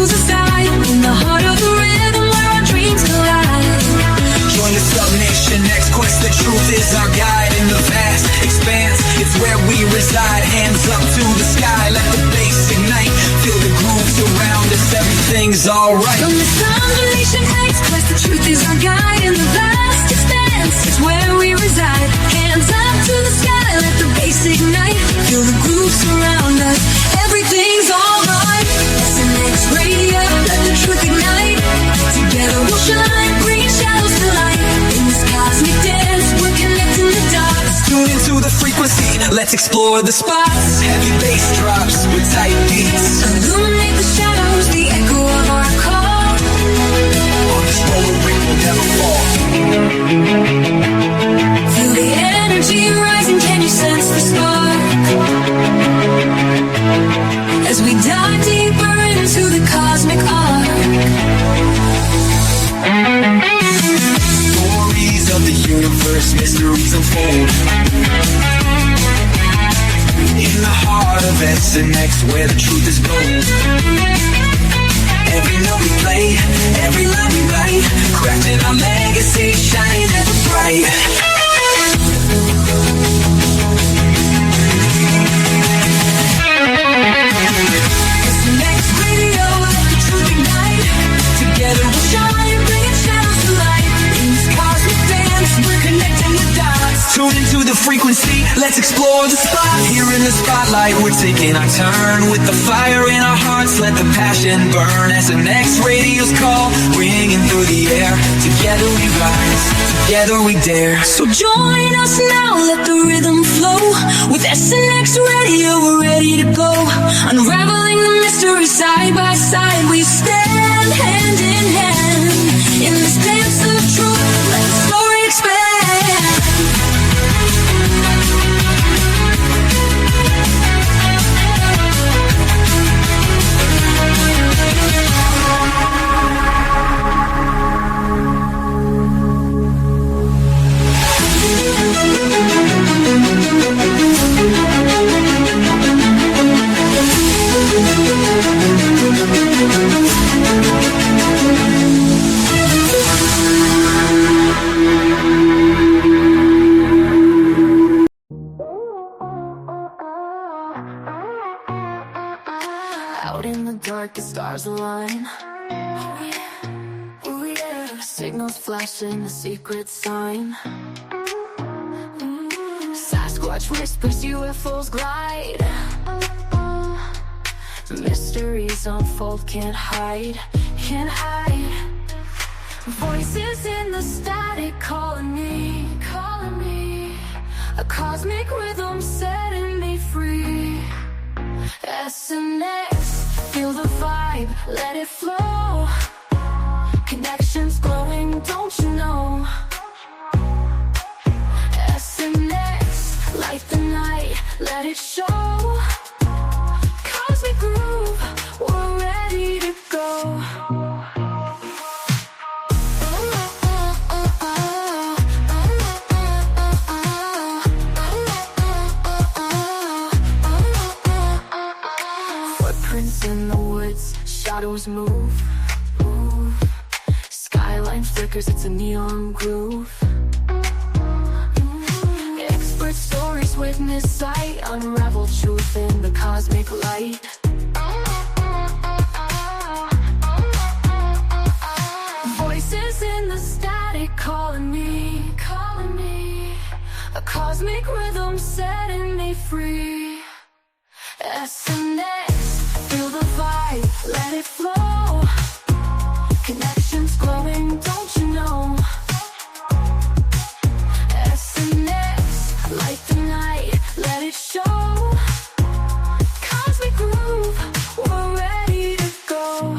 wheels aside, in the heart of the rhythm where our dreams collide. Join the Subnation X quest, the truth is our guide. In the vast expanse, it's where we reside. Hands up to the sky, let the bass ignite. Feel the grooves around us, everything's alright. From the Subnation X quest, the truth is our guide. In the vast expanse, it's where we reside. Hands up to the sky, let the bass ignite. Feel the grooves surround us, everything's alright. SNX Radio, let the truth ignite. Together we'll shine, bringing shadows to light. In this cosmic dance, we're connecting the dots. Tune into the frequency, let's explore the spots. Heavy bass drops with tight beats. Illuminate the shadows, the echo of our call. On this roller ring will never fall. Feel the energy rising, can you sense the spark? As we dive deeper into the cosmic arc. Stories of the universe, mysteries unfold. In the heart of SNX, where the truth is gold. Every note we play, every line we write, crafting our legacy, shining ever bright. SNX Radio, let the truth ignite. Together we'll shine, bringing shadows to light. In this cosmic dance, we're connecting the dots. Tune into the frequency, let's explore the spot. Here in the spotlight, we're taking our turn. With the fire in our hearts, let the passion burn. SNX Radio's call, ringing through the air. Together we rise, together we dare. So join us now, let the rhythm flow. With SNX Radio, we're ready to go. Unraveling the mystery side by side, we stand hand in hand. In this dance of truth, let the story expand. Out in the dark, the stars align. Oh yeah, oh yeah. Signals flashing, a secret sign. Sasquatch whispers, UFOs glide. Mysteries unfold, can't hide, can't hide. Voices in the static calling me, calling me. A cosmic rhythm setting me free. SNX, feel the vibe, let it flow. Connections glowing, don't you know? SNX, light the night, let it show. Cosmic groove, we're ready to go. In the woods, shadows move, move. Skyline flickers, it's a neon groove. Expert stories witness sight, unravel truth in the cosmic light. Voices in the static calling me, calling me. A cosmic rhythm setting me free. SNX, feel the vibe, let it flow. Connections glowing, don't you know? SNX, light the night, let it show. Cosmic groove, we're ready to go.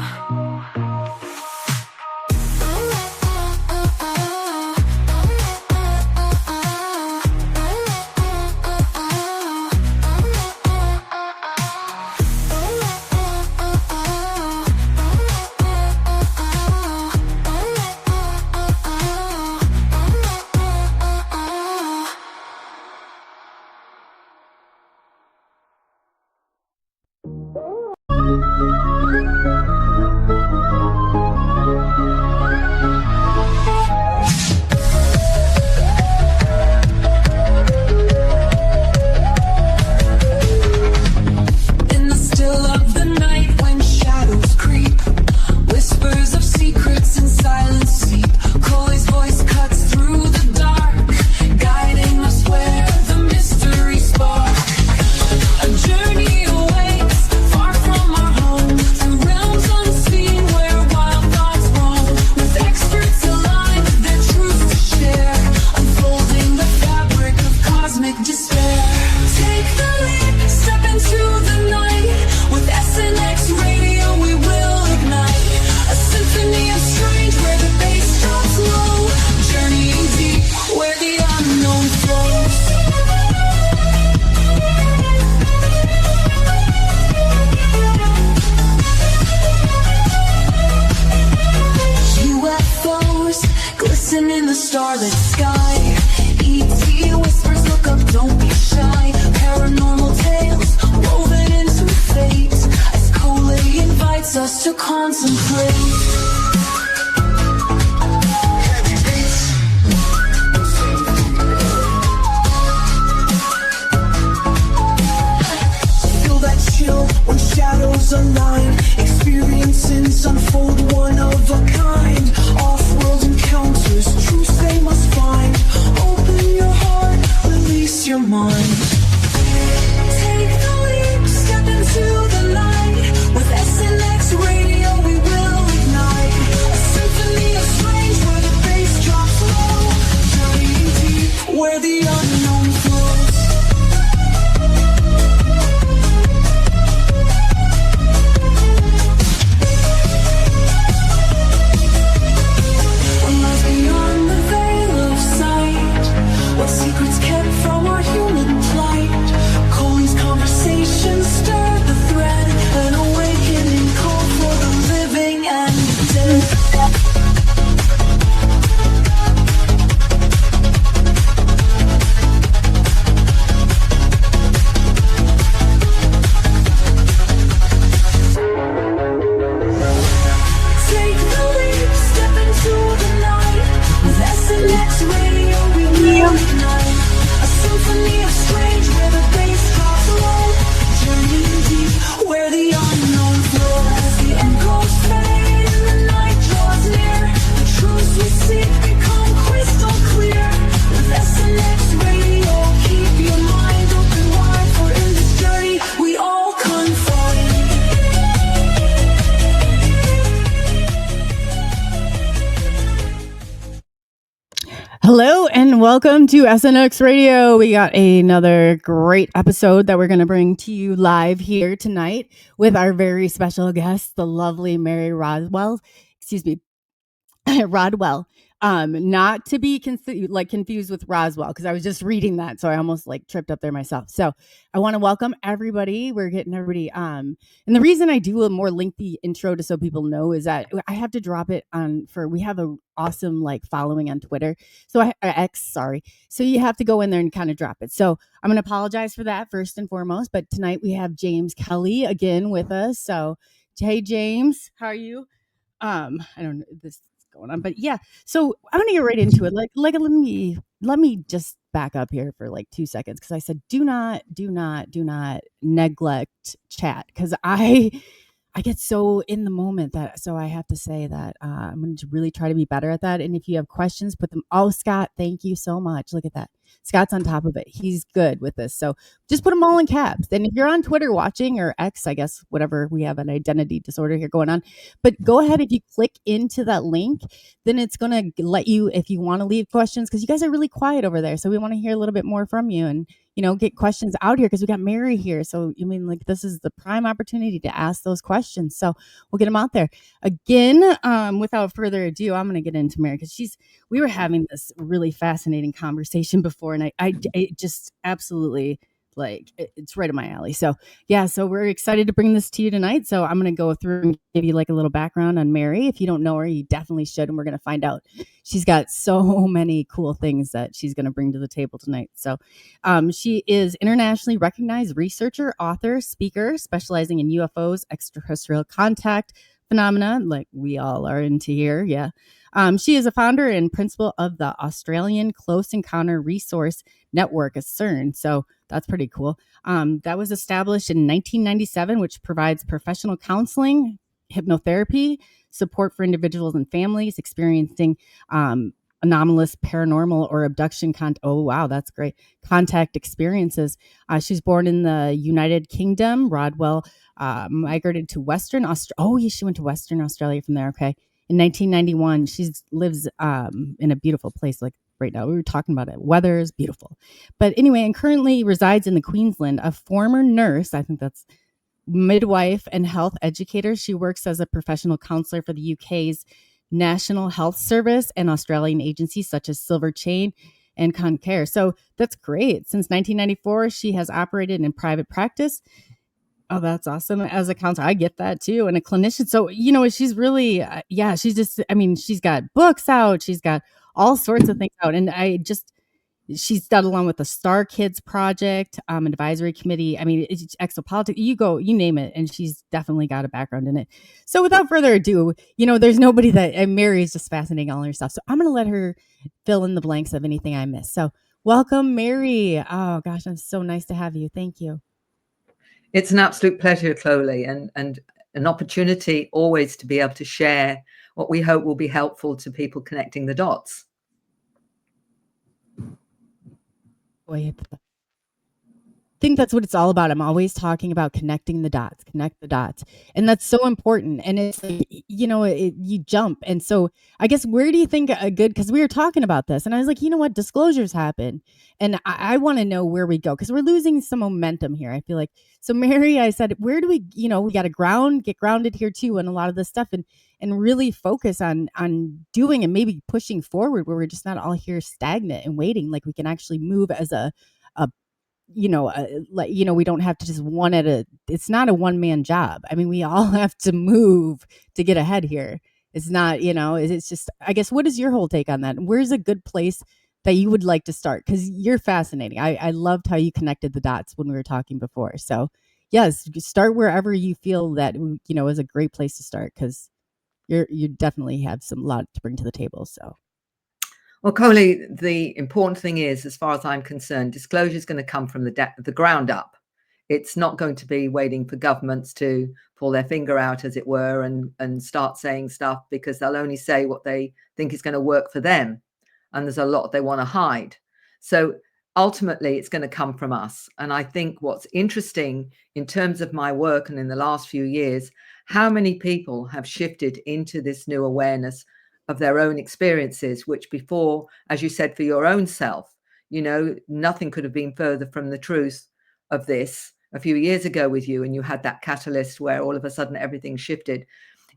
force us to concentrate. Feel that chill when shadows align. Experiences unfold one of a kind. Off-world encounters, truths they must find. Open your heart, release your mind. Take the leap, step into the light. With SNX Radio we will ignite a symphony of strange where the bass drops low. Journeying deep where the unknown flows. A life beyond the veil of sight. What secrets kept from our human plight. Calling's conversations stir the thread. An awakening call for the living and dead. Take the leap, step into the night. With SNX Radio we will ignite a symphony of strange where the bass drops low. Journeying deep where the unknown flows. As the echoes fade and the night draws near, the truths we seek become crystal clear. With SNX Radio, keep your mind open wide, for in this journey we all confide. Hello and welcome to SNX Radio. We got another great episode that we're going to bring to you live here tonight with our very special guest, the lovely Mary Rodwell. Excuse me, Rodwell. Not to be confused with Roswell, because I was just reading that, so I almost tripped up there myself. So I want to welcome everybody. We're getting everybody. And the reason I do a more lengthy intro to so people know is that I have to drop it on we have a awesome following on Twitter. So X, sorry. So you have to go in there and kind of drop it. So I'm going to apologize for that first and foremost. But tonight we have James Kelly again with us. So hey, James, how are you? I don't know this. Going on, but yeah, so I'm gonna get right into it. Let me just back up here for 2 seconds, because I said do not neglect chat, because I get so in the moment that, so I have to say that I'm going to really try to be better at that. And if you have questions, put them. Oh, Scott, thank you so much. Look at that. Scott's on top of it. He's good with this. So just put them all in caps. And if you're on Twitter watching, or X, I guess, whatever, we have an identity disorder here going on. But go ahead, if you click into that link, then it's going to let you, if you want to leave questions, because you guys are really quiet over there. So we want to hear a little bit more from you, and get questions out here, because we got Mary here. So this is the prime opportunity to ask those questions. So we'll get them out there. Again, without further ado, I'm going to get into Mary, because we were having this really fascinating conversation before, and I just absolutely it's right in my alley. So yeah, so we're excited to bring this to you tonight. So I'm going to go through and give you a little background on Mary. If you don't know her, you definitely should. And we're going to find out. She's got so many cool things that she's going to bring to the table tonight. So she is internationally recognized researcher, author, speaker, specializing in UFOs, extraterrestrial contact phenomena, like we all are into here. Yeah. She is a founder and principal of the Australian Close Encounter Resource Network, ACERN. So that's pretty cool. That was established in 1997, which provides professional counseling, hypnotherapy, support for individuals and families experiencing anomalous, paranormal, or abduction oh, wow, that's great. Contact experiences. She's born in the United Kingdom. Rodwell migrated to Western Australia. Oh, yeah, she went to Western Australia from there. Okay. In 1991, she lives in a beautiful place right now. We were talking about it. Weather is beautiful. But anyway, and currently resides in the Queensland. A former nurse, I think that's midwife and health educator. She works as a professional counselor for the UK's National Health Service and Australian agencies such as Silver Chain and Concare. So that's great. Since 1994, she has operated in private practice. Oh, that's awesome. As a counselor, I get that too. And a clinician. So, she's really, she's just, she's got books out. She's got all sorts of things out. And I just, she's done along with the Star Kids Project, advisory committee. I mean, it's exopolitics. You name it, and she's definitely got a background in it. So without further ado, there's nobody that and Mary is just fascinating all her stuff. So I'm gonna let her fill in the blanks of anything I missed. So welcome, Mary. Oh gosh, it's so nice to have you. Thank you. It's an absolute pleasure, Chloe, and an opportunity always to be able to share what we hope will be helpful to people connecting the dots. Boy, I think that's what it's all about. I'm always talking about connect the dots. And that's so important. And it's like, you jump. And so I guess where do you think because we were talking about this and I was like, you know what? Disclosures happen. And I want to know where we go because we're losing some momentum here. I feel like, so Mary, I said, where do we got to get grounded here too. And a lot of this stuff and really focus on doing and maybe pushing forward where we're just not all here stagnant and waiting. Like we can actually move as a we don't have to just it's not a one-man job. I mean, we all have to move to get ahead here. It's not, it's just, I guess, what is your whole take on that? Where's a good place that you would like to start? Because you're fascinating. I loved how you connected the dots when we were talking before. So yes, start wherever you feel that, is a great place to start because you definitely have a lot to bring to the table. So. Well, Coley, the important thing is, as far as I'm concerned, disclosure is going to come from the ground up. It's not going to be waiting for governments to pull their finger out, as it were, and start saying stuff because they'll only say what they think is going to work for them. And there's a lot they want to hide. So ultimately, it's going to come from us. And I think what's interesting in terms of my work and in the last few years, how many people have shifted into this new awareness of their own experiences, which before, as you said, for your own self, nothing could have been further from the truth of this a few years ago with you. And you had that catalyst where all of a sudden everything shifted.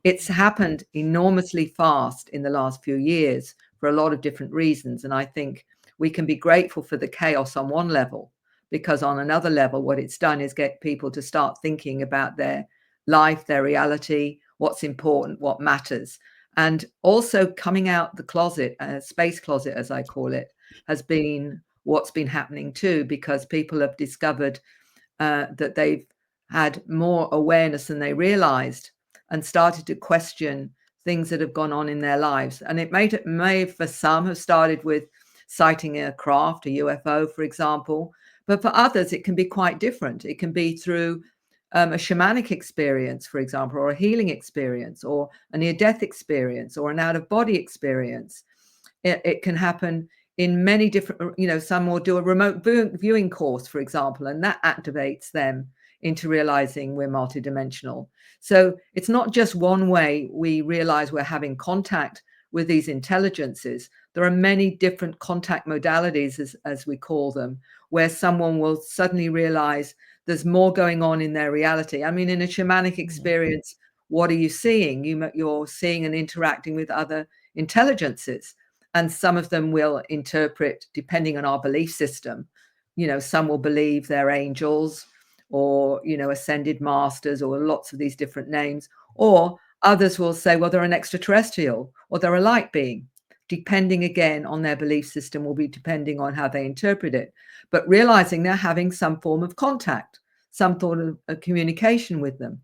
It's happened enormously fast in the last few years for a lot of different reasons. And I think we can be grateful for the chaos on one level, because on another level, what it's done is get people to start thinking about their life, their reality, what's important, what matters. And also coming out the closet, space closet, as I call it, has been what's been happening too, because people have discovered that they've had more awareness than they realized and started to question things that have gone on in their lives. And it may for some have started with sighting a craft, a UFO, for example, but for others, it can be quite different. It can be through a shamanic experience, for example, or a healing experience, or a near-death experience, or an out-of-body experience. It can happen in many different, some will do a remote viewing course, for example, and that activates them into realizing we're multidimensional. So it's not just one way we realize we're having contact with these intelligences. There are many different contact modalities, as we call them, where someone will suddenly realize there's more going on in their reality. I mean, in a shamanic experience, what are you seeing? You're seeing and interacting with other intelligences. And some of them will interpret, depending on our belief system, some will believe they're angels or, ascended masters or lots of these different names. Or others will say, well, they're an extraterrestrial or they're a light being. Depending again on their belief system will be depending on how they interpret it. But realizing they're having some form of contact, some sort of a communication with them.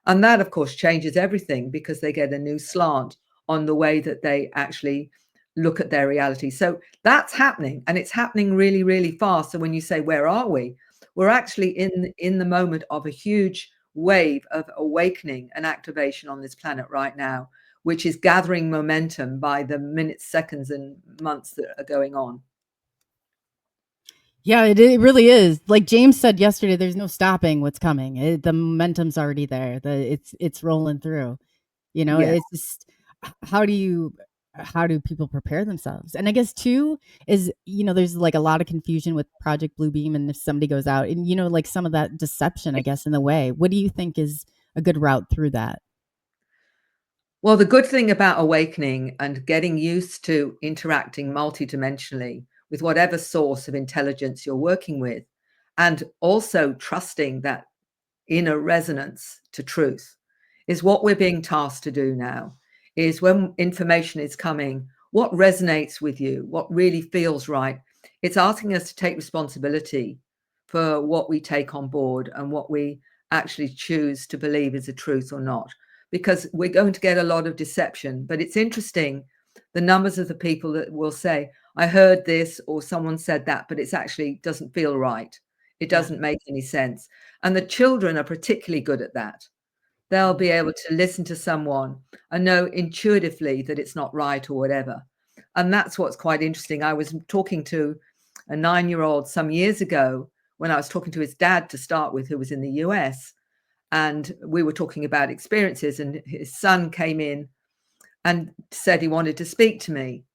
And that, of course, changes everything because they get a new slant on the way that they actually look at their reality. So that's happening, and it's happening really, really fast. So when you say, where are we? We're actually in the moment of a huge wave of awakening and activation on this planet right now, which is gathering momentum by the minutes, seconds, and months that are going on. Yeah, it really is. Like James said yesterday, there's no stopping what's coming. The momentum's already there. It's rolling through. Yes. It's just how do people prepare themselves? And I guess too is there's like a lot of confusion with Project Bluebeam, and if somebody goes out and like some of that deception, I guess, in the way. What do you think is a good route through that? Well, the good thing about awakening and getting used to interacting multidimensionally with whatever source of intelligence you're working with, and also trusting that inner resonance to truth, is what we're being tasked to do now. Is when information is coming, what resonates with you, what really feels right, It's asking us to take responsibility for what we take on board and what we actually choose to believe is the truth or not, because we're going to get a lot of deception. But it's interesting, the numbers of the people that will say, I heard this or someone said that, but it's actually doesn't feel right. It Yeah. doesn't make any sense. And the children are particularly good at that. They'll be able to listen to someone and know intuitively that it's not right or whatever. And that's what's quite interesting. I was talking to a 9-year-old some years ago when I was talking to his dad to start with, who was in the US. And we were talking about experiences, and his son came in and said he wanted to speak to me.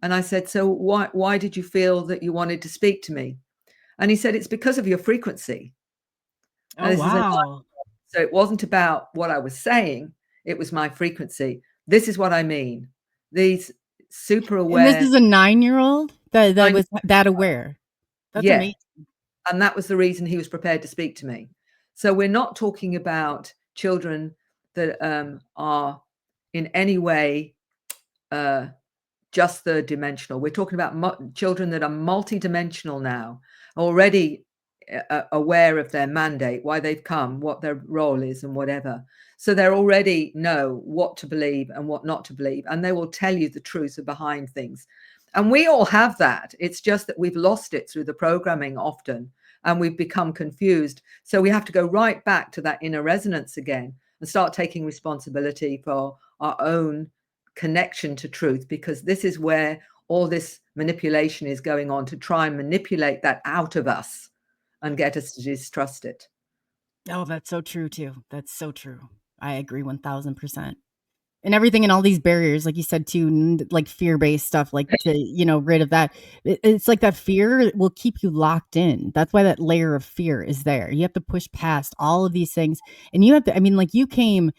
And I said, so why did you feel that you wanted to speak to me? And he said, it's because of your frequency. Oh, And this is a wow. so it wasn't about what I was saying, it was my frequency. This is what I mean. These super And this aware, is a 9-year-old that I, was that aware. That's yeah, amazing. and that was the reason he was prepared to speak to me. So we're not talking about children that are in any way just third dimensional. We're talking about children that are multidimensional now, already aware of their mandate, why they've come, what their role is, and whatever. So they already know what to believe and what not to believe, and they will tell you the truth behind things. And we all have that. It's just that we've lost it through the programming often, and we've become confused. So we have to go right back to that inner resonance again and start taking responsibility for our own connection to truth, because this is where all this manipulation is going on, to try and manipulate that out of us and get us to distrust it. Oh, that's so true too. That's so true. I agree 1000%. And everything and all these barriers, like you said too, like fear-based stuff, like to, rid of that. It's like that fear will keep you locked in. That's why that layer of fear is there. You have to push past all of these things. And you have to, I mean, like you came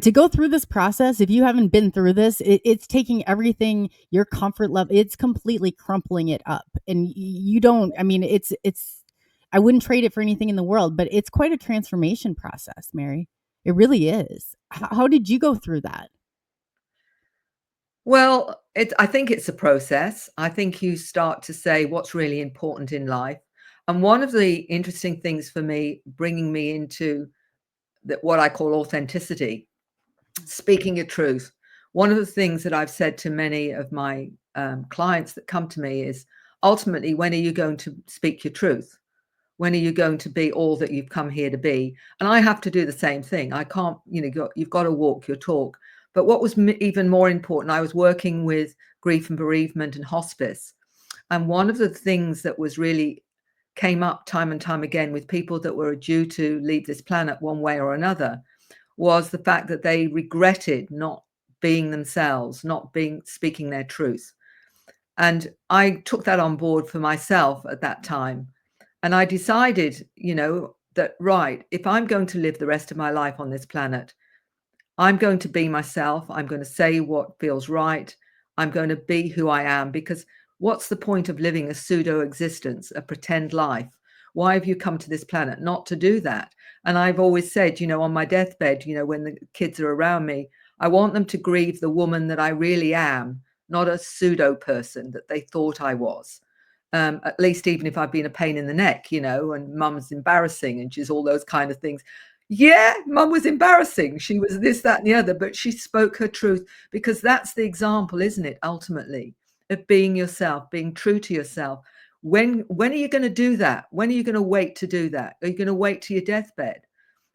to go through this process. If you haven't been through this, it's taking everything, your comfort level, it's completely crumpling it up. And you don't, I mean, I wouldn't trade it for anything in the world, but it's quite a transformation process, Mary. It really is. How did you go through that? Well, I think it's a process. I think you start to say what's really important in life. And one of the interesting things for me, bringing me into what I call authenticity, speaking your truth. One of the things that I've said to many of my clients that come to me is, ultimately, when are you going to speak your truth? When are you going to be all that you've come here to be? And I have to do the same thing. I can't, you've got to walk your talk. But what was even more important, I was working with grief and bereavement and hospice. And one of the things that was really came up time and time again with people that were due to leave this planet one way or another was the fact that they regretted not being themselves, not speaking their truth. And I took that on board for myself at that time. And I decided, that, right, if I'm going to live the rest of my life on this planet, I'm going to be myself. I'm going to say what feels right. I'm going to be who I am, because what's the point of living a pseudo existence, a pretend life? Why have you come to this planet? Not to do that. And I've always said, on my deathbed, when the kids are around me, I want them to grieve the woman that I really am, not a pseudo person that they thought I was. At least even if I've been a pain in the neck, and mum's embarrassing and she's all those kind of things. Yeah, mum was embarrassing. She was this, that, and the other, but she spoke her truth, because that's the example, isn't it, ultimately, of being yourself, being true to yourself. When are you going to do that? When are you going to wait to do that? Are you going to wait to your deathbed?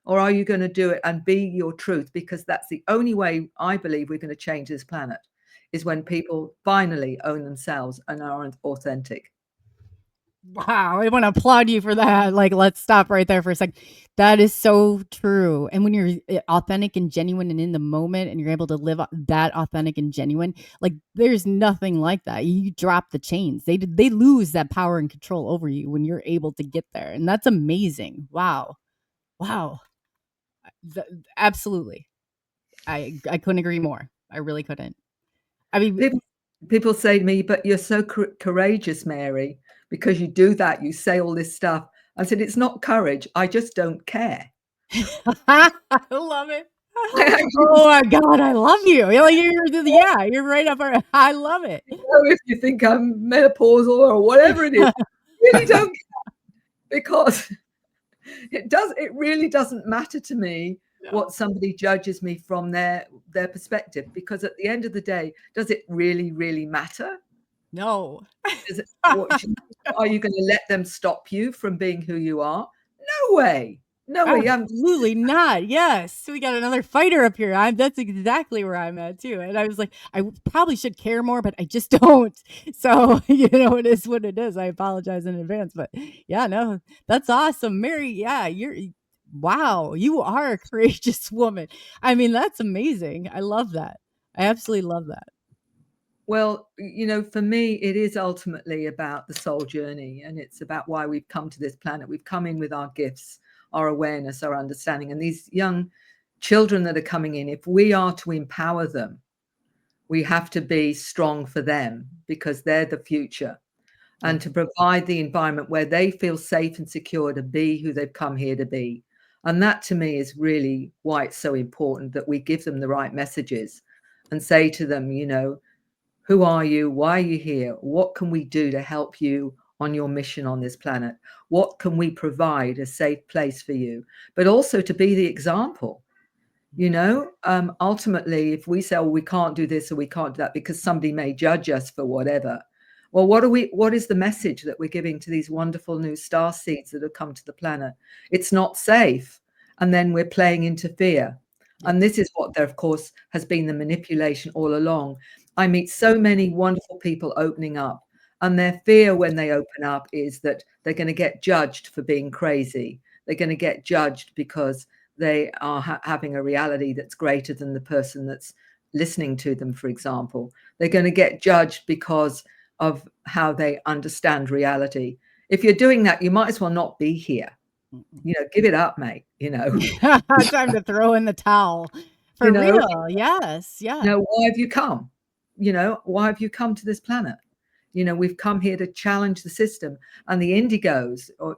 Or are you going to do it and be your truth? Because that's the only way I believe we're going to change this planet, is when people finally own themselves and are authentic. Wow, I want to applaud you for that. Like, let's stop right there for a second. That is so true. And when you're authentic and genuine and in the moment and you're able to live that authentic and genuine, like there's nothing like that. You drop the chains. They lose that power and control over you when you're able to get there. And that's amazing. Wow. Wow. Absolutely. I couldn't agree more. I really couldn't. I mean, People say to me, but you're so courageous, Mary, because you do that. You say all this stuff. I said, it's not courage. I just don't care. I love it. I actually Oh my God, I love you. You're right up our I love it. know if you think I'm menopausal or whatever it is, really don't, because it really doesn't matter to me No. what somebody judges me from their perspective, because at the end of the day, does it really matter? No. Is it, or are you going to let them stop you from being who you are? No way. No way. Absolutely not. Yes. We got another fighter up here. That's exactly where I'm at too. And I was like, probably should care more, but I just don't. So, it is what it is. I apologize in advance. But yeah, no, that's awesome. Mary, yeah, wow, you are a courageous woman. I mean, that's amazing. I love that. I absolutely love that. Well, for me, it is ultimately about the soul journey, and it's about why we've come to this planet. We've come in with our gifts, our awareness, our understanding. And these young children that are coming in, if we are to empower them, we have to be strong for them, because they're the future, and to provide the environment where they feel safe and secure to be who they've come here to be. And that, to me, is really why it's so important that we give them the right messages and say to them, who are you? Why are you here? What can we do to help you on your mission on this planet? What can we provide a safe place for you? But also to be the example. Ultimately, if we say, oh, we can't do this or we can't do that because somebody may judge us for whatever. Well, what is the message that we're giving to these wonderful new star seeds that have come to the planet? It's not safe. And then we're playing into fear. And this is what there, of course, has been the manipulation all along. I meet so many wonderful people opening up, and their fear when they open up is that they're going to get judged for being crazy. They're going to get judged because they are having a reality that's greater than the person that's listening to them, for example. They're going to get judged because of how they understand reality. If you're doing that, you might as well not be here. Give it up, mate. Time to throw in the towel. For You know, real. Yes. Yeah. why have you come? Why have you come to this planet? We've come here to challenge the system. And the indigos, or,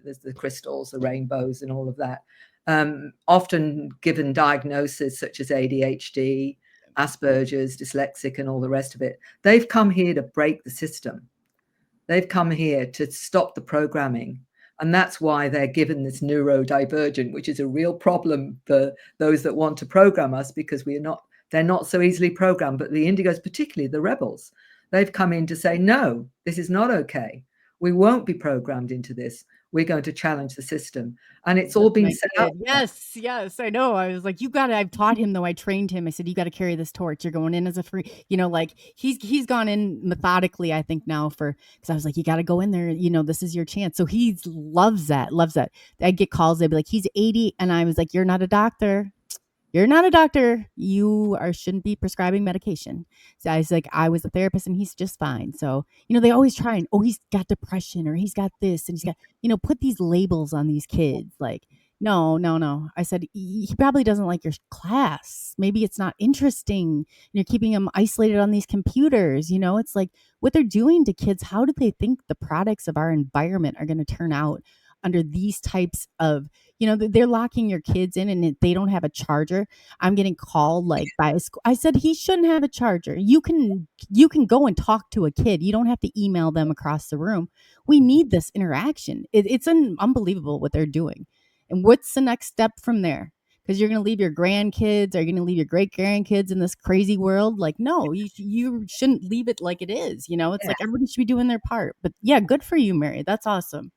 there's the crystals, the rainbows, and all of that, often given diagnoses such as ADHD, Asperger's, dyslexic, and all the rest of it. They've come here to break the system. They've come here to stop the programming. And that's why they're given this neurodivergent, which is a real problem for those that want to program us, because they're not so easily programmed. But the indigos, particularly the rebels, they've come in to say, no, this is not okay. We won't be programmed into this. We're going to challenge the system. And it's all been set up. Yes, I know. I was like, I've taught him, though. I trained him. I said, you got to carry this torch. You're going in as a free, like he's gone in methodically, I think now because I was like, you got to go in there. This is your chance. So he loves that. I'd get calls. They'd be like, he's 80. And I was like, you're not a doctor. You're not a doctor. You shouldn't be prescribing medication. So I was like, I was a therapist and he's just fine. So, they always try and, he's got depression or he's got this and he's got, put these labels on these kids. Like, no. I said, he probably doesn't like your class. Maybe it's not interesting. And you're keeping them isolated on these computers. It's like what they're doing to kids. How do they think the products of our environment are going to turn out under these types of, they're locking your kids in and they don't have a charger. I'm getting called like by a school. I said, he shouldn't have a charger. You can go and talk to a kid. You don't have to email them across the room. We need this interaction. It's unbelievable what they're doing. And what's the next step from there? Because you're going to leave your grandkids, are you going to leave your great grandkids in this crazy world? Like, no, you shouldn't leave it like it is. It's like everybody should be doing their part. But yeah, good for you, Mary. That's awesome.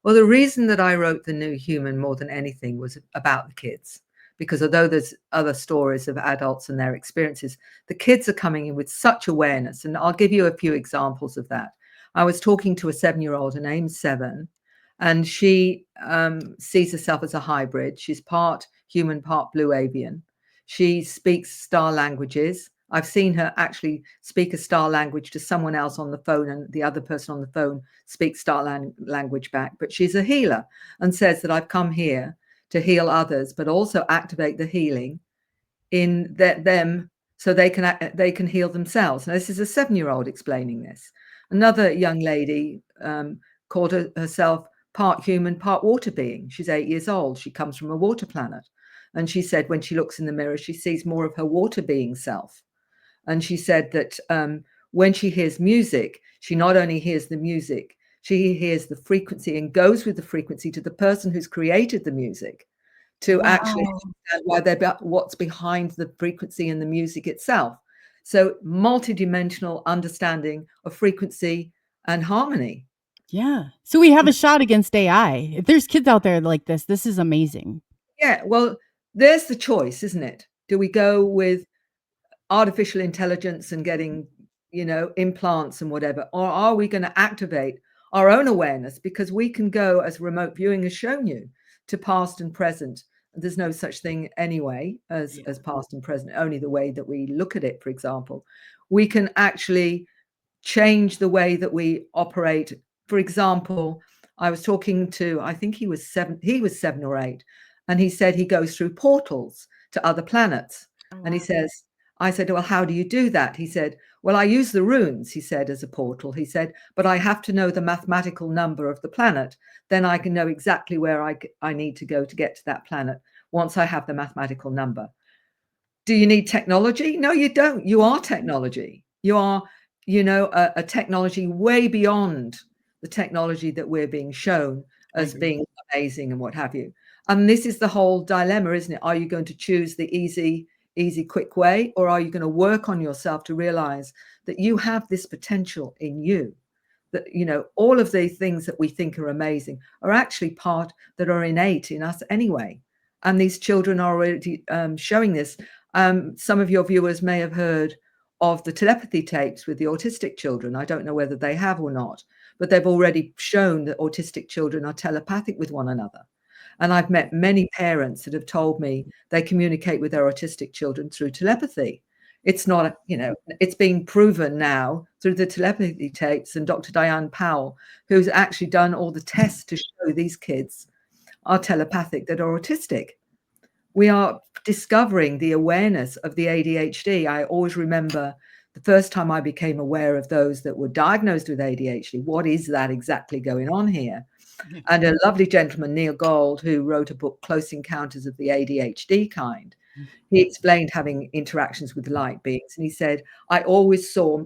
Well, the reason that I wrote The New Human more than anything was about the kids, because although there's other stories of adults and their experiences, the kids are coming in with such awareness. And I'll give you a few examples of that. I was talking to a 7-year-old, her name's 7, and she sees herself as a hybrid. She's part human, part blue avian. She speaks star languages. I've seen her actually speak a star language to someone else on the phone, and the other person on the phone speaks star language back. But she's a healer and says that I've come here to heal others, but also activate the healing in them so they can heal themselves. Now, this is a 7-year-old explaining this. Another young lady called herself part human, part water being. She's 8 years old. She comes from a water planet. And she said when she looks in the mirror, she sees more of her water being self. And she said that when she hears music, she not only hears the music, she hears the frequency and goes with the frequency to the person who's created the music to actually understand what's behind the frequency and the music itself. So multidimensional understanding of frequency and harmony. Yeah. So we have a shot against AI. If there's kids out there like this is amazing. Yeah, well, there's the choice, isn't it? Do we go with artificial intelligence and getting, implants and whatever, or are we going to activate our own awareness? Because we can go, as remote viewing has shown you, to past and present. There's no such thing anyway as past and present, only the way that we look at it. For example, we can actually change the way that we operate. For example, I was talking to, I think he was 7 or 8, and he said he goes through portals to other planets. And he says, I said, well, how do you do that? He said, well, I use the runes, he said, as a portal. He said, but I have to know the mathematical number of the planet. Then I can know exactly where I need to go to get to that planet once I have the mathematical number. Do you need technology? No, you don't. You are technology. You are, a technology way beyond the technology that we're being shown as being amazing and what have you. And this is the whole dilemma, isn't it? Are you going to choose the easy, quick way, or are you going to work on yourself to realize that you have this potential in you? That, all of the things that we think are amazing are actually part that are innate in us anyway. And these children are already showing this. Some of your viewers may have heard of the telepathy tapes with the autistic children. I don't know whether they have or not, but they've already shown that autistic children are telepathic with one another. And I've met many parents that have told me they communicate with their autistic children through telepathy. It's not, it's being proven now through the telepathy tapes, and Dr. Diane Powell, who's actually done all the tests to show these kids are telepathic that are autistic. We are discovering the awareness of the ADHD. I always remember the first time I became aware of those that were diagnosed with ADHD. What is that exactly going on here? And a lovely gentleman, Neil Gold, who wrote a book, Close Encounters of the ADHD Kind, he explained having interactions with light beings. And he said, I always saw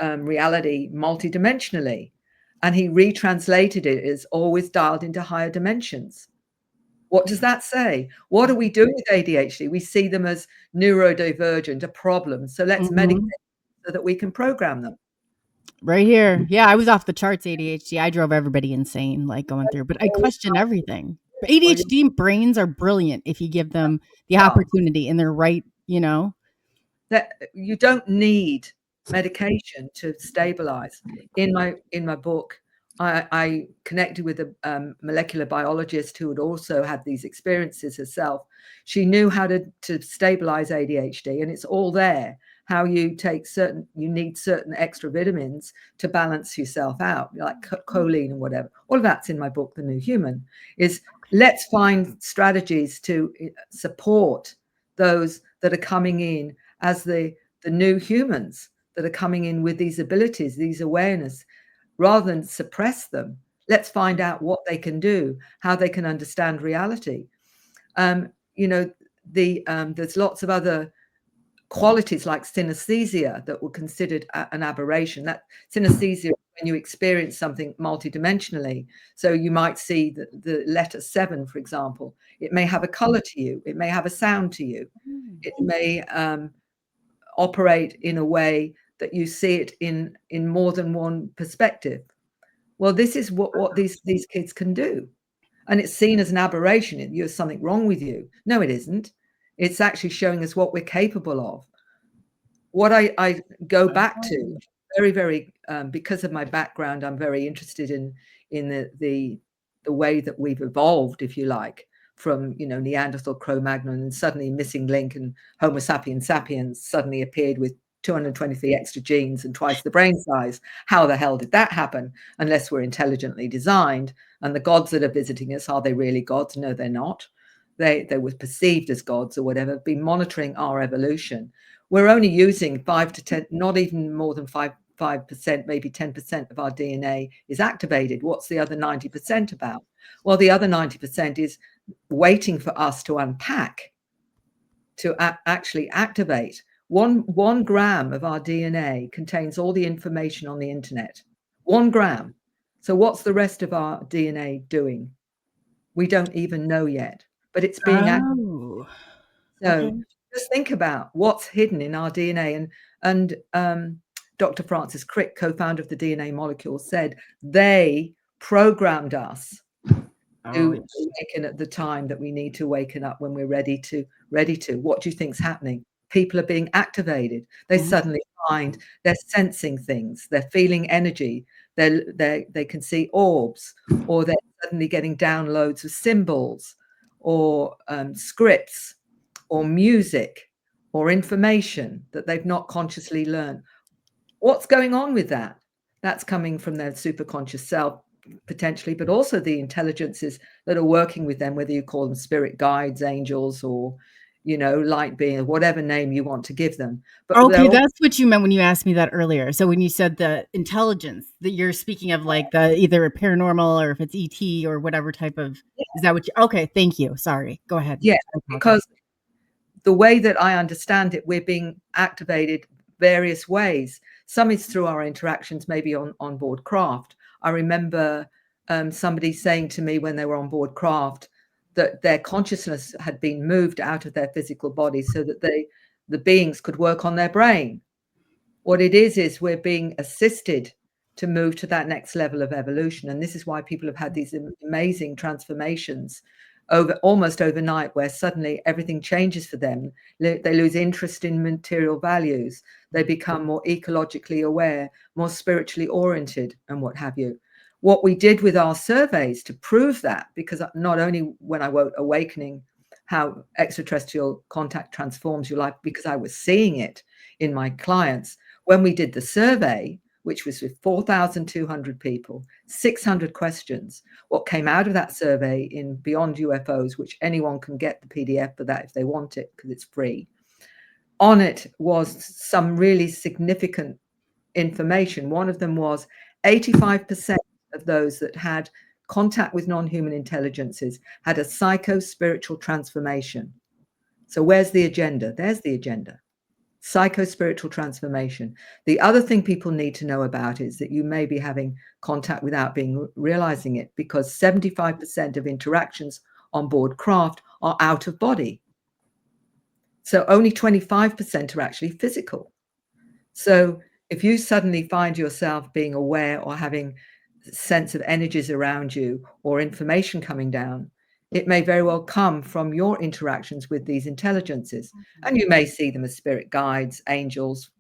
reality multidimensionally. And he retranslated it as always dialed into higher dimensions. What does that say? What are we doing with ADHD? We see them as neurodivergent, a problem. So let's medicate so that we can program them. Right here. Yeah, I was off the charts ADHD. I drove everybody insane, like going through, but I question everything. But ADHD brains are brilliant if you give them the opportunity and they're right, That you don't need medication to stabilize. In my book, I connected with a molecular biologist who had also had these experiences herself. She knew how to stabilize ADHD, and it's all there. How you need certain extra vitamins to balance yourself out, like choline and whatever. All of that's in my book, The New Human. Is let's find strategies to support those that are coming in as the new humans that are coming in with these abilities, these awareness. Rather than suppress them, let's find out what they can do, how they can understand reality. There's lots of other qualities like synesthesia that were considered an aberration. That synesthesia, when you experience something multidimensionally, so you might see the letter 7, for example, it may have a color to you, it may have a sound to you, it may operate in a way that you see it in more than one perspective. Well, this is what these kids can do. And it's seen as an aberration. There's something wrong with you. No, it isn't. It's actually showing us what we're capable of. What I go back to very, very, because of my background, I'm very interested in the way that we've evolved, if you like, from, Neanderthal, Cro-Magnon, and suddenly missing link, and Homo sapiens sapiens suddenly appeared with 223 extra genes and twice the brain size. How the hell did that happen? Unless we're intelligently designed. And the gods that are visiting us, are they really gods? No, they're not. They were perceived as gods or whatever, been monitoring our evolution. We're only using 5 to 10, not even more than 5%, maybe 10% of our DNA is activated. What's the other 90% about? Well, the other 90% is waiting for us to unpack to actually activate. One gram of our DNA contains all the information on the internet. 1 gram. So what's the rest of our DNA doing? We don't even know yet, but it's being activated. Oh, So okay. just think about what's hidden in our DNA. And Dr. Francis Crick, co-founder of the DNA molecule, said they programmed us Oh, to yes. awaken at the time that we need to waken up when we're ready to. What do you think's happening? People are being activated. They Mhm. suddenly find they're sensing things, they're feeling energy, they can see orbs, or they're suddenly getting downloads of symbols or scripts or music or information that they've not consciously learned. What's going on with that? That's coming from their superconscious self, potentially, but also the intelligences that are working with them, whether you call them spirit guides, angels, or, light being, whatever name you want to give them. But they're Okay, all, that's what you meant when you asked me that earlier. So when you said the intelligence, that you're speaking of like the either a paranormal or if it's ET or whatever type of is that what you okay, thank you. Sorry. Go ahead. yeah, I apologize. because the way that I understand it, we're being activated various ways. Some is through our interactions, maybe on board craft. I remember somebody saying to me when they were on board craft that their consciousness had been moved out of their physical body so that the beings could work on their brain. What it is we're being assisted to move to that next level of evolution. And this is why people have had these amazing transformations almost overnight, where suddenly everything changes for them. They lose interest in material values. They become more ecologically aware, more spiritually oriented, and what have you. What we did with our surveys to prove that, because not only when I wrote Awakening, how extraterrestrial contact transforms your life, because I was seeing it in my clients. When we did the survey, which was with 4,200 people, 600 questions, what came out of that survey in Beyond UFOs, which anyone can get the PDF for that if they want it, because it's free, on it was some really significant information. One of them was 85% of those that had contact with non-human intelligences had a psycho-spiritual transformation. So where's the agenda? There's the agenda. Psycho-spiritual transformation. The other thing people need to know about is that you may be having contact without realizing it, because 75% of interactions on board craft are out of body. So only 25% are actually physical. So if you suddenly find yourself being aware or having a sense of energies around you or information coming down, it may very well come from your interactions with these intelligences. And you may see them as spirit guides, angels,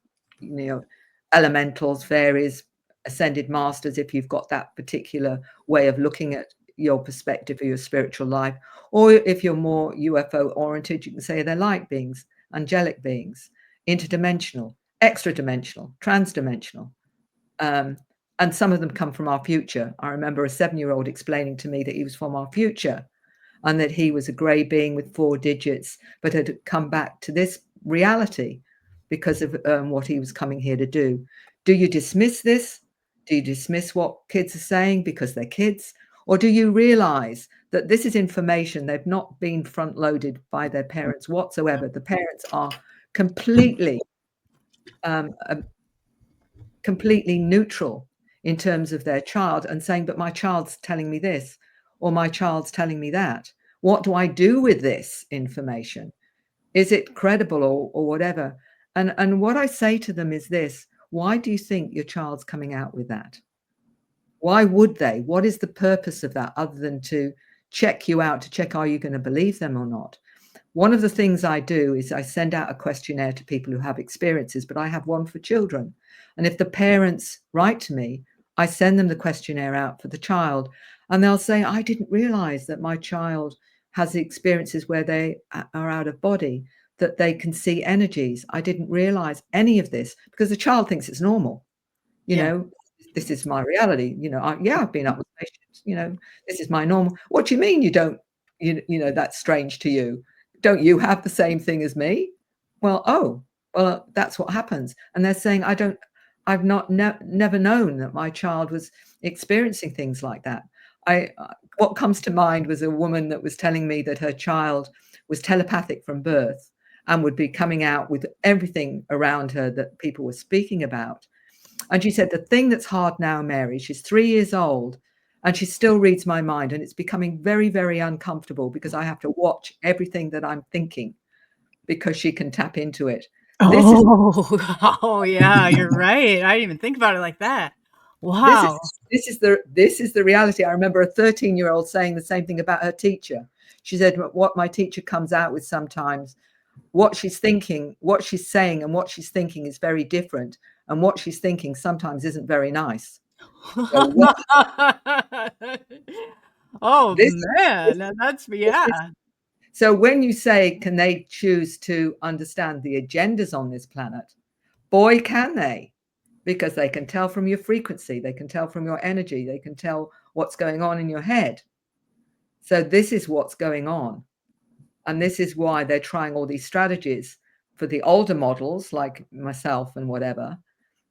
elementals, fairies, ascended masters, if you've got that particular way of looking at your perspective of your spiritual life. Or if you're more UFO oriented, you can say they're light beings, angelic beings, interdimensional, extra-dimensional, trans-dimensional. And some of them come from our future. I remember a 7-year-old explaining to me that he was from our future and that he was a grey being with 4 digits, but had come back to this reality because of what he was coming here to do. Do you dismiss this? Do you dismiss what kids are saying because they're kids? Or do you realize that this is information they've not been front-loaded by their parents whatsoever? The parents are completely completely neutral in terms of their child and saying, but my child's telling me this, or my child's telling me that. What do I do with this information? Is it credible or whatever? And what I say to them is this: why do you think your child's coming out with that? Why would they? What is the purpose of that other than to check you out, to check, are you going to believe them or not? One of the things I do is I send out a questionnaire to people who have experiences, but I have one for children. And if the parents write to me, I send them the questionnaire out for the child. And they'll say, I didn't realize that my child has experiences where they are out of body, that they can see energies. I didn't realize any of this, because the child thinks it's normal. Yeah. This is my reality. I've been up with patients, this is my normal. What do you mean you don't, that's strange to you? Don't you have the same thing as me? Well, that's what happens. And they're saying, I've never known that my child was experiencing things like that. What comes to mind was a woman that was telling me that her child was telepathic from birth, and would be coming out with everything around her that people were speaking about. And she said, the thing that's hard now, Mary, she's 3 years old and she still reads my mind. And it's becoming very, very uncomfortable because I have to watch everything that I'm thinking because she can tap into it. This is Oh, yeah, you're right. I didn't even think about it like that. this Wow. is this is the reality. I remember a 13-year-old saying the same thing about her teacher. She said, what my teacher comes out with sometimes, what she's thinking, what she's saying, and what she's thinking is very different. And what she's thinking sometimes isn't very nice. So Oh, this, this, man, that's this yeah. is so when you say, can they choose to understand the agendas on this planet? Boy, can they, because they can tell from your frequency, they can tell from your energy, they can tell what's going on in your head. So this is what's going on. And this is why they're trying all these strategies for the older models like myself and whatever,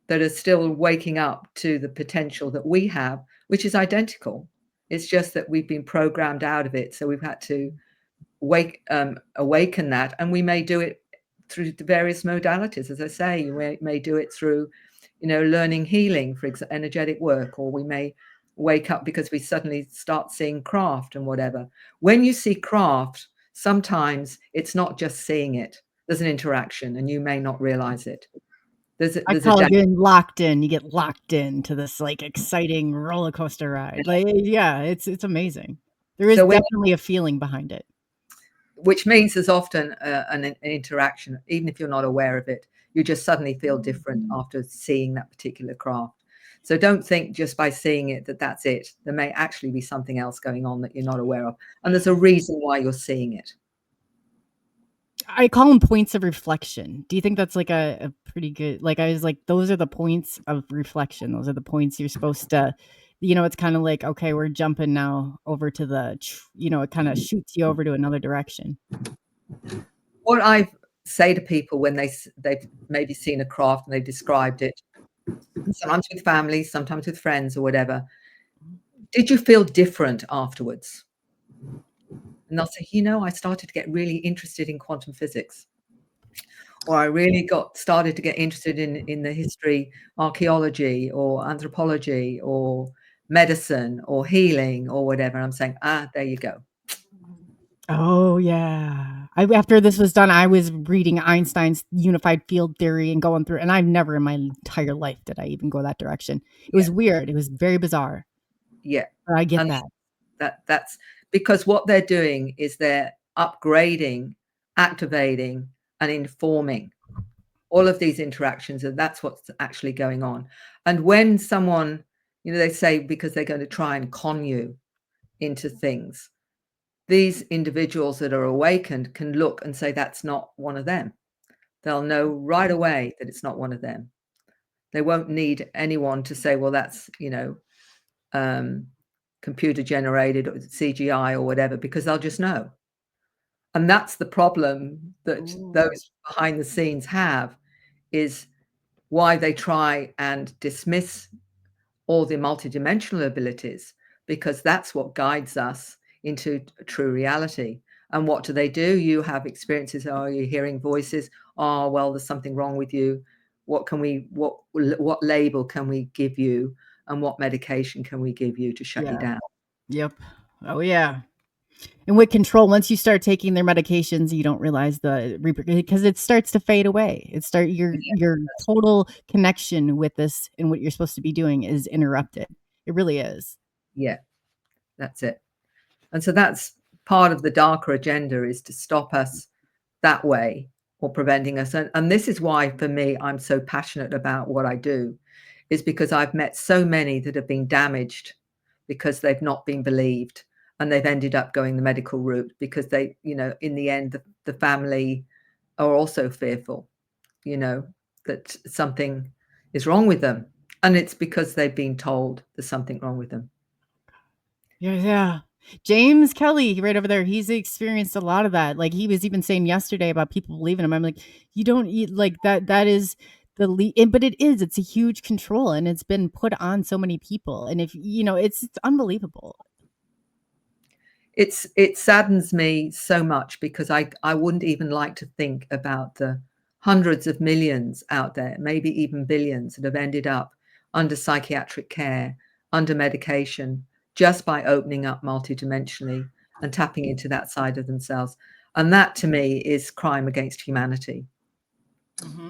that are still waking up to the potential that we have, which is identical. It's just that we've been programmed out of it. So we've had to awaken that, and we may do it through the various modalities. As I say, you may do it through, learning healing, for example, energetic work, or we may wake up because we suddenly start seeing craft and whatever. When you see craft, sometimes it's not just seeing it. There's an interaction, and you may not realize it. There's I a call it getting locked in. You get locked into this, like, exciting roller coaster ride. Like, yeah, it's amazing. There is so when definitely a feeling behind it. which means there's often an interaction, even if you're not aware of it. You just suddenly feel different after seeing that particular craft. So don't think just by seeing it that that's it. There may actually be something else going on that you're not aware of, and there's a reason why you're seeing it. I call them points of reflection. Do you think that's like a pretty good, like, I was like, those are the points of reflection. Those are the points you're supposed to, it's kind of like, okay, we're jumping now over to it kind of shoots you over to another direction. What I say to people when they've maybe seen a craft and they've described it, sometimes with family, sometimes with friends or whatever, did you feel different afterwards? And they'll say, I started to get really interested in quantum physics, or I really started to get interested in the history, archaeology or anthropology or medicine or healing or whatever. I'm saying, there you go. Oh, yeah. After this was done, I was reading Einstein's unified field theory and going through, and I've never in my entire life did I even go that direction. It was weird. It was very bizarre. Yeah. But I get And that. that's because what they're doing is they're upgrading, activating, and informing all of these interactions, and that's what's actually going on. And when someone, they say because they're going to try and con you into things, these individuals that are awakened can look and say that's not one of them. They'll know right away that it's not one of them. They won't need anyone to say, well, that's computer generated or CGI or whatever, because they'll just know. And that's the problem that those behind the scenes have, is why they try and dismiss all the multidimensional abilities, because that's what guides us into true reality. And what do? You have experiences. Oh, you're hearing voices. Oh, well, there's something wrong with you. What label can we give you, and what medication can we give you to shut you Yeah. down? Yep. Oh, yeah. And with control, once you start taking their medications, you don't realize because it starts to fade away. Your total connection with this and what you're supposed to be doing is interrupted. It really is. Yeah, that's it. And so that's part of the darker agenda, is to stop us that way, or preventing us. And this is why, for me, I'm so passionate about what I do, is because I've met so many that have been damaged because they've not been believed, and they've ended up going the medical route because they, in the end, the family are also fearful, that something is wrong with them. And it's because they've been told there's something wrong with them. Yeah, yeah. James Kelly, right over there, he's experienced a lot of that. Like, he was even saying yesterday about people believing him. I'm like, you don't eat like that. That is but it's a huge control, and it's been put on so many people. And if it's unbelievable. it saddens me so much because I wouldn't even like to think about the hundreds of millions out there, maybe even billions, that have ended up under psychiatric care, under medication, just by opening up multidimensionally and tapping into that side of themselves. And that to me is crime against humanity.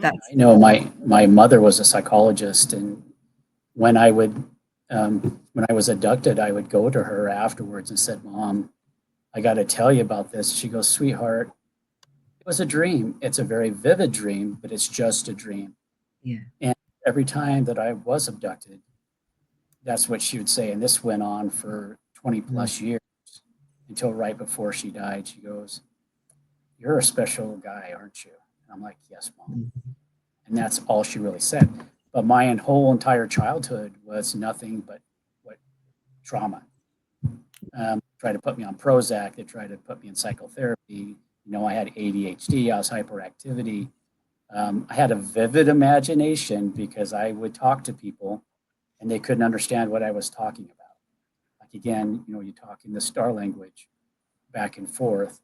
That's I know my mother was a psychologist, and when I would when I was abducted, I would go to her afterwards and said, "Mom, I got to tell you about this." She goes, "Sweetheart, it was a dream. It's a very vivid dream, but it's just a dream." yeah. And every time that I was abducted, that's what she would say. And this went on for 20 plus years until right before she died. She goes, "You're a special guy, aren't you?" And I'm like, "Yes, Mom." And that's all she really said. But my whole entire childhood was nothing but what trauma. Tried to put me on Prozac. They tried to put me in psychotherapy. I had ADHD. I was hyperactivity. I had a vivid imagination because I would talk to people and they couldn't understand what I was talking about. Like again, you talk in the star language back and forth,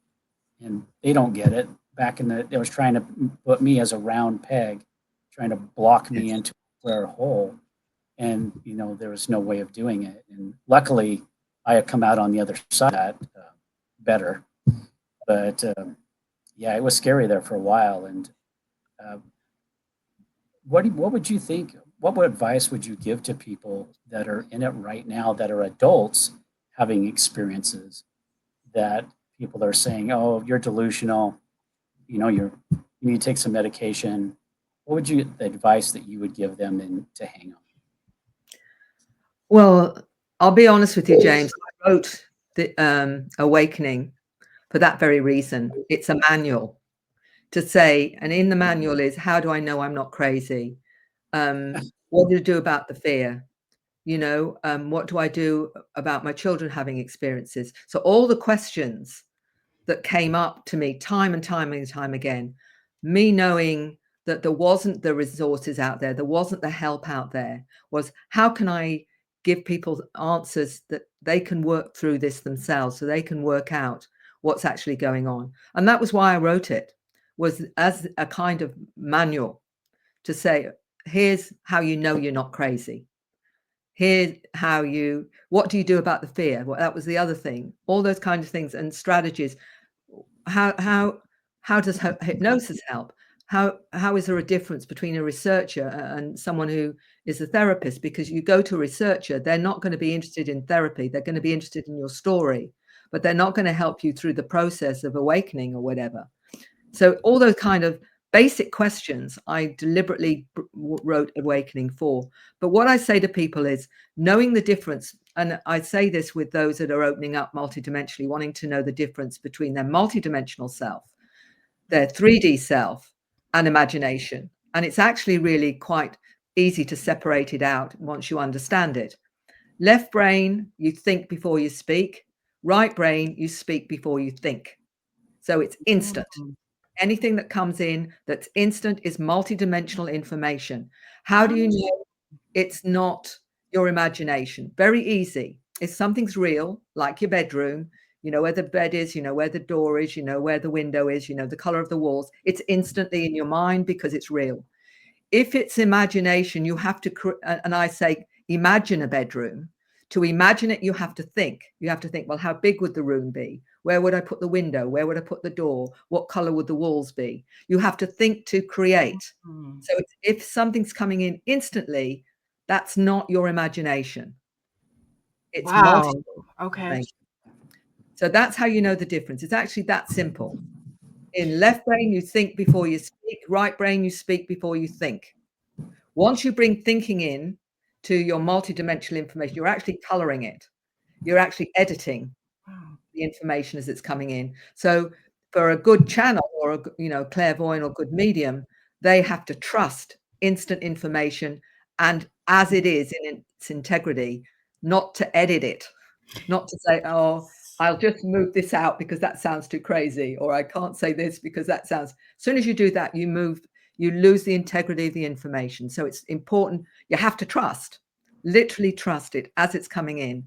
and they don't get it. They was trying to put me as a round peg, trying to block me Yes. into a square hole, and there was no way of doing it. And luckily, I had come out on the other side of that better. But yeah, it was scary there for a while. And uh, what would you think? What advice would you give to people that are in it right now, that are adults having experiences that people are saying, "Oh, you're delusional. You need to take some medication." What would the advice that you would give them to hang on? Well, I'll be honest with you, James. I wrote the Awakening for that very reason. It's a manual to say, and in the manual is, how do I know I'm not crazy? What do you do about the fear? What do I do about my children having experiences? So all the questions that came up to me time and time and time again, me knowing that there wasn't the resources out there wasn't the help out there, was how can I give people answers that they can work through this themselves, so they can work out what's actually going on. And that was why I wrote it, was as a kind of manual to say, here's how you know you're not crazy. Here's what do you do about the fear? Well, that was the other thing. All those kind of things and strategies. How does hypnosis help? How is there a difference between a researcher and someone who is a therapist? Because you go to a researcher, they're not going to be interested in therapy. They're going to be interested in your story, but they're not going to help you through the process of awakening or whatever. So all those kind of basic questions I deliberately wrote Awakening for. But what I say to people is knowing the difference, and I say this with those that are opening up multidimensionally, wanting to know the difference between their multidimensional self, their 3D self, and imagination. And it's actually really quite easy to separate it out once you understand it. Left brain, you think before you speak. Right brain, you speak before you think. So it's instant. Anything that comes in that's instant is multidimensional information. How do you know it's not your imagination? Very easy. If something's real, like your bedroom, you know where the bed is, you know where the door is, you know where the window is, you know the color of the walls, it's instantly in your mind because it's real. If it's imagination, you have to, and I say, imagine a bedroom. To imagine it, you have to think. You have to think, well, how big would the room be? Where would I put the window? Where would I put the door? What color would the walls be? You have to think to create. So if something's coming in instantly, that's not your imagination. It's Wow. Okay. So that's how you know the difference. It's actually that simple. In left brain, you think before you speak. Right brain, you speak before you think. Once you bring thinking in to your multidimensional information, you're actually coloring it. You're actually editing the information as it's coming in. So for a good channel or a clairvoyant or good medium, they have to trust instant information and as it is in its integrity, not to edit it, not to say, oh, I'll just move this out because that sounds too crazy, or I can't say this because that sounds. As soon as you do that, you lose the integrity of the information. So it's important. You have to trust, literally trust it as it's coming in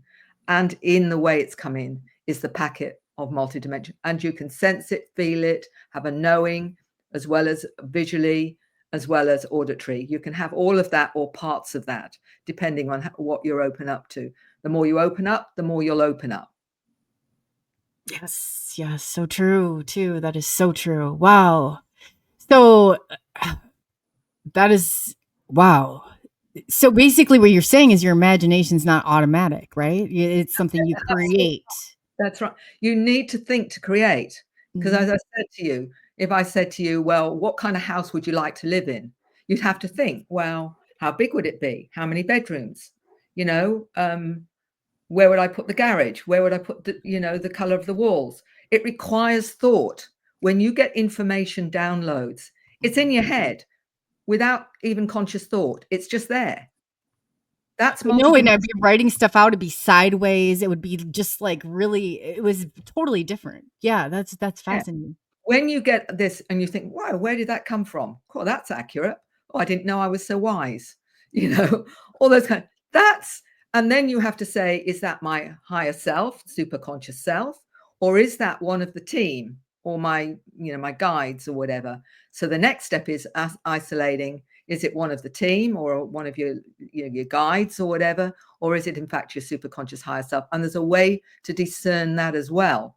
and in the way it's come in is the packet of multidimension, and you can sense it, feel it, have a knowing, as well as visually, as well as auditory. You can have all of that or parts of that, depending on what you're open up to. The more you open up, the more you'll open up. Yes, yes, so true too. That is so true. Wow. So that is wow. So basically what you're saying is your imagination's not automatic, right? It's something you create. That's right. You need to think to create. Because Mhm. as I said to you, if I said to you, well, what kind of house would you like to live in? You'd have to think, well, how big would it be? How many bedrooms? You know, where would I put the garage? Where would I put the, the color of the walls? It requires thought. When you get information downloads, it's in your head without even conscious thought. It's just there. That's I know, and I'd multidimensional. be writing stuff out, it'd be sideways. It would be just like really, it was totally different. Yeah, that's fascinating. When you get this and you think, wow, where did that come from? Cool, that's accurate. Oh, I didn't know I was so wise. All those that's, and then you have to say, is that my higher self, super conscious self, or is that one of the team or my, my guides or whatever? So the next step is isolating. Is it one of the team or one of your guides or whatever? Or is it in fact your super conscious higher self? And there's a way to discern that as well.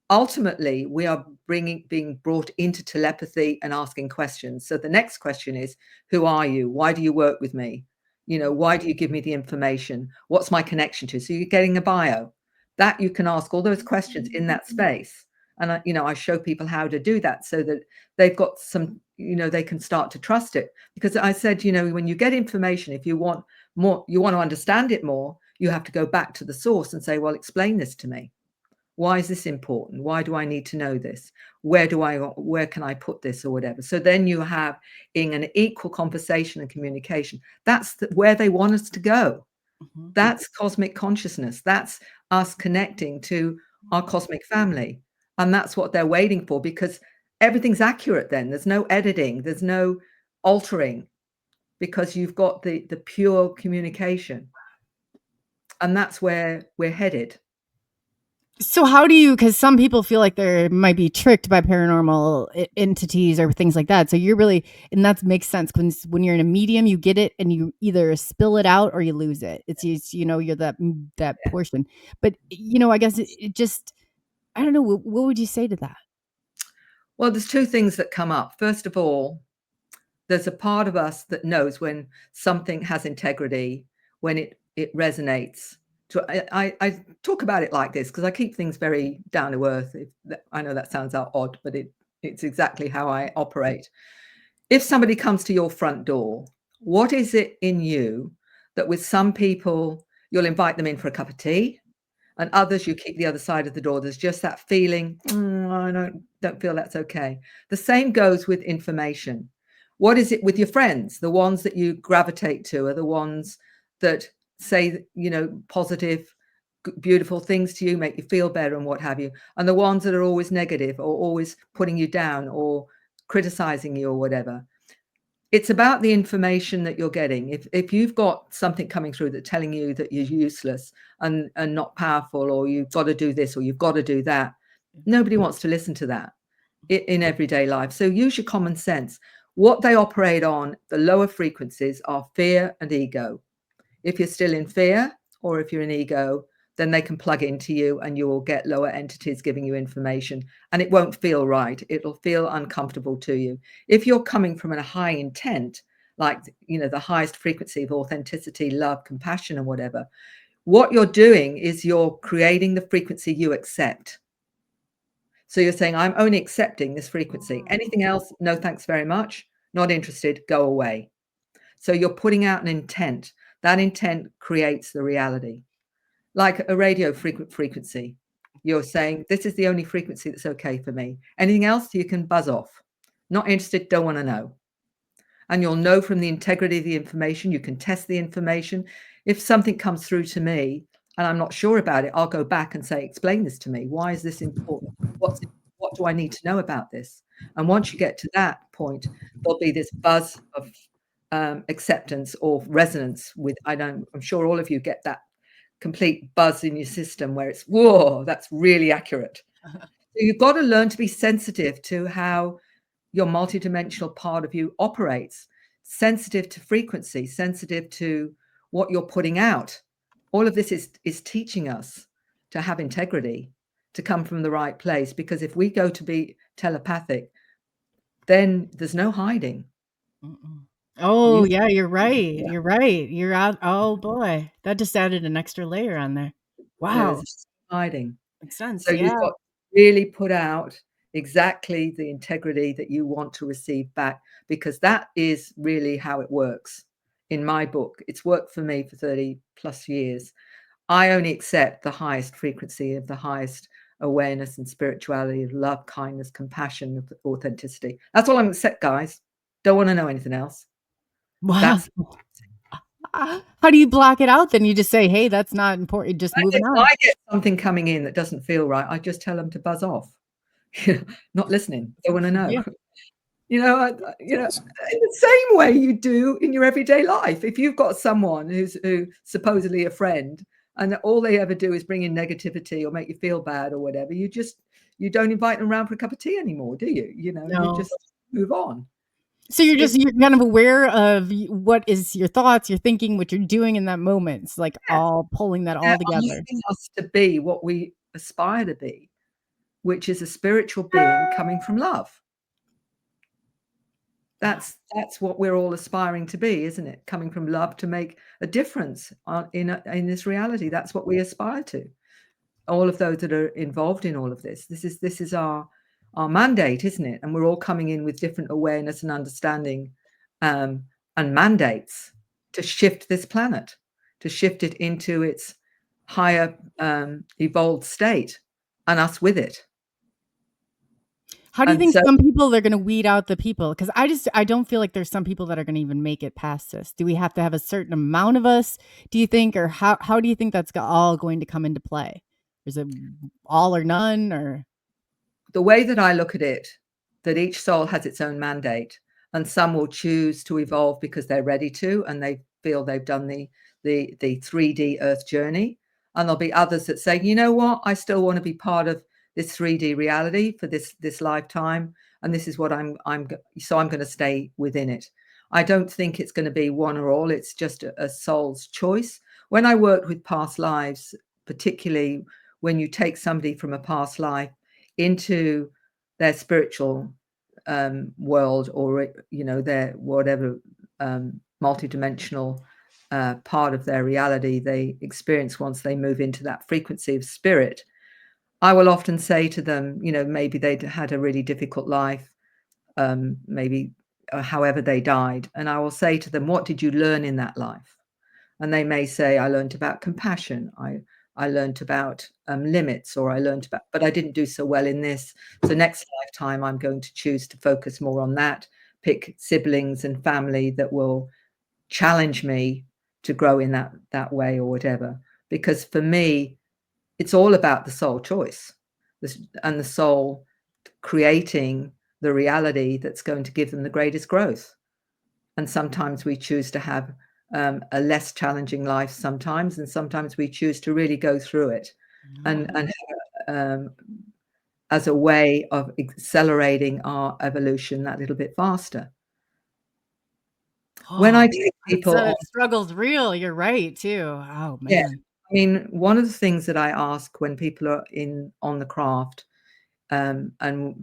Ultimately, we are being brought into telepathy and asking questions. So the next question is, who are you? Why do you work with me? Why do you give me the information? What's my connection to? So you're getting a bio that you can ask all those questions in that space. And I show people how to do that so that they've got some, they can start to trust it. Because I said, when you get information, if you want more, you want to understand it more, you have to go back to the source and say, well, explain this to me. Why is this important? Why do I need to know this? Where can I put this or whatever? So then you have in an equal conversation and communication. That's where they want us to go. Mhm. That's cosmic consciousness. That's us connecting to our cosmic family. And that's what they're waiting for, because everything's accurate then. There's no editing. There's no altering, because you've got the pure communication. And that's where we're headed. So how do you, because some people feel like they might be tricked by paranormal entities or things like that. So you're really, and that makes sense when you're in a medium, you get it and you either spill it out or you lose it. It's you're that portion. But I guess it just, I don't know. What would you say to that? Well, there's two things that come up. First of all, there's a part of us that knows when something has integrity, when it resonates. So I talk about it like this because I keep things very down to earth. I know that sounds odd, but it's exactly how I operate. If somebody comes to your front door, what is it in you that with some people you'll invite them in for a cup of tea, and others you keep the other side of the door? There's just that feeling, I don't feel that's okay. The same goes with information. What is it with your friends? The ones that you gravitate to are the ones that say, positive, beautiful things to you, make you feel better and what have you. And the ones that are always negative or always putting you down or criticizing you or whatever. It's about the information that you're getting. If you've got something coming through that's telling you that you're useless and not powerful, or you've got to do this or you've got to do that, nobody wants to listen to that in everyday life. So use your common sense. What they operate on, the lower frequencies, are fear and ego. If you're still in fear or if you're in ego, then they can plug into you and you will get lower entities giving you information, and it won't feel right. It'll feel uncomfortable to you. If you're coming from a high intent, like, the highest frequency of authenticity, love, compassion, and whatever, what you're doing is you're creating the frequency you accept. So you're saying, I'm only accepting this frequency. Anything else, no thanks very much. Not interested, go away. So you're putting out an intent. That intent creates the reality. Like a radio frequency. You're saying, this is the only frequency that's okay for me. Anything else, you can buzz off. Not interested, don't want to know. And you'll know from the integrity of the information. You can test the information. If something comes through to me and I'm not sure about it, I'll go back and say, explain this to me. Why is this important? What do I need to know about this? And once you get to that point, there'll be this buzz of acceptance or resonance with, I'm sure all of you get that complete buzz in your system where it's, whoa, that's really accurate. So you've got to learn to be sensitive to how your multidimensional part of you operates, sensitive to frequency, sensitive to what you're putting out. All of this is teaching us to have integrity, to come from the right place. Because if we go to be telepathic, then there's no hiding. Oh, You, yeah, you're right. You're right. You're out. Oh boy, that just added an extra layer on there. Wow, there's hiding. makes sense. So you've Yeah. got to really put out exactly the integrity that you want to receive back, because that is really how it works. In my book, it's worked for me for 30 plus years. I only accept the highest frequency of the highest awareness and spirituality, of love, kindness, compassion, of authenticity. That's all I'm accept, guys. Don't want to know anything else. Wow. That's How do you block it out then? You just say, "Hey, that's not important." Just moving if on. I get something coming in that doesn't feel right, I just tell them to buzz off. Not listening. Don't want to know. Yeah. You know, in the same way you do in your everyday life. If you've got someone who's supposedly a friend, and all they ever do is bring in negativity or make you feel bad or whatever, you don't invite them around for a cup of tea anymore, do you? You know, you No. just move on. So you're kind of aware of what is your thoughts, your thinking, what you're doing in that moment. It's like all pulling that They're all together. asking us to be what we aspire to be, which is a spiritual being coming from love. That's what we're all aspiring to be, isn't it? Coming from love to make a difference in this reality. That's what we aspire to. All of those that are involved in all of this. This is our mandate, isn't it? And we're all coming in with different awareness and understanding, and mandates to shift this planet, to shift it into its higher evolved state, and us with it. How do you And think so some people are gonna weed out the people? Because I don't feel like there's some people that are gonna even make it past this. Do we have to have a certain amount of us, do you think? Or how do you think that's all going to come into play? Is it all or none, or the way that I look at it, that each soul has its own mandate, and some will choose to evolve because they're ready to, and they feel they've done the 3D Earth journey. And there'll be others that say, you know what, I still want to be part of this 3D reality for this lifetime, and this is what I'm going to stay within it. I don't think it's going to be one or all. It's just a soul's choice. When I worked with past lives, particularly when you take somebody from a past life into their spiritual world, or their whatever multidimensional part of their reality they experience once they move into that frequency of spirit, I will often say to them, maybe they'd had a really difficult life, maybe however they died, and I will say to them, what did you learn in that life? And they may say, I learned about compassion, I learned about limits, or I learned about, but I didn't do so well in this. So next lifetime, I'm going to choose to focus more on that, pick siblings and family that will challenge me to grow in that way or whatever. Because for me, it's all about the soul choice, and the soul creating the reality that's going to give them the greatest growth. And sometimes we choose to have a less challenging life sometimes, and sometimes we choose to really go through it and as a way of accelerating our evolution that little bit faster. When I take people on, struggle's real. You're right too. Oh yeah, man. I mean, one of the things that I ask when people are on the craft, and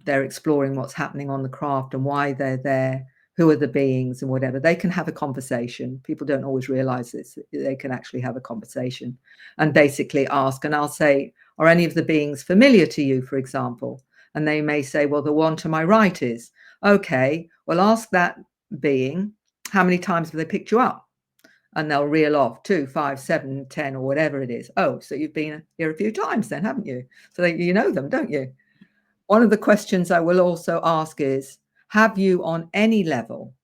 they're exploring what's happening on the craft and why they're there, who are the beings and whatever, they can have a conversation. People don't always realize this. They can actually have a conversation and basically ask, and I'll say, are any of the beings familiar to you, for example? And they may say, well, the one to my right is. Okay, well, ask that being, how many times have they picked you up? And they'll reel off 2, 5, 7, 10, or whatever it is. Oh, so you've been here a few times then, haven't you? So you know them, don't you? One of the questions I will also ask is, have you on any level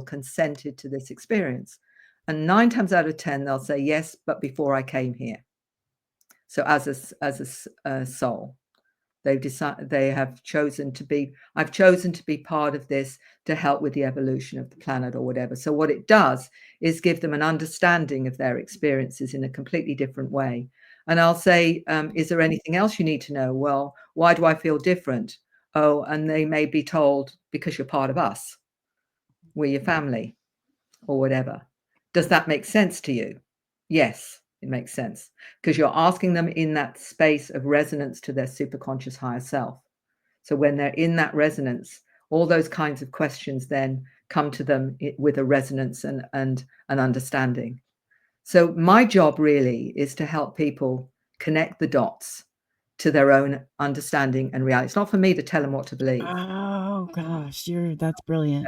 consented to this experience? And 9 times out of 10, they'll say yes, but before I came here. So as a soul. They've decided they have chosen to be, I've chosen to be part of this to help with the evolution of the planet or whatever. So what it does is give them an understanding of their experiences in a completely different way. And I'll say, is there anything else you need to know? Well, why do I feel different? Oh, and they may be told, because you're part of us, we're your family or whatever. Does that make sense to you? Yes, it makes sense, because you're asking them in that space of resonance to their superconscious higher self. So when they're in that resonance, all those kinds of questions then come to them with a resonance and an understanding. So my job really is to help people connect the dots to their own understanding and reality. It's not for me to tell them what to believe. Oh gosh, that's brilliant.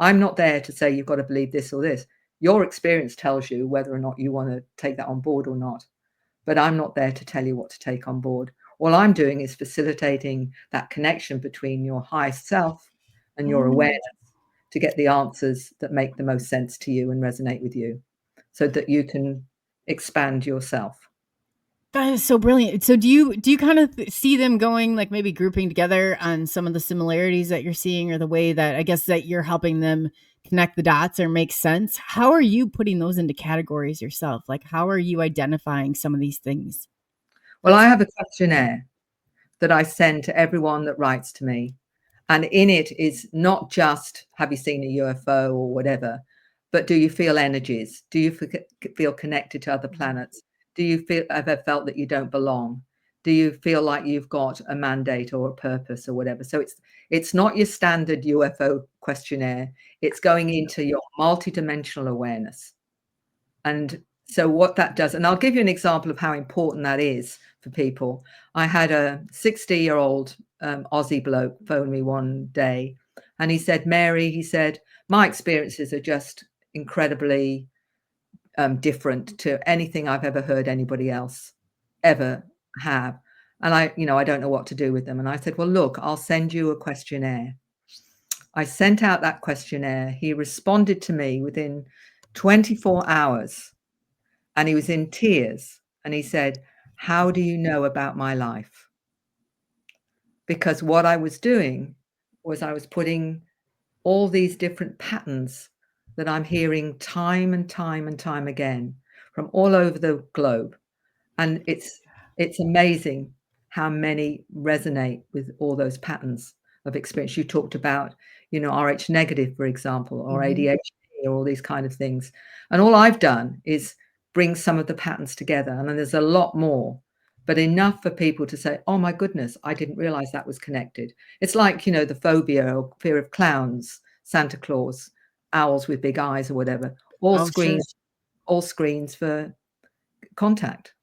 I'm not there to say you've got to believe this or this. Your experience tells you whether or not you want to take that on board or not. But I'm not there to tell you what to take on board. All I'm doing is facilitating that connection between your higher self and your awareness to get the answers that make the most sense to you and resonate with you, so that you can expand yourself. That is so brilliant. So do you kind of see them going, like, maybe grouping together on some of the similarities that you're seeing, or the way that, I guess, that you're helping them connect the dots or make sense? How are you putting those into categories yourself? Like, how are you identifying some of these things? Well, I have a questionnaire that I send to everyone that writes to me. And in it is not just, have you seen a UFO or whatever, but do you feel energies? Do you feel connected to other planets? Do you ever felt that you don't belong? Do you feel like you've got a mandate or a purpose or whatever? So it's not your standard UFO questionnaire. It's going into your multidimensional awareness. And so what that does, and I'll give you an example of how important that is for people. I had a 60-year-old Aussie bloke phone me one day, and he said, Mary, he said, my experiences are just incredibly different to anything I've ever heard anybody else ever have. And I don't know what to do with them. And I said, well, look, I'll send you a questionnaire. I sent out that questionnaire. He responded to me within 24 hours. And he was in tears, and he said, how do you know about my life? Because what I was doing was I was putting all these different patterns that I'm hearing time and time and time again from all over the globe. And it's amazing how many resonate with all those patterns of experience. You talked about, RH negative, for example, or ADHD, or all these kind of things. And all I've done is bring some of the patterns together. And then there's a lot more, but enough for people to say, oh my goodness, I didn't realize that was connected. It's like, the phobia or fear of clowns, Santa Claus, owls with big eyes or whatever, all Oh, sure. screens for contact.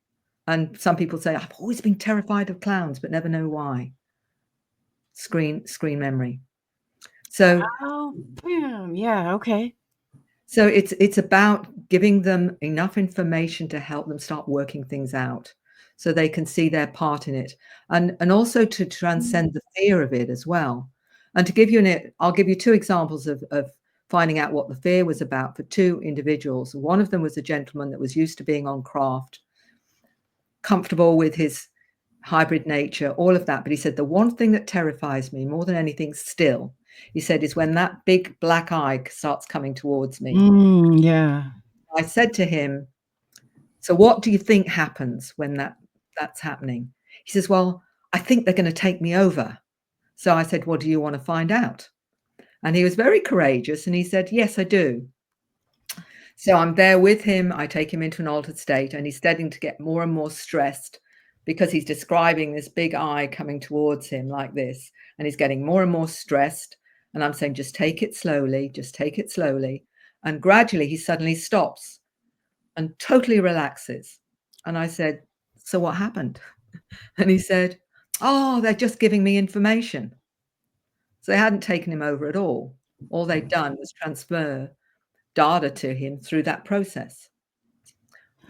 And some people say, I've always been terrified of clowns, but never know why. Screen memory. So Oh, bam. Yeah. Okay. So it's about giving them enough information to help them start working things out, so they can see their part in it, and also to transcend the fear of it as well. And to give you I'll give you two examples of finding out what the fear was about for two individuals. One of them was a gentleman that was used to being on craft, comfortable with his hybrid nature, all of that. But he said, the one thing that terrifies me more than anything still, he said, is when that big black eye starts coming towards me. Yeah. I said to him, so what do you think happens when that's happening? He says, well, I think they're going to take me over. So I said, well, do you want to find out? And he was very courageous. And he said, yes, I do. So I'm there with him. I take him into an altered state, and he's starting to get more and more stressed because he's describing this big eye coming towards him like this. And he's getting more and more stressed. And I'm saying, just take it slowly, just take it slowly. And gradually he suddenly stops and totally relaxes. And I said, so what happened? And he said, oh, they're just giving me information. So they hadn't taken him over at all. All they'd done was transfer data to him through that process.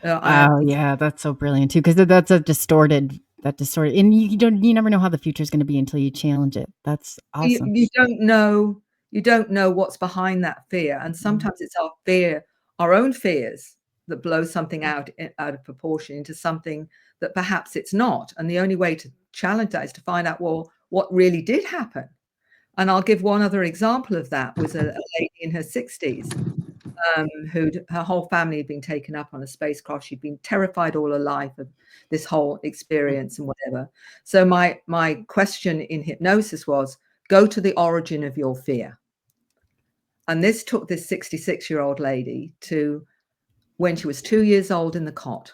Oh, yeah, that's so brilliant too, because that's a distorted, and you never know how the future is going to be until you challenge it. That's awesome. You don't know what's behind that fear. And sometimes it's our own fears that blows something out of proportion into something that perhaps it's not. And the only way to challenge that is to find out, well, what really did happen. And I'll give one other example of that. Was a lady in her 60s her whole family had been taken up on a spacecraft. She'd been terrified all her life of this whole experience and whatever. So my question in hypnosis was, go to the origin of your fear. And this took this 66-year-old lady to when she was 2 years old in the cot.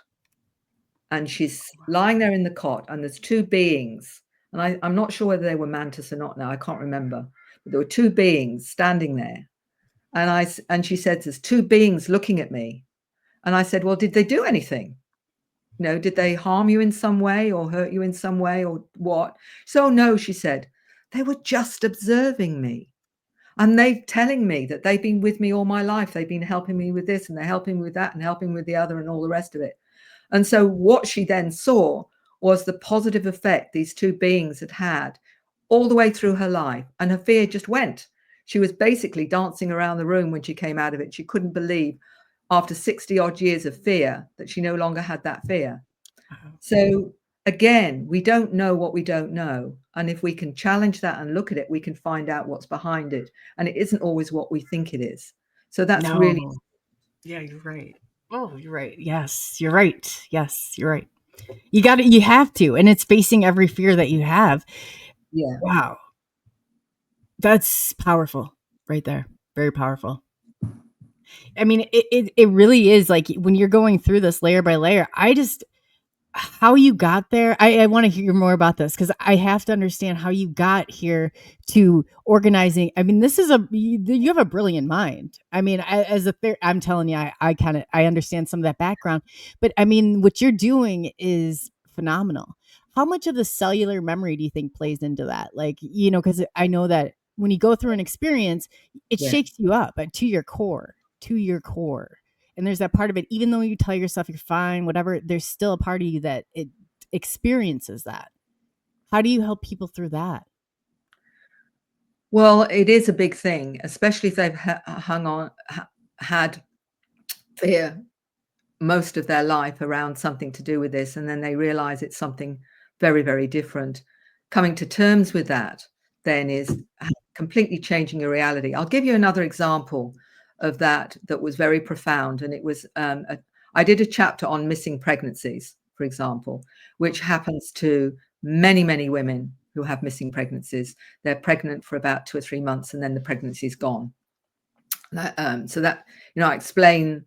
And she's lying there in the cot, and there's two beings. And I'm not sure whether they were mantis or not now. I can't remember. But there were two beings standing there. And she said, there's two beings looking at me. And I said, well, did they do anything? You know, did they harm you in some way or hurt you in some way or what? So no, she said, they were just observing me. And they're telling me that they've been with me all my life. They've been helping me with this and they're helping me with that and helping me with the other and all the rest of it. And so what she then saw was the positive effect these two beings had had all the way through her life. And her fear just went. She was basically dancing around the room when she came out of it. She couldn't believe after 60 odd years of fear that she no longer had that fear. So again, we don't know what we don't know. And if we can challenge that and look at it, we can find out what's behind it. And it isn't always what we think it is. So that's really. Yeah, you're right. Oh, you're right. Yes, you're right. Yes, you're right. You have to. And it's facing every fear that you have. Yeah. Wow. That's powerful right there. Very powerful. I mean, it really is like when you're going through this layer by layer, how you got there. I want to hear more about this because I have to understand how you got here to organizing. I mean, you have a brilliant mind. I mean, I'm telling you, I understand some of that background, but I mean, what you're doing is phenomenal. How much of the cellular memory do you think plays into that? Like, because I know that when you go through an experience, it shakes you up to your core, And there's that part of it, even though you tell yourself you're fine, whatever, there's still a part of you that it experiences that. How do you help people through that? Well, it is a big thing, especially if they've had fear most of their life around something to do with this, and then they realize it's something very, very different. Coming to terms with that then is completely changing your reality. I'll give you another example of that was very profound. And it was, I did a chapter on missing pregnancies, for example, which happens to many, many women who have missing pregnancies. They're pregnant for about 2 or 3 months and then the pregnancy is gone. So that, I explain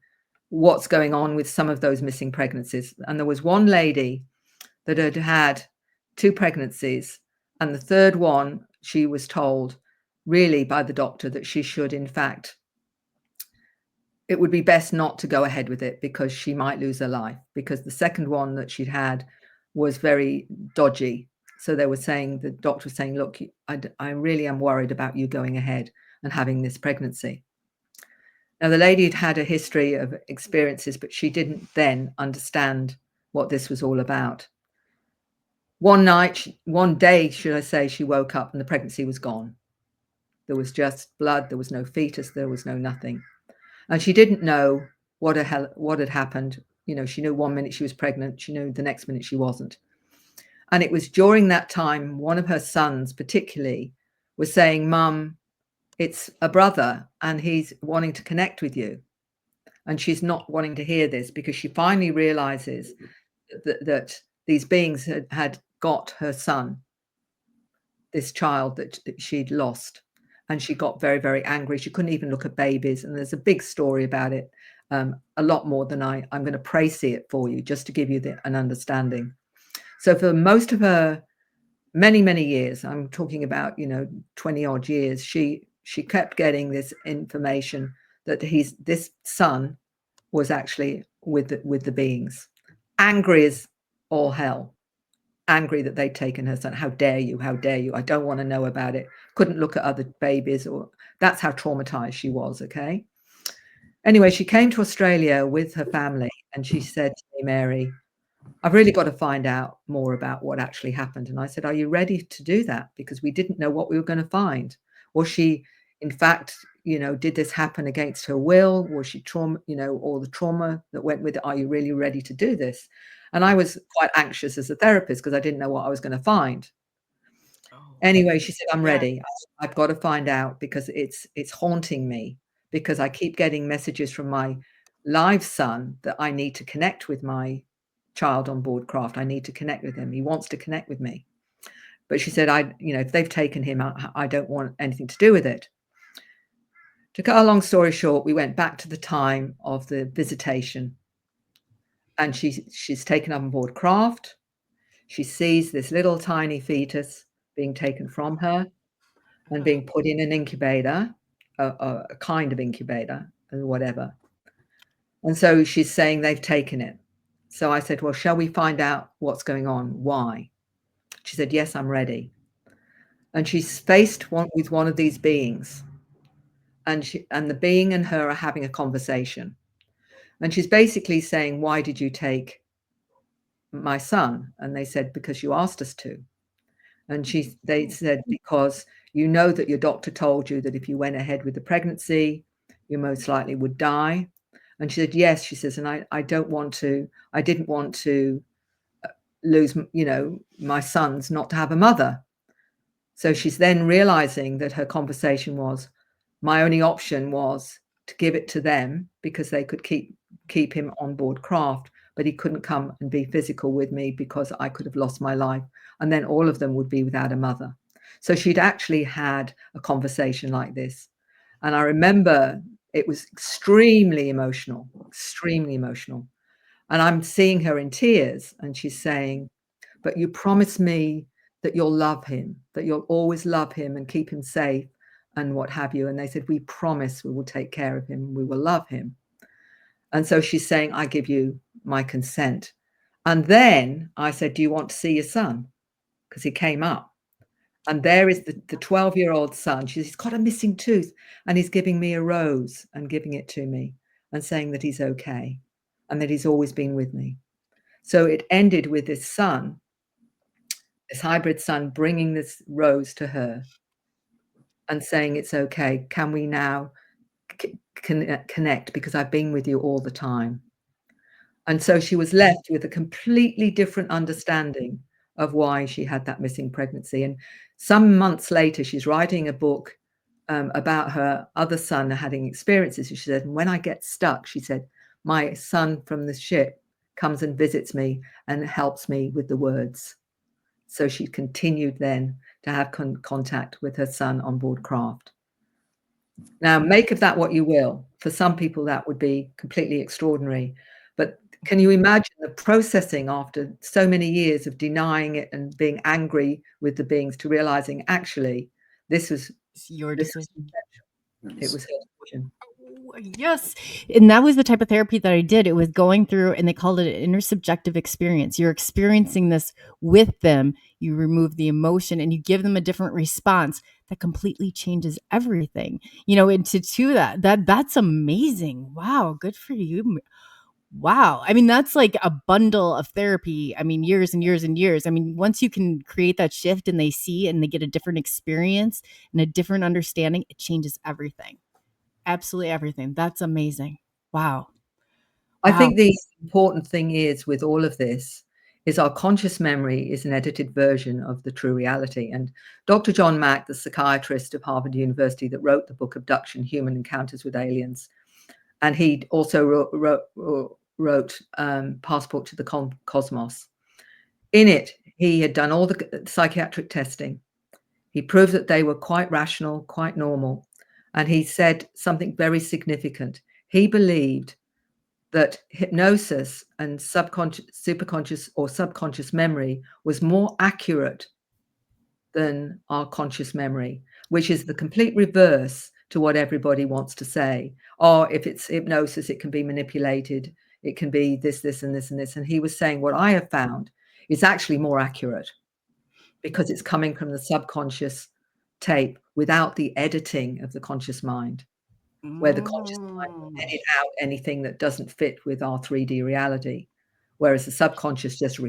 what's going on with some of those missing pregnancies. And there was one lady that had had 2 pregnancies, and the third one, she was told really by the doctor that she should, in fact, it would be best not to go ahead with it because she might lose her life, because the second one that she'd had was very dodgy. So the doctor was saying, look, I really am worried about you going ahead and having this pregnancy. Now, the lady had had a history of experiences, but she didn't then understand what this was all about. One day, should I say, she woke up and the pregnancy was gone. There was just blood. There was no fetus. There was no nothing. And she didn't know what had happened. She knew 1 minute she was pregnant. She knew the next minute she wasn't. And it was during that time, one of her sons particularly was saying, Mum, it's a brother and he's wanting to connect with you. And she's not wanting to hear this because she finally realizes that these beings had got her son, this child that she'd lost. And she got very, very angry. She couldn't even look at babies. And there's a big story about it, a lot more than I'm going to see it for you, just to give you an understanding. So for most of her many, many years, I'm talking about, 20 odd years, she kept getting this information that this son was actually with the beings. Angry as all hell. Angry that they'd taken her son. How dare you? How dare you? I don't want to know about it. Couldn't look at other babies, or that's how traumatized she was. Okay. Anyway, she came to Australia with her family and she said to me, Mary, I've really got to find out more about what actually happened. And I said, are you ready to do that? Because we didn't know what we were going to find. Was she, in fact, did this happen against her will? Was she trauma, all the trauma that went with it? Are you really ready to do this? And I was quite anxious as a therapist because I didn't know what I was going to find. Anyway, she said, I'm ready. I've got to find out because it's haunting me, because I keep getting messages from my live son that I need to connect with my child on board craft. I need to connect with him. He wants to connect with me. But she said, if they've taken him, I don't want anything to do with it. To cut a long story short, we went back to the time of the visitation, and she's taken on board craft. She sees this little tiny fetus being taken from her and being put in an incubator, a kind of incubator and whatever. And so she's saying they've taken it. So I said, well, shall we find out what's going on? Why? She said, yes, I'm ready. And she's faced with one of these beings. And the being and her are having a conversation. And she's basically saying, why did you take my son? And they said, because you asked us to. And they said, because you know that your doctor told you that if you went ahead with the pregnancy, you most likely would die. And she said, yes, she says, and I didn't want to lose, my sons not to have a mother. So she's then realizing that her conversation was, my only option was to give it to them because they could keep him on board craft, but he couldn't come and be physical with me because I could have lost my life. And then all of them would be without a mother. So she'd actually had a conversation like this. And I remember it was extremely emotional. And I'm seeing her in tears, and she's saying, but you promised me that you'll love him, that you'll always love him and keep him safe and what have you. And they said, we promise we will take care of him. We will love him. And so she's saying, I give you my consent. And then I said, do you want to see your son? Because he came up. And there is the 12-year-old son. He's got a missing tooth, and he's giving me a rose and giving it to me and saying that he's okay and that he's always been with me. So it ended with this son, this hybrid son, bringing this rose to her and saying, it's okay. Can we now connect? Because I've been with you all the time. And so she was left with a completely different understanding of why she had that missing pregnancy. And some months later, she's writing a book about her other son having experiences. She said, when I get stuck, she said, my son from the ship comes and visits me and helps me with the words. So she continued then to have contact with her son on board craft. Now, make of that what you will. For some people, that would be completely extraordinary. But can you imagine the processing after so many years of denying it and being angry with the beings to realizing actually this was your decision. It was her decision. Yes. And that was the type of therapy that I did. It was going through, and they called it an intersubjective experience. You're experiencing this with them. You remove the emotion and you give them a different response that completely changes everything. And to do that's amazing. Wow. Good for you. Wow. I mean, that's like a bundle of therapy. I mean, years and years and years. I mean, once you can create that shift and they see and they get a different experience and a different understanding, it changes everything. Absolutely everything. That's amazing. Wow. I think the important thing is with all of this is our conscious memory is an edited version of the true reality. And Dr. John Mack, the psychiatrist of Harvard University that wrote the book Abduction, Human Encounters with Aliens, and he also wrote Passport to the Cosmos. In it, he had done all the psychiatric testing. He proved that they were quite rational, quite normal. And he said something very significant. He believed that hypnosis and superconscious or subconscious memory was more accurate than our conscious memory, which is the complete reverse to what everybody wants to say. Or if it's hypnosis, it can be manipulated. It can be this, this, and this, and this. And he was saying what I have found is actually more accurate because it's coming from the subconscious tape without the editing of the conscious mind, where the conscious mind will edit out anything that doesn't fit with our 3D reality, whereas the subconscious just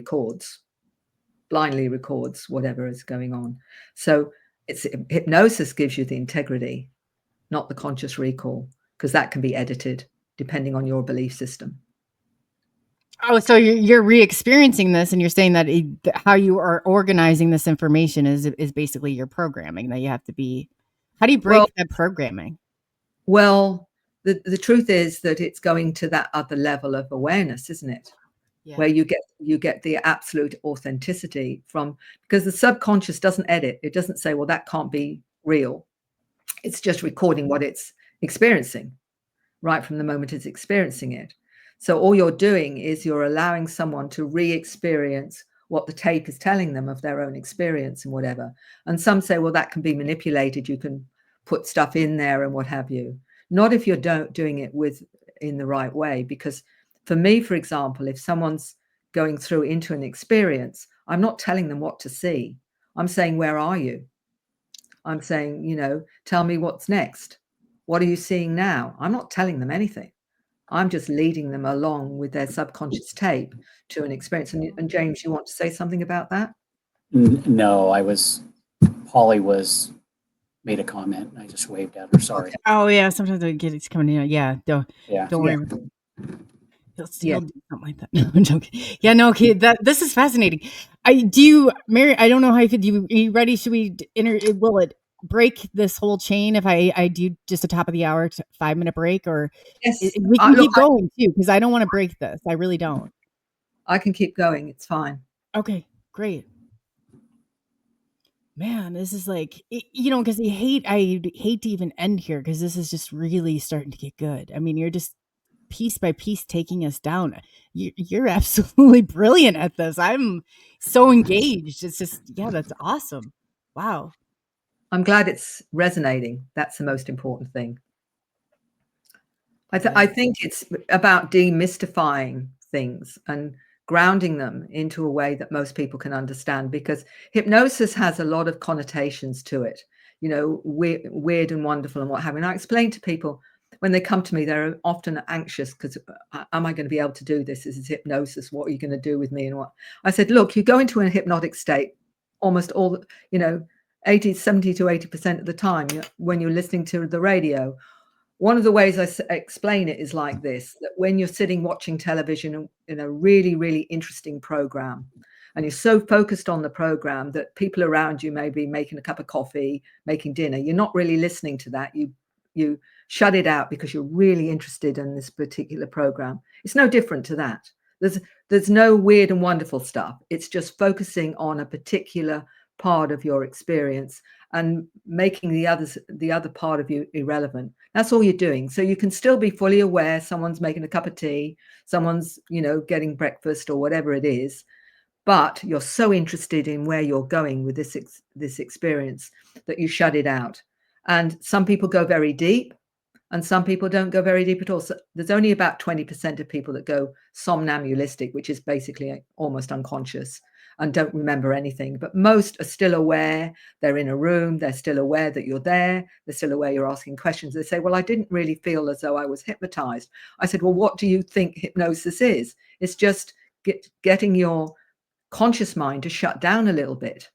blindly records whatever is going on. So hypnosis gives you the integrity, not the conscious recall, because that can be edited depending on your belief system. Oh, so you're re-experiencing this, and you're saying that how you are organizing this information is basically your programming, that you have to be. How do you break Well, that programming? well, the truth is that it's going to that other level of awareness, isn't it? Yeah. Where you get the absolute authenticity from, because the subconscious doesn't edit. It doesn't say, well, that can't be real. It's just recording what it's experiencing right from the moment it's experiencing it. So all you're doing is you're allowing someone to re-experience what the tape is telling them of their own experience and whatever. And some say, well, that can be manipulated. You can put stuff in there and what have you. Not if you're doing it in the right way. Because for me, for example, if someone's going through into an experience, I'm not telling them what to see. I'm saying, where are you? I'm saying, tell me what's next. What are you seeing now? I'm not telling them anything. I'm just leading them along with their subconscious tape to an experience. And James, you want to say something about that? No, Polly made a comment and I just waved at her. Sorry. Okay. Oh yeah, sometimes I get it's coming in. Yeah, don't Yeah. worry. He'll Yeah. do something like that. No, I'm joking. Yeah, no, okay. This is fascinating. Mary? I don't know how you feel. Are you ready? Should we will it break this whole chain if I do just the top of the hour 5-minute break, or Yes. we can Look, keep going too, because I don't want to break this. I really don't. I can keep going. It's fine. Okay, great. Man, this is like because I hate to even end here, because this is just really starting to get good. I mean, you're just piece by piece taking us down. You're absolutely brilliant at this. I'm so engaged. It's just, yeah, that's awesome. Wow. I'm glad it's resonating. That's the most important thing. I Good. think it's about demystifying things and grounding them into a way that most people can understand, because hypnosis has a lot of connotations to it, weird and wonderful and what have you. And I explain to people when they come to me, they're often anxious because am I going to be able to do this? This is hypnosis. What are you going to do with me? And what I said, look, you go into a hypnotic state almost all, 70 to 80% of the time when you're listening to the radio. One of the ways I explain it is like this, that when you're sitting watching television in a really, really interesting program, and you're so focused on the program that people around you may be making a cup of coffee, making dinner, you're not really listening to that. You shut it out because you're really interested in this particular program. It's no different to that. There's no weird and wonderful stuff. It's just focusing on a particular part of your experience and making the other part of you irrelevant. That's all you're doing. So you can still be fully aware someone's making a cup of tea, someone's, getting breakfast or whatever it is, but you're so interested in where you're going with this experience that you shut it out. And some people go very deep and some people don't go very deep at all. So there's only about 20% of people that go somnambulistic, which is basically almost unconscious and don't remember anything. But most are still aware. They're in a room. They're still aware that you're there. They're still aware you're asking questions. They say, well, I didn't really feel as though I was hypnotized. I said, well, what do you think hypnosis is? It's just getting your conscious mind to shut down a little bit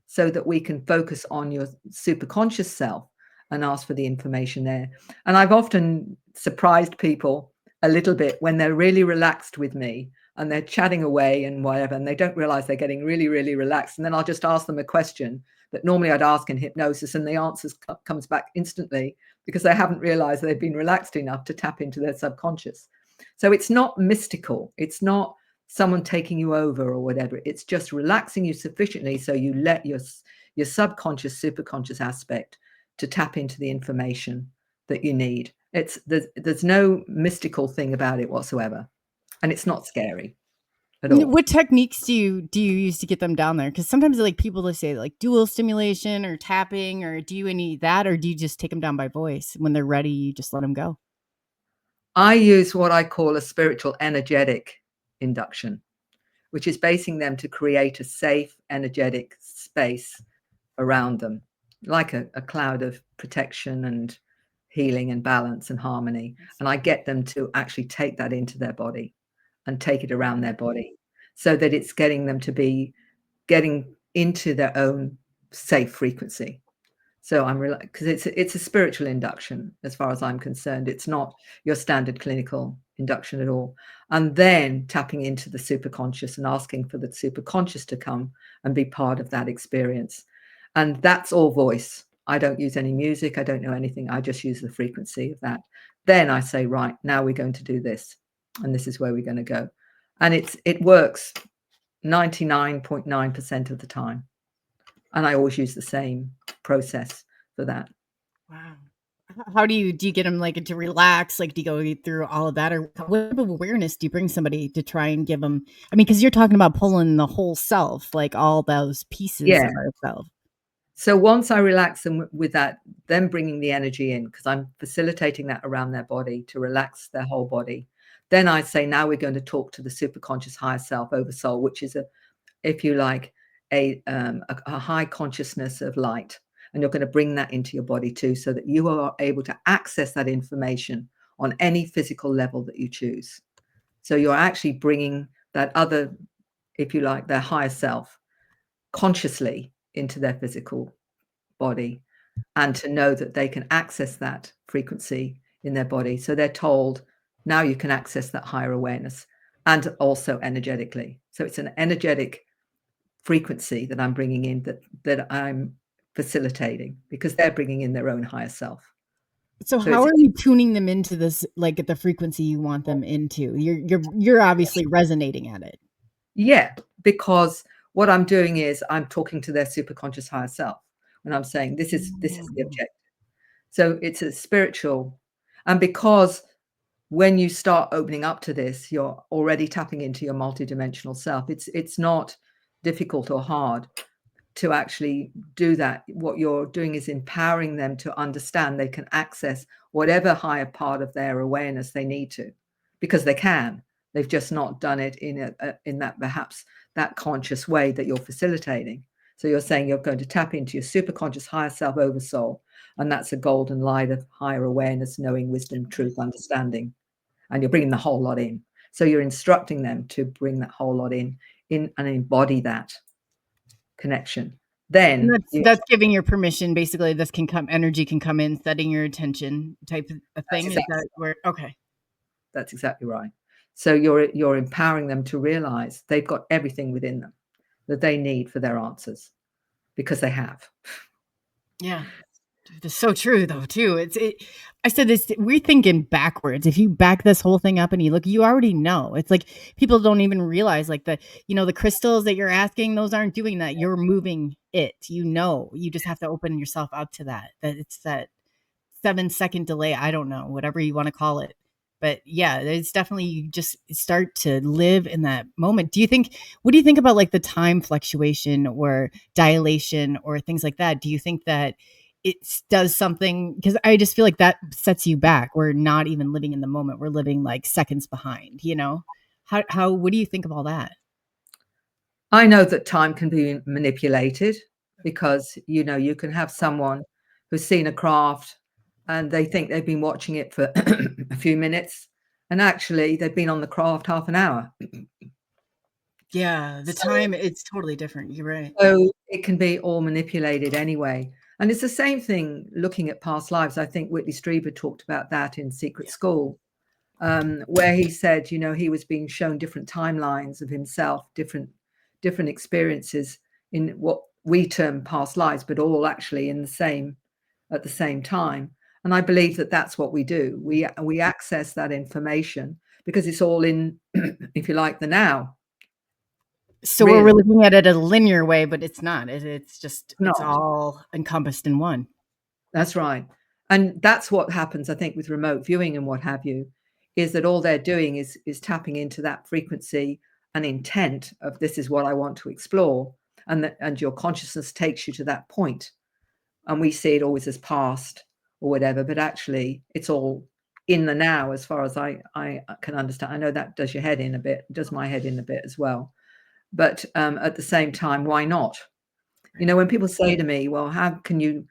so that we can focus on your superconscious self and ask for the information there. And I've often surprised people a little bit when they're really relaxed with me and they're chatting away and whatever, and they don't realize they're getting really, really relaxed. And then I'll just ask them a question that normally I'd ask in hypnosis, and the answer comes back instantly because they haven't realized they've been relaxed enough to tap into their subconscious. So it's not mystical. It's not someone taking you over or whatever. It's just relaxing you sufficiently so you let your subconscious, superconscious aspect to tap into the information that you need. There's no mystical thing about it whatsoever, and it's not scary at all. What techniques do you use to get them down there? Because sometimes like people will say like dual stimulation or tapping, or do you any of that, or do you just take them down by voice? When they're ready, you just let them go. I use what I call a spiritual energetic induction, which is basing them to create a safe, energetic space around them, like a cloud of protection and healing and balance and harmony. And I get them to actually take that into their body and take it around their body so that it's getting them to be getting into their own safe frequency. So I'm because it's a spiritual induction as far as I'm concerned. It's not your standard clinical induction at all. And then tapping into the superconscious and asking for the superconscious to come and be part of that experience. And that's all voice. I don't use any music. I don't know anything. I just use the frequency of that. Then I say, right, now we're going to do this. And this is where we're going to go. And it works 99.9% of the time. And I always use the same process for that. Wow. How do you get them like to relax? Like, do you go through all of that, or what type of awareness do you bring somebody to try and give them? I mean, because you're talking about pulling the whole self, like all those pieces Yeah. of ourselves. So once I relax them with that, then bringing the energy in, because I'm facilitating that around their body to relax their whole body. Then I say, now we're going to talk to the superconscious higher self over soul, which is if you like, a high consciousness of light. And you're going to bring that into your body too, so that you are able to access that information on any physical level that you choose. So you're actually bringing that other, if you like, their higher self consciously into their physical body, and to know that they can access that frequency in their body. So they're told, now you can access that higher awareness, and also energetically. So it's an energetic frequency that I'm bringing in, that I'm facilitating, because they're bringing in their own higher self. So how are you tuning them into this, like at the frequency you want them into? You're obviously resonating at it. Yeah, because what I'm doing is I'm talking to their superconscious higher self when I'm saying this is the objective. So it's a spiritual, and because when you start opening up to this, you're already tapping into your multidimensional self. It's not difficult or hard to actually do that. What you're doing is empowering them to understand they can access whatever higher part of their awareness they need to, because they can. They've just not done it in that, perhaps that conscious way that you're facilitating. So you're saying you're going to tap into your superconscious higher self over soul, and that's a golden light of higher awareness, knowing, wisdom, truth, understanding, and you're bringing the whole lot in. So you're instructing them to bring that whole lot in and embody that connection. Then that's giving your permission. Basically, this can come, energy can come in, setting your attention type of thing. Is that where? Okay, that's exactly right. So you're empowering them to realize they've got everything within them that they need for their answers, because they have. Yeah. It's so true though too. I said this, we're thinking backwards. If you back this whole thing up and you look, you already know. It's like people don't even realize, like, the crystals that you're asking, those aren't doing that. You're moving it. You just have to open yourself up to that. That it's that 7-second delay. I don't know, whatever you want to call it. But yeah, it's definitely, you just start to live in that moment. What do you think about like the time fluctuation or dilation or things like that? Do you think that it does something? Because I just feel like that sets you back. We're not even living in the moment. We're living like seconds behind, what do you think of all that? I know that time can be manipulated, because you can have someone who's seen a craft and they think they've been watching it for a few minutes, and actually they've been on the craft half an hour. Yeah, the time, it's totally different. You're right. So it can be all manipulated anyway. And it's the same thing looking at past lives. I think Whitley Strieber talked about that in Secret School, where he said, he was being shown different timelines of himself, different experiences in what we term past lives, but all actually at the same time. And I believe that that's what we do. We access that information because it's all in, if you like, the now. So Really. we're looking at it a linear way, but it's not. It's just, Not. it's all encompassed in one. That's right. And that's what happens, I think, with remote viewing and what have you, is that all they're doing is tapping into that frequency and intent of, this is what I want to explore. And your consciousness takes you to that point. And we see it always as past or whatever, but actually it's all in the now, as far as I can understand. I know that does your head in a bit, does my head in a bit as well. But at the same time, why not? When people say to me, well, how can you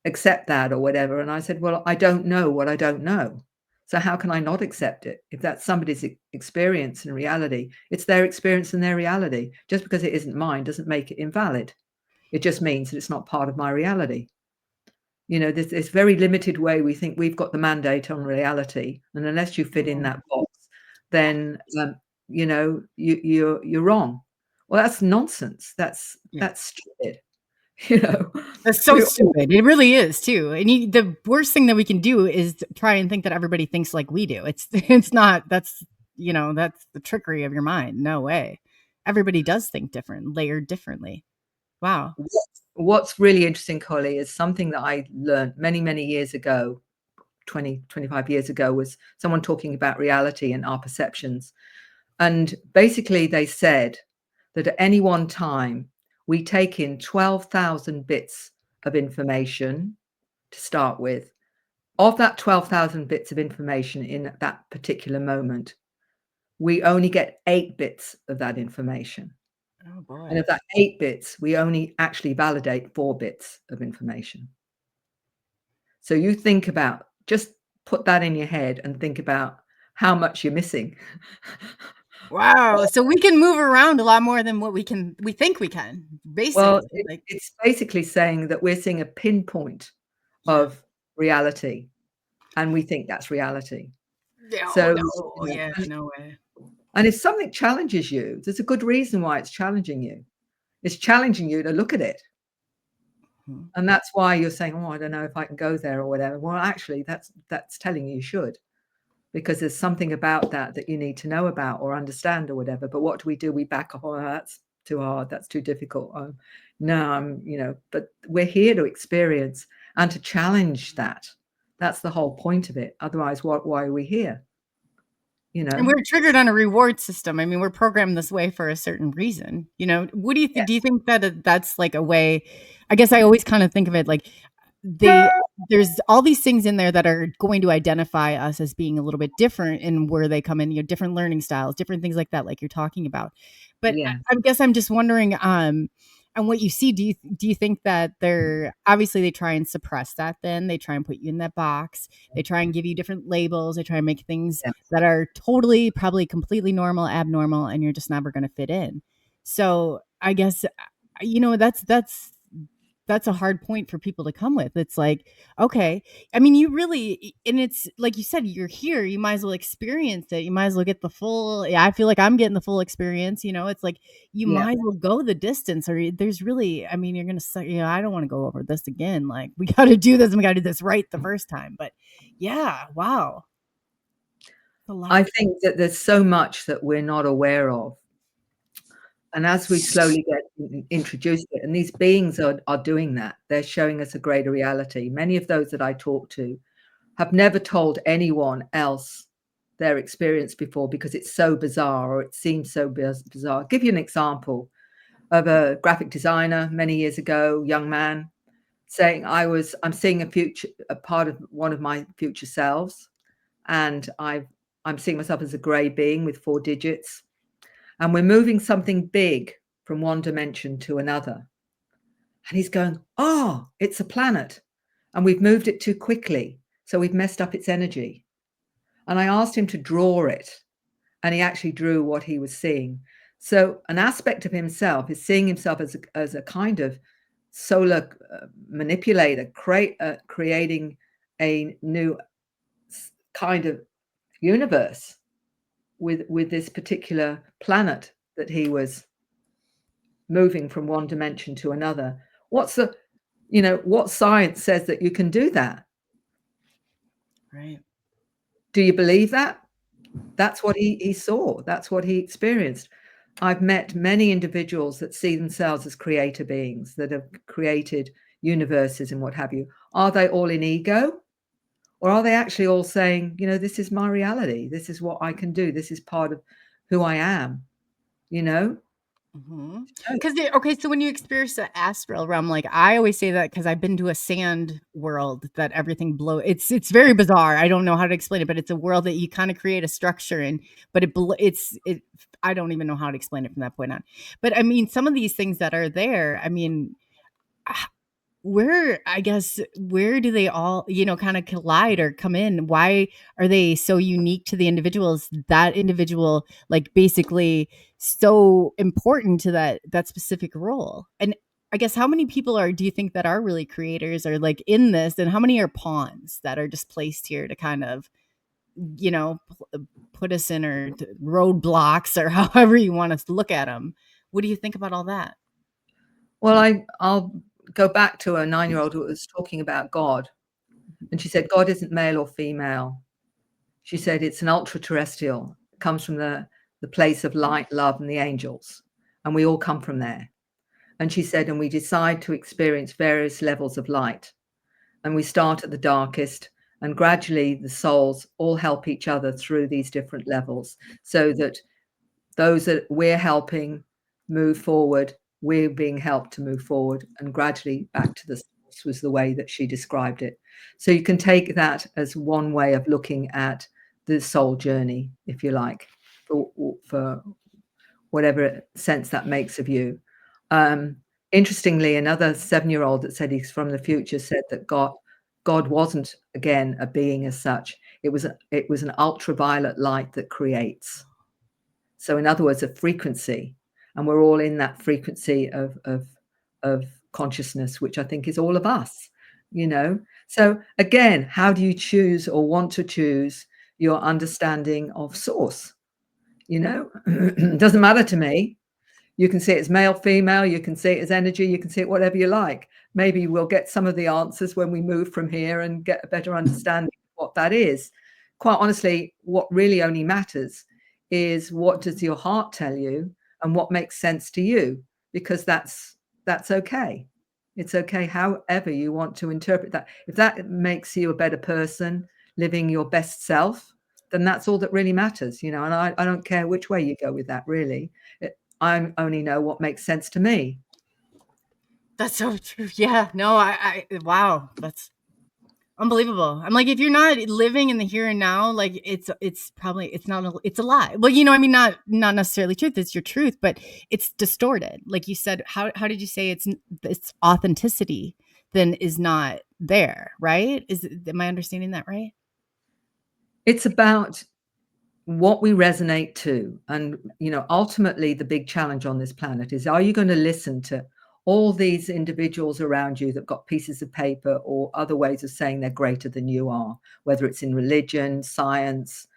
accept that or whatever? And I said, well, I don't know what I don't know. So how can I not accept it? If that's somebody's experience and reality, it's their experience and their reality. Just because it isn't mine doesn't make it invalid. It just means that it's not part of my reality. You know, this very limited way we think we've got the mandate on reality, and unless you fit in that box, then you know, you're wrong. Well, that's nonsense. That's stupid. You know, That's so we're all, stupid. It really is too. And the worst thing that we can do is to try and think that everybody thinks like we do. It's not. That's that's the trickery of your mind. No way. Everybody does think different, layered differently. Wow. what's really interesting, Collie, is something that I learned many years ago, 25 years ago, was someone talking about reality and our perceptions. And basically they said that at any one time, we take in 12,000 bits of information to start with. Of that 12,000 bits of information in that particular moment, we only get 8 bits of that information. Oh boy. And of that 8 bits, we only actually validate 4 bits of information. So you think about, just put that in your head and think about how much you're missing. Wow. So we can move around a lot more than what we think we can. Well, Basically, like it's basically saying that we're seeing a pinpoint of reality, and we think that's reality. So, no, yeah, no way. and if something challenges you, there's a good reason why it's challenging you. It's challenging you to look at it. Mhm. And that's why you're saying, oh, I don't know if I can go there or whatever. Well, actually, that's telling you should, because there's something about that you need to know about or understand or whatever. But what do? We back off. Oh, that's too hard. That's too difficult. No, but we're here to experience and to challenge that. That's the whole point of it. Otherwise, why are we here? And we're triggered on a reward system. I mean, we're programmed this way for a certain reason. What do you think? Do you think that that's like a way? I guess I always kind of think of it like there's all these things in there that are going to identify us as being a little bit different in where they come in, different learning styles, different things like that, like you're talking about. But I guess I'm just wondering, and what you see, do you think that they're obviously they try and suppress that, then they try and put you in that box, they try and give you different labels, they try and make things that are totally probably completely normal, abnormal, and you're just never going to fit in. So I guess that's a hard point for people to come with. It's like, okay, I mean, you really, and it's like you said, you're here, you might as well experience it. You might as well get the full, I feel like I'm getting the full experience. It's like, you might as well go the distance, or there's really, I mean, you're going to say, I don't want to go over this again. Like, we got to do this and we got to do this right the first time. But yeah, wow. I think that there's so much that we're not aware of. And as we slowly get introduced to it, and these beings are doing that, they're showing us a greater reality. Many of those that I talk to have never told anyone else their experience before because it's so bizarre, or it seems so bizarre. I'll give you an example of a graphic designer many years ago, young man, saying, I'm seeing a part of one of my future selves, and I'm seeing myself as a gray being with 4 digits. And we're moving something big from one dimension to another. And he's going, oh, it's a planet. And we've moved it too quickly. So we've messed up its energy. And I asked him to draw it. And he actually drew what he was seeing. So an aspect of himself is seeing himself as a kind of solar manipulator, creating a new kind of universe with this particular planet that he was moving from one dimension to another. What science says that you can do that? Right. Do you believe that? That's what he saw. That's what he experienced. I've met many individuals that see themselves as creator beings that have created universes and what have you. Are they all in ego? Or are they actually all saying, this is my reality. This is what I can do. This is part of who I am, Because okay, so when you experience the astral realm, like I always say that because I've been to a sand world that everything it's very bizarre. I don't know how to explain it, but it's a world that you kind of create a structure in, but it I don't even know how to explain it from that point on. But I mean, some of these things that are there, I mean, where do they all kind of collide or come in? Why are they so unique to the individuals, that individual, like basically so important to that specific role? And I guess how many people do you think that are really creators or like in this, and how many are pawns that are just placed here to kind of, you know, put us in or roadblocks or however you want us to look at them? What do you think about all that? Well, I'll go back to a 9-year-old who was talking about God, and she said, God isn't male or female. She said it's an ultra-terrestrial. It comes from the place of light, love, and the angels, and we all come from there. And she said, and we decide to experience various levels of light, and we start at the darkest, and gradually the souls all help each other through these different levels, so that those that we're helping move forward, we're being helped to move forward, and gradually back to the source was the way that she described it. So you can take that as one way of looking at the soul journey, if you like, for whatever sense that makes of you. Interestingly, another 7-year-old that said he's from the future said that God wasn't, again, a being as such. It was an ultraviolet light that creates. So in other words, a frequency, and we're all in that frequency of consciousness, which I think is all of us, you know. So again, how do you choose or want to choose your understanding of source? You know, it doesn't matter to me. You can see it as male, female, you can see it as energy, you can see it whatever you like. Maybe we'll get some of the answers when we move from here and get a better understanding of what that is. Quite honestly, what really only matters is what does your heart tell you and what makes sense to you, because that's okay. It's okay however you want to interpret that. If that makes you a better person, living your best self, then that's all that really matters, you know. And I don't care which way you go with that, really. I only know what makes sense to me. That's so true. Yeah. No, wow. That's unbelievable. I'm like, if you're not living in the here and now, like it's probably, it's a lie. Well, you know, I mean, not necessarily truth. It's your truth, but it's distorted. Like you said, how did you say it's authenticity then is not there, right? Am I understanding that right? It's about what we resonate to. And, you know, ultimately the big challenge on this planet is, are you going to listen to all these individuals around you that got pieces of paper or other ways of saying they're greater than you are, whether it's in religion, science,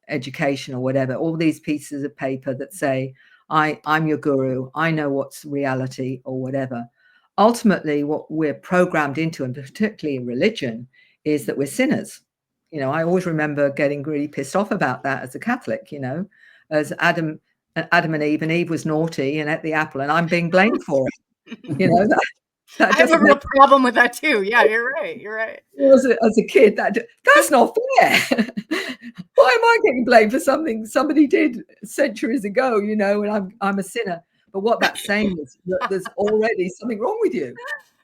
education, or whatever, all these pieces of paper that say, I'm your guru, I know what's reality, or whatever. Ultimately, what we're programmed into, and particularly in religion, is that we're sinners. You know, I always remember getting really pissed off about that as a Catholic, you know, as Adam and Eve was naughty and ate the apple, and I'm being blamed for it. You know, that I have a doesn't real make problem with that too. Yeah, you're right. You're right. as a kid, that's not fair. Why am I getting blamed for something somebody did centuries ago, you know, and I'm a sinner? But what that's saying is that there's already something wrong with you.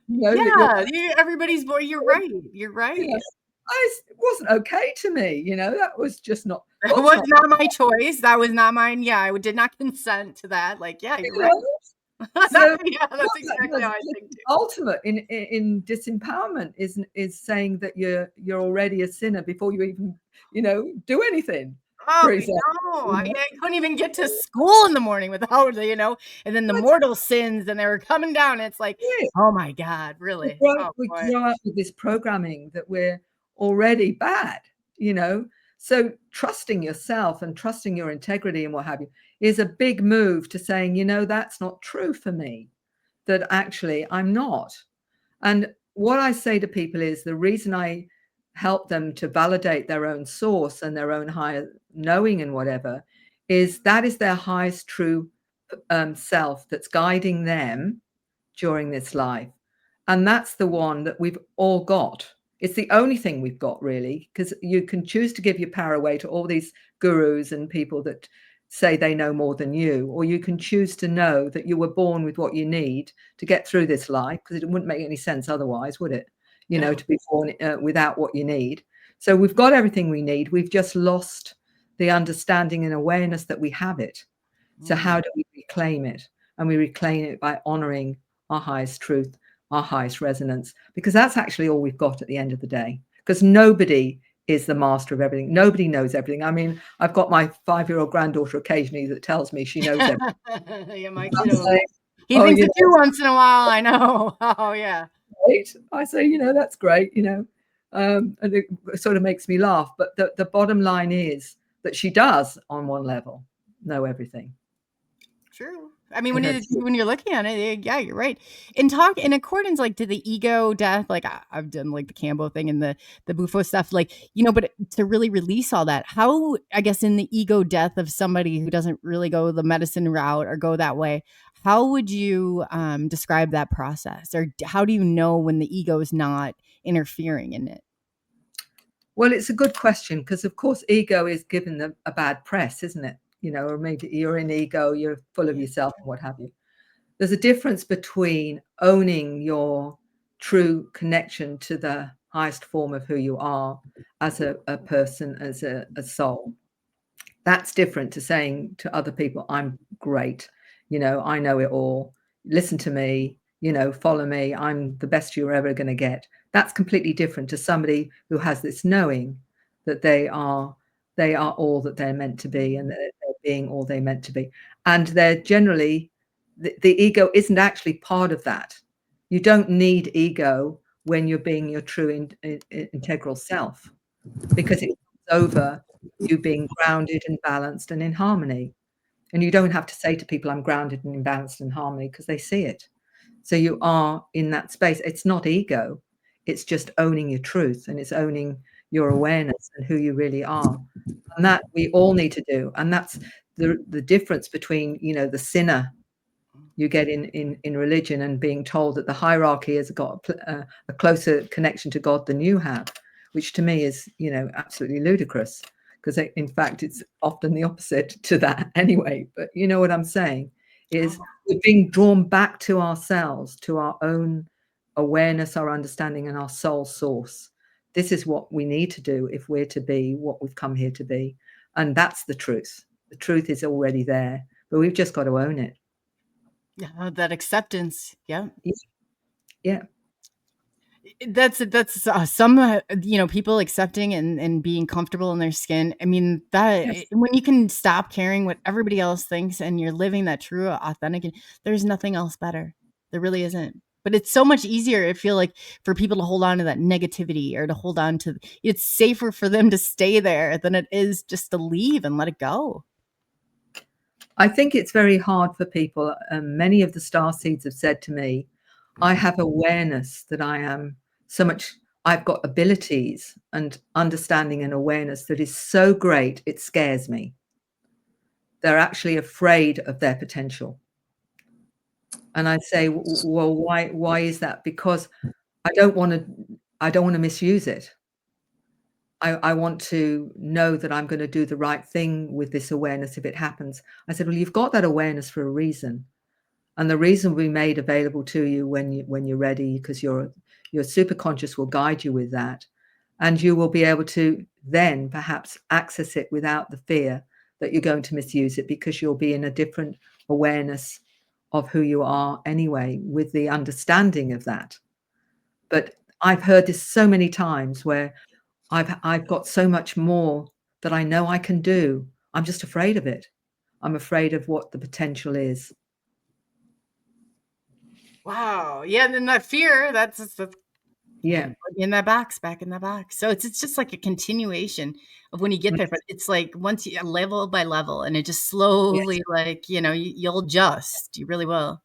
You know, that you're, Yeah, everybody's boy. You're right. You're you know, right. it wasn't okay to me, you know, that was just not, That God's was not, not my choice. That was not mine. Yeah, I did not consent to that. Like, yeah, you're you right. know. So Yeah, what that's that exactly does, how I the think too. ultimate in disempowerment is saying that you're already a sinner before you even, you know, do anything Oh, for I example, know. you I know? mean, I couldn't even get to school in the morning without, and then the That's mortal sins, and they were coming down. It's like, it. oh my God, really? Oh We boy. grow up with this programming that we're already bad, you know? So trusting yourself and trusting your integrity and what have you is a big move to saying, you know, that's not true for me, that actually I'm not. And what I say to people is the reason I help them to validate their own source and their own higher knowing and whatever is that is their highest true self that's guiding them during this life. And that's the one that we've all got. It's the only thing we've got, really, because you can choose to give your power away to all these gurus and people that say they know more than you, or you can choose to know that you were born with what you need to get through this life, because it wouldn't make any sense otherwise, would it? You know, No. to be born without what you need. So we've got everything we need. We've just lost the understanding and awareness that we have it. So how do we reclaim it? And we reclaim it by honoring our highest truth, our highest resonance, because that's actually all we've got at the end of the day. Because nobody is the master of everything. Nobody knows everything. I mean, I've got my 5-year-old granddaughter occasionally that tells me she knows everything. Yeah, my I'm kiddo. saying, He Oh, thinks you it too once in a while. I know. Oh yeah. great. I say, that's great, and it sort of makes me laugh. But the bottom line is that she does, on one level, know everything. True. I mean, In her when you're looking at it, yeah, you're right. In accordance, like, to the ego death, like I've done like the Cambo thing and the Bufo stuff, like, but to really release all that, how, I guess, in the ego death of somebody who doesn't really go the medicine route or go that way, how would you describe that process, or how do you know when the ego is not interfering in it? Well, it's a good question because, of course, ego is given a bad press, isn't it? Or maybe you're in ego, you're full of yourself and what have you. There's a difference between owning your true connection to the highest form of who you are as a person, as a soul. That's different to saying to other people, I'm great, I know it all, listen to me, follow me, I'm the best you're ever going to get. That's completely different to somebody who has this knowing that they are all that they're meant to be, and they're being all they're meant to be. And they're generally, the ego isn't actually part of that. You don't need ego when you're being your true integral self, because it comes over you being grounded and balanced and in harmony. And you don't have to say to people, I'm grounded and in balanced and harmony, because they see it. So you are in that space. It's not ego. It's just owning your truth, and it's owning your awareness and who you really are. And that we all need to do. And that's the difference between, the sinner you get in religion and being told that the hierarchy has got a closer connection to God than you have, which to me is, absolutely ludicrous, because in fact it's often the opposite to that anyway. But you know what I'm saying is we're being drawn back to ourselves, to our own awareness, our understanding, and our soul source. This is what we need to do if we're to be what we've come here to be. And that's the truth. The truth is already there, but we've just got to own it. Yeah, that acceptance. Yeah. Yeah. That's some people accepting and being comfortable in their skin. I mean, that Yes. when you can stop caring what everybody else thinks and you're living that true, authentic, there's nothing else better. There really isn't. But it's so much easier, I feel like, for people to hold on to that negativity, or to hold on to, it's safer for them to stay there than it is just to leave and let it go. I think it's very hard for people. Many of the star seeds have said to me, I have awareness that I've got abilities and understanding and awareness that is so great, it scares me. They're actually afraid of their potential. And I say, well, why is that? Because I don't want to misuse it. I want to know that I'm going to do the right thing with this awareness if it happens. I said, well, you've got that awareness for a reason. And the reason we made available to you when you're ready, because your super conscious will guide you with that. And you will be able to then perhaps access it without the fear that you're going to misuse it, because you'll be in a different awareness of who you are anyway, with the understanding of that. But I've heard this so many times where I've got so much more that I know I can do. I'm just afraid of it. I'm afraid of what the potential is. Wow. Yeah, and then that fear, that's Yeah. in that box, back in that box. So it's just like a continuation of when you get there, but it's like once you level by level, and it just slowly, Yes. like, you'll adjust. You really will.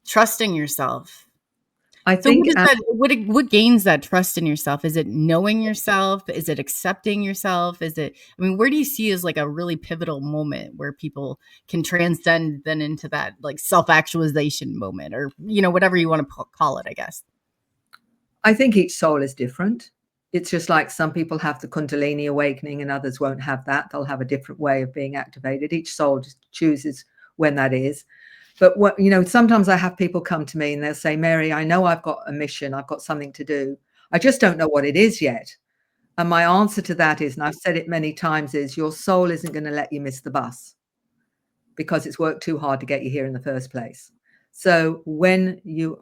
Trusting yourself. I So think what gains that trust in yourself? Is it knowing yourself? Is it accepting yourself? I mean, where do you see as like a really pivotal moment where people can transcend then into that like self-actualization moment, or, whatever you want to call it, I guess? I think each soul is different. It's just like some people have the Kundalini awakening and others won't have that. They'll have a different way of being activated. Each soul just chooses when that is. But sometimes I have people come to me and they'll say, Mary, I know I've got a mission. I've got something to do. I just don't know what it is yet. And my answer to that is, and I've said it many times, is your soul isn't going to let you miss the bus, because it's worked too hard to get you here in the first place. So when you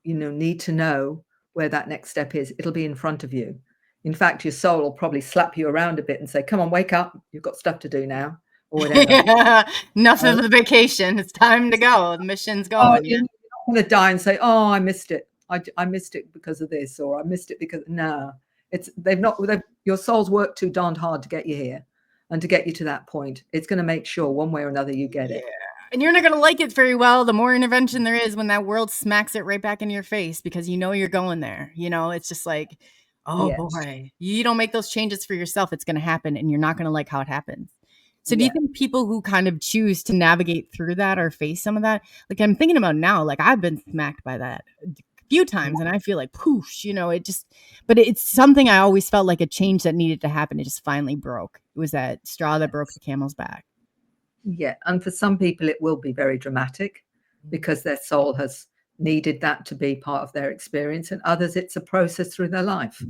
need to know where that next step is, it'll be in front of you. In fact, your soul will probably slap you around a bit and say, come on, wake up. You've got stuff to do now. or whatever. Yeah, enough of the vacation. It's time to go. The mission's Oh, going. you're not going to die and say, "Oh, I missed it. I missed it because of this," or "I missed it because..." No, your soul's worked too darned hard to get you here, and to get you to that point. It's going to make sure one way or another you get it. And you're not going to like it very well. The more intervention there is when that world smacks it right back in your face because you know you're going there. It's just like, oh Yes. boy, you don't make those changes for yourself. It's going to happen and you're not going to like how it happens. So do you Yeah. think people who kind of choose to navigate through that or face some of that, like I'm thinking about now, like I've been smacked by that a few times and I feel like poosh, but it's something I always felt like a change that needed to happen. It just finally broke. It was that straw that broke the camel's back. Yeah, and for some people it will be very dramatic because their soul has needed that to be part of their experience, and others it's a process through their life,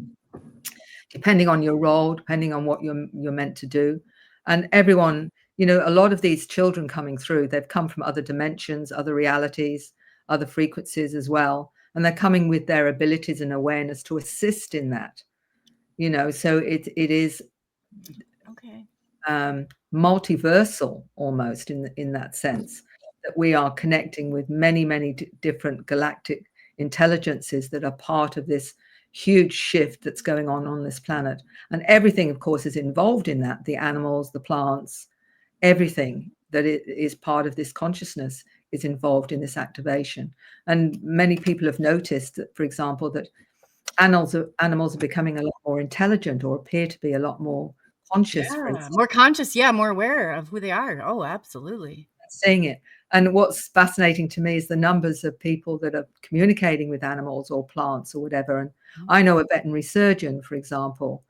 depending on your role, depending on what you're meant to do. And everyone, a lot of these children coming through, they've come from other dimensions, other realities, other frequencies as well, and they're coming with their abilities and awareness to assist in that. So it is Okay. multiversal almost in that sense, that we are connecting with many different galactic intelligences that are part of this huge shift that's going on this planet. And everything, of course, is involved in that: the animals, the plants, everything that is part of this consciousness is involved in this activation. And many people have noticed that, for example, that animals are becoming a lot more intelligent, or appear to be a lot more conscious, for Yeah, instance, more conscious, more aware of who they are. Oh, absolutely. seeing it. And what's fascinating to me is the numbers of people that are communicating with animals or plants or whatever. And I know a veterinary surgeon, for example,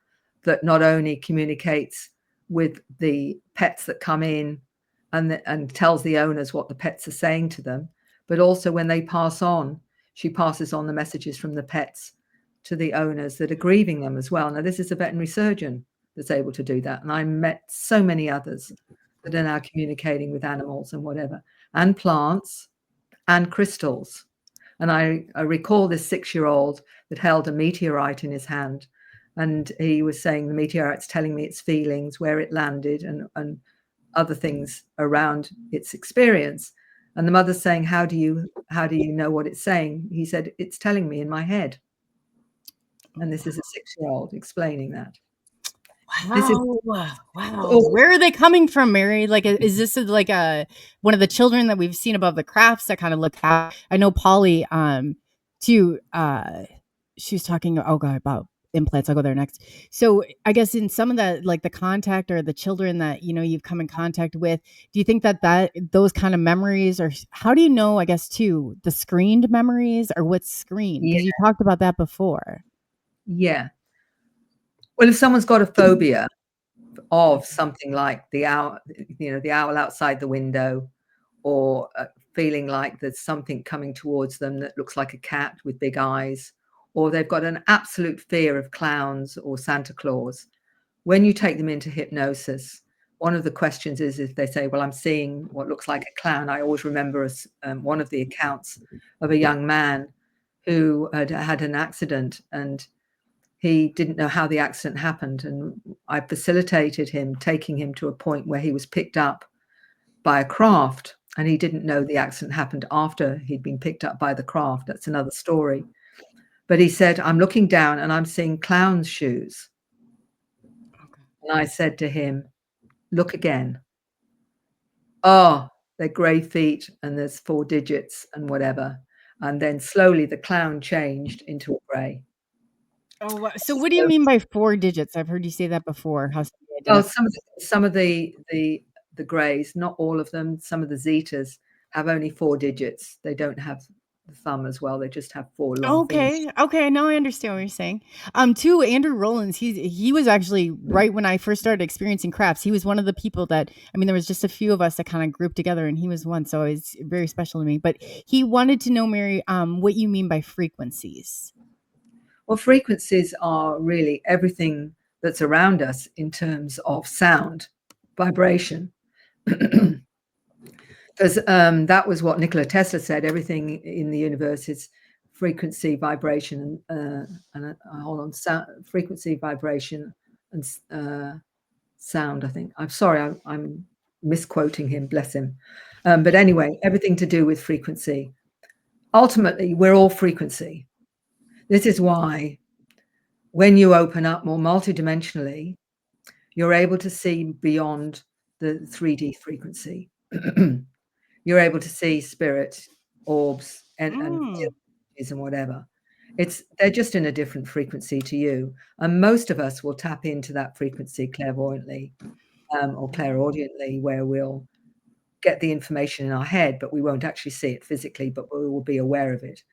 that not only communicates with the pets that come in and tells the owners what the pets are saying to them, but also when they pass on, she passes on the messages from the pets to the owners that are grieving them as well. Now, this is a veterinary surgeon that's able to do that. And I met so many others that are now communicating with animals and whatever, and plants and crystals. And I recall this 6-year-old that held a meteorite in his hand, and he was saying the meteorite's telling me its feelings, where it landed, and other things around its experience. And the mother's saying, how do you know what it's saying? He said, it's telling me in my head. And this is a 6-year-old explaining that. This is Wow. Where are they coming from, Mary? Like, is this like one of the children that we've seen above the crafts that kind of look out? I know Polly, too, she was talking, oh God, about implants. I'll go there next. So I guess in some of that, like the contact or the children that, you've come in contact with, do you think that those kind of memories, or how do you know, I guess too, the screened memories or what's screened? Because you talked about that before. Yeah. Well, if someone's got a phobia of something like the owl, the owl outside the window, or feeling like there's something coming towards them that looks like a cat with big eyes, or they've got an absolute fear of clowns or Santa Claus, when you take them into hypnosis, one of the questions is if they say, well, I'm seeing what looks like a clown. I always remember one of the accounts of a young man who had an accident, and he didn't know how the accident happened. And I facilitated him, taking him to a point where he was picked up by a craft, and he didn't know the accident happened after he'd been picked up by the craft. That's another story. But he said, I'm looking down and I'm seeing clown's shoes. And I said to him, look again. Oh, they're grey feet and there's 4 digits and whatever. And then slowly the clown changed into a grey. Oh, wow. So what do you mean by 4 digits? I've heard you say that before. How somebody Well, identifies. some of the greys, not all of them, some of the zetas have only 4 digits. They don't have the thumb as well. They just have 4 long things. Okay, now I understand what you're saying. Too, Andrew Rollins, he was actually right when I first started experiencing crafts. He was one of the people that, I mean, there was just a few of us that kind of grouped together, and he was one, so it's very special to me. But he wanted to know, Mary, what you mean by frequencies. Well, frequencies are really everything that's around us in terms of sound, vibration. Because that was what Nikola Tesla said. Everything in the universe is frequency, vibration, and hold on, frequency, vibration, and sound. I think. I'm sorry. I'm misquoting him, bless him. But anyway, everything to do with frequency. Ultimately, we're all frequency. This is why when you open up more multidimensionally, you're able to see beyond the 3D frequency. You're able to see spirit, orbs, and and whatever. They're just in a different frequency to you. And most of us will tap into that frequency clairvoyantly or clairaudiently, where we'll get the information in our head, but we won't actually see it physically, but we will be aware of it.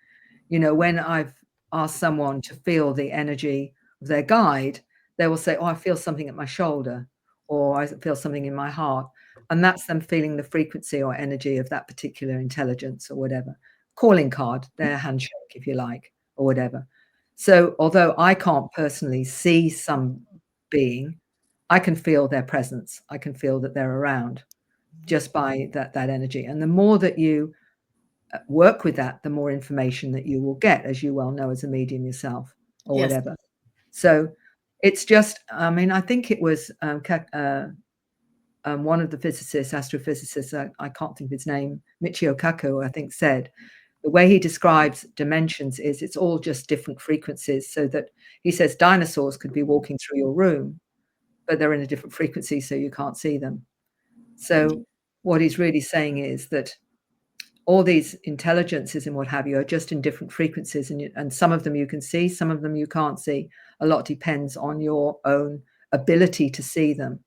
You know, when I've asked someone to feel the energy of their guide, they will say, oh, I feel something at my shoulder, or I feel something in my heart. And that's them feeling the frequency or energy of that particular intelligence or whatever. Calling card, their handshake, if you like, or whatever. So although I can't personally see some being, I can feel their presence. I can feel that they're around just by that energy. And the more that you work with that, the more information that you will get, as you well know as a medium yourself or Yes. whatever. So it's just, I mean, I think it was one of the physicists, astrophysicists, I can't think of his name, Michio Kaku, I think, said the way he describes dimensions is it's all just different frequencies. So that he says dinosaurs could be walking through your room, but they're in a different frequency, so you can't see them. So what he's really saying is that all these intelligences and what have you are just in different frequencies, and some of them you can see, some of them you can't see. A lot depends on your own ability to see them.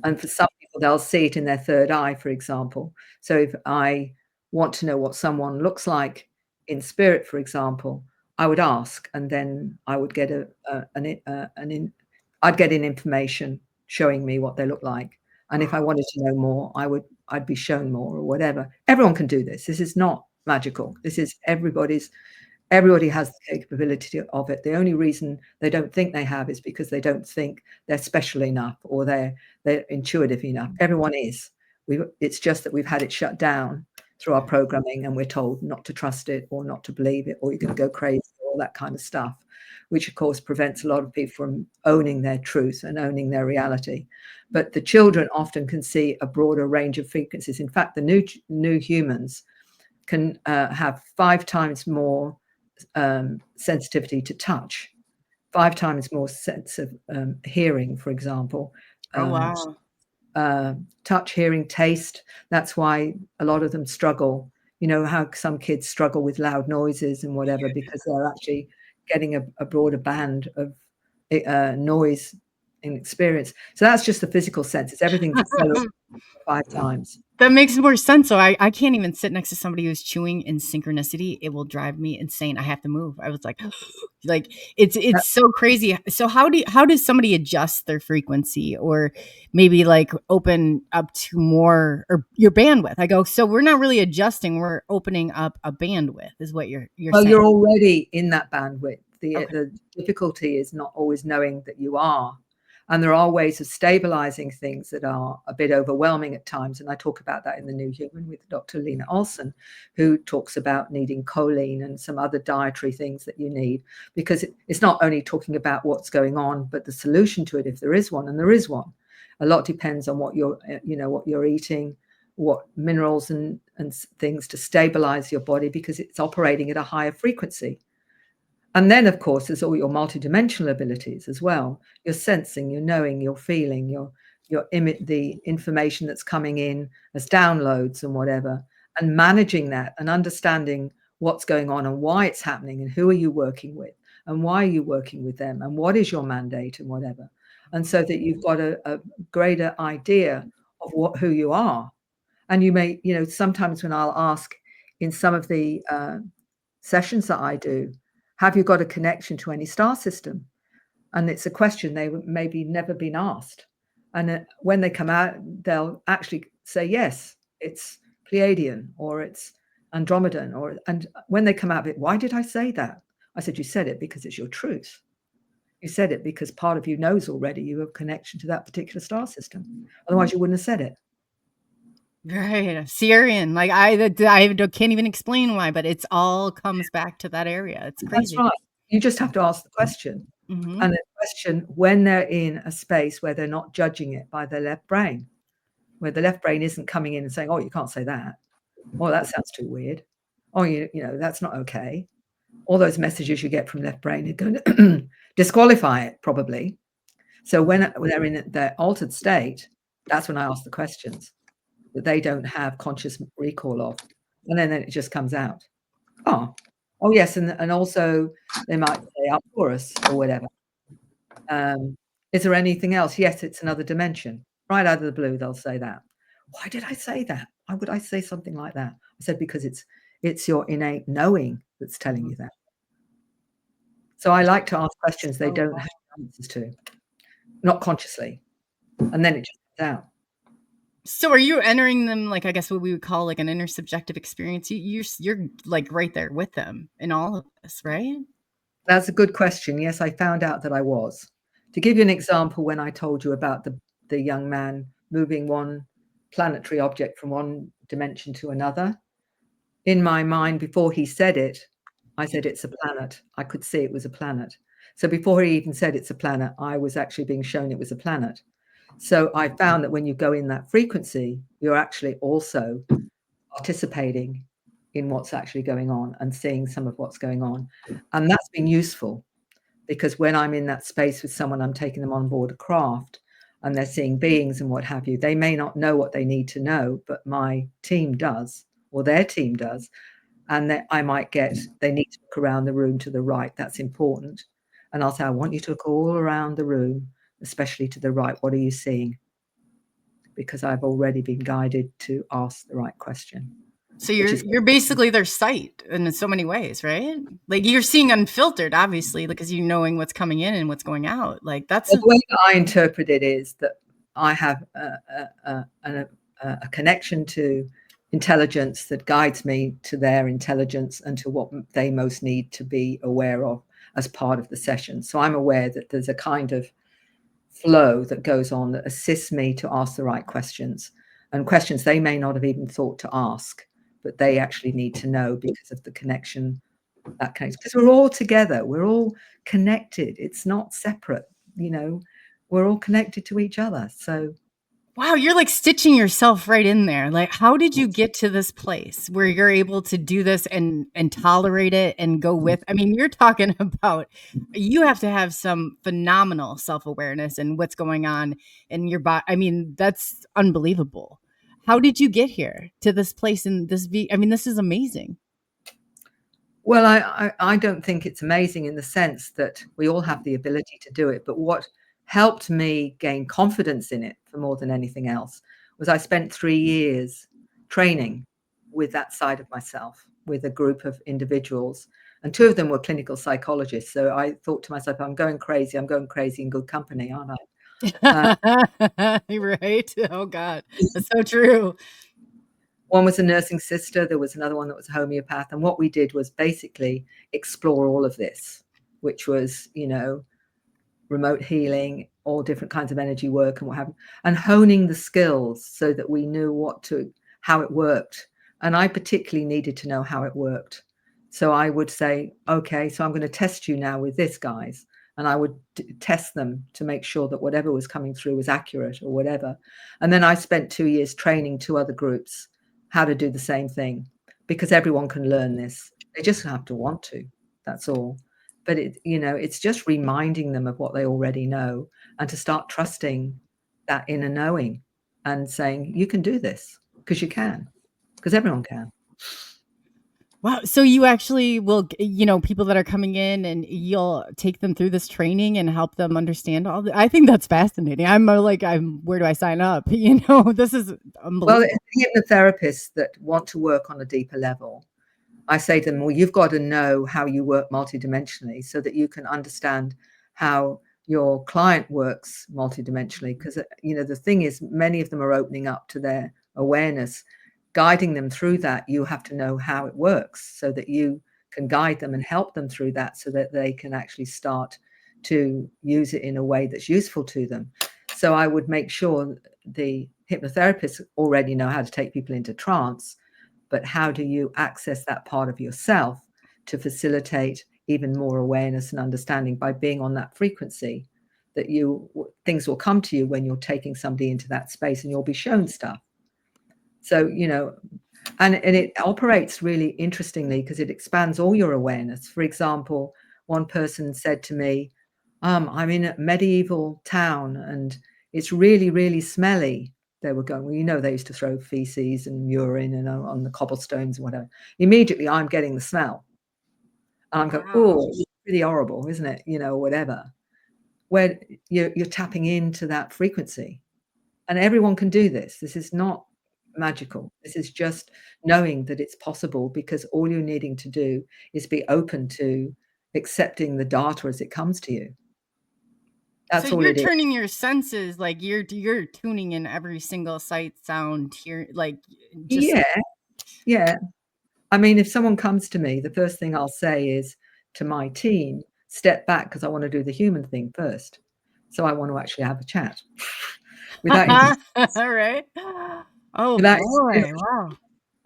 And for some people, they'll see it in their third eye, for example. So if I want to know what someone looks like in spirit, for example, I would ask, and then I would get I'd get in information showing me what they look like. And if I wanted to know more, I'd be shown more or whatever. Everyone can do this. This is not magical. This is everybody has the capability of it. The only reason they don't think they have is because they don't think they're special enough or they're intuitive enough. Everyone is. It's just that we've had it shut down through our programming, and we're told not to trust it or not to believe it, or you're going to go crazy, all that kind of stuff, which of course prevents a lot of people from owning their truth and owning their reality. But the children often can see a broader range of frequencies. In fact, the new humans can have 5 times more sensitivity to touch, 5 times more sense of hearing, for example. Oh, wow. Touch, hearing, taste. That's why a lot of them struggle. You know how some kids struggle with loud noises and whatever, because they're actually getting a broader band of noise and experience. So that's just the physical sense. It's everything's accelerated 5 times. That makes more sense. So I can't even sit next to somebody who's chewing in synchronicity. It will drive me insane. I have to move. I was like it's so crazy. So how does somebody adjust their frequency, or maybe like open up to more, or your bandwidth? I go, so we're not really adjusting, we're opening up a bandwidth is what you're Well, saying. you're already in that bandwidth. Okay. The difficulty is not always knowing that you are. And there are ways of stabilizing things that are a bit overwhelming at times. And I talk about that in The New Human with Dr. Lena Olson, who talks about needing choline and some other dietary things that you need, because it's not only talking about what's going on, but the solution to it, if there is one, and there is one. A lot depends on what you're eating, what minerals and things to stabilize your body, because it's operating at a higher frequency. And then, of course, there's all your multidimensional abilities as well. You're sensing, you're knowing, you're feeling, the information that's coming in as downloads and whatever, and managing that and understanding what's going on and why it's happening and who are you working with and why are you working with them and what is your mandate and whatever. And so that you've got a greater idea of who you are. And you may, sometimes when I'll ask in some of the sessions that I do, have you got a connection to any star system? And it's a question they maybe never been asked. And when they come out, they'll actually say, yes, it's Pleiadian or it's Andromedan. And when they come out of it, why did I say that? I said, you said it because it's your truth. You said it because part of you knows already you have a connection to that particular star system. Otherwise, you wouldn't have said it. Right, Syrian. Like I can't even explain why, but it's all comes back to that area. It's crazy. That's right. You just have to ask the question. Mm-hmm. And the question when they're in a space where they're not judging it by their left brain. where the left brain isn't coming in and saying, oh, you can't say that. Oh, that sounds too weird. Oh, you know, that's not okay. All those messages you get from left brain are going to disqualify it, probably. So when they're in their altered state, that's when I ask the questions that they don't have conscious recall of. And then it just comes out. Oh, yes. And also they might say uproarious or whatever. Is there anything else? Yes, it's another dimension. Right out of the blue, they'll say that. Why did I say that? Why would I say something like that? I said, because it's your innate knowing that's telling you that. So I like to ask questions they don't have answers to, not consciously. And then it just comes out. So are you entering them, like, I guess what we would call like an intersubjective experience? You're like right there with them in all of this, right? That's a good question. Yes, I found out that I was. To give you an example, when I told you about the young man moving one planetary object from one dimension to another, in my mind, before he said it, I said it's a planet. I could see it was a planet. So before he even said it's a planet, I was actually being shown it was a planet. So I found that when you go in that frequency, you're actually also participating in what's actually going on and seeing some of what's going on. And that's been useful, because when I'm in that space with someone, I'm taking them on board a craft and they're seeing beings and what have you. They may not know what they need to know, but my team does, or their team does. And that I might get, they need to look around the room to the right. That's important. And I'll say, I want you to look all around the room, especially to the right. What are you seeing? Because I've already been guided to ask the right question. So you're basically their sight in so many ways, right? Like you're seeing unfiltered, obviously, because you're knowing what's coming in and what's going out. Like that's the way that I interpret it is that I have a connection to intelligence that guides me to their intelligence and to what they most need to be aware of as part of the session. So I'm aware that there's a kind of flow that goes on that assists me to ask the right questions, and questions they may not have even thought to ask, but they actually need to know because of the connection that connects. Because we're all together, we're all connected. It's not separate, you know, we're all connected to each other. So wow, you're like stitching yourself right in there. Like, how did you get to this place where you're able to do this and tolerate it and go with? I mean, you're talking about you have to have some phenomenal self-awareness and what's going on in your body. I mean, that's unbelievable. How did you get here to this place and this I mean, this is amazing. Well, I don't think it's amazing in the sense that we all have the ability to do it. But what helped me gain confidence in it for more than anything else was I spent 3 years training with that side of myself with a group of individuals. And 2 of them were clinical psychologists. So I thought to myself, I'm going crazy in good company, aren't I? Right? Oh, God. That's so true. One was a nursing sister. There was another one that was a homeopath. And what we did was basically explore all of this, which was, you know, remote healing, all different kinds of energy work and what have you, and honing the skills so that we knew how it worked. And I particularly needed to know how it worked. So I would say, okay, so I'm going to test you now with this, guys. And I would test them to make sure that whatever was coming through was accurate or whatever. And then I spent 2 years training 2 other groups how to do the same thing, because everyone can learn this. They just have to want to. That's all. But it's just reminding them of what they already know and to start trusting that inner knowing and saying, you can do this because you can, because everyone can. Wow. So you actually will, people that are coming in and you'll take them through this training and help them understand all I think that's fascinating. Where do I sign up? This is unbelievable. Well, hypnotherapists that want to work on a deeper level, I say to them, well, you've got to know how you work multidimensionally so that you can understand how your client works multidimensionally. Because, the thing is, many of them are opening up to their awareness. Guiding them through that, you have to know how it works so that you can guide them and help them through that so that they can actually start to use it in a way that's useful to them. So I would make sure the hypnotherapists already know how to take people into trance, but how do you access that part of yourself to facilitate even more awareness and understanding by being on that frequency that things will come to you when you're taking somebody into that space, and you'll be shown stuff. So, and it operates really interestingly because it expands all your awareness. For example, one person said to me, I'm in a medieval town and it's really, really smelly. They were going, well, they used to throw feces and urine and on the cobblestones and whatever. Immediately, I'm getting the smell. And I'm going, oh, it's pretty horrible, isn't it? Whatever. Where you're tapping into that frequency. And everyone can do this. This is not magical. This is just knowing that it's possible, because all you're needing to do is be open to accepting the data as it comes to you. That's So all you're it is. turning your senses, like you're tuning in every single sight, sound, hear, like just Yeah. I mean, if someone comes to me, the first thing I'll say is to my team, step back, because I want to do the human thing first. So I want to actually have a chat without all right. Oh without boy, wow.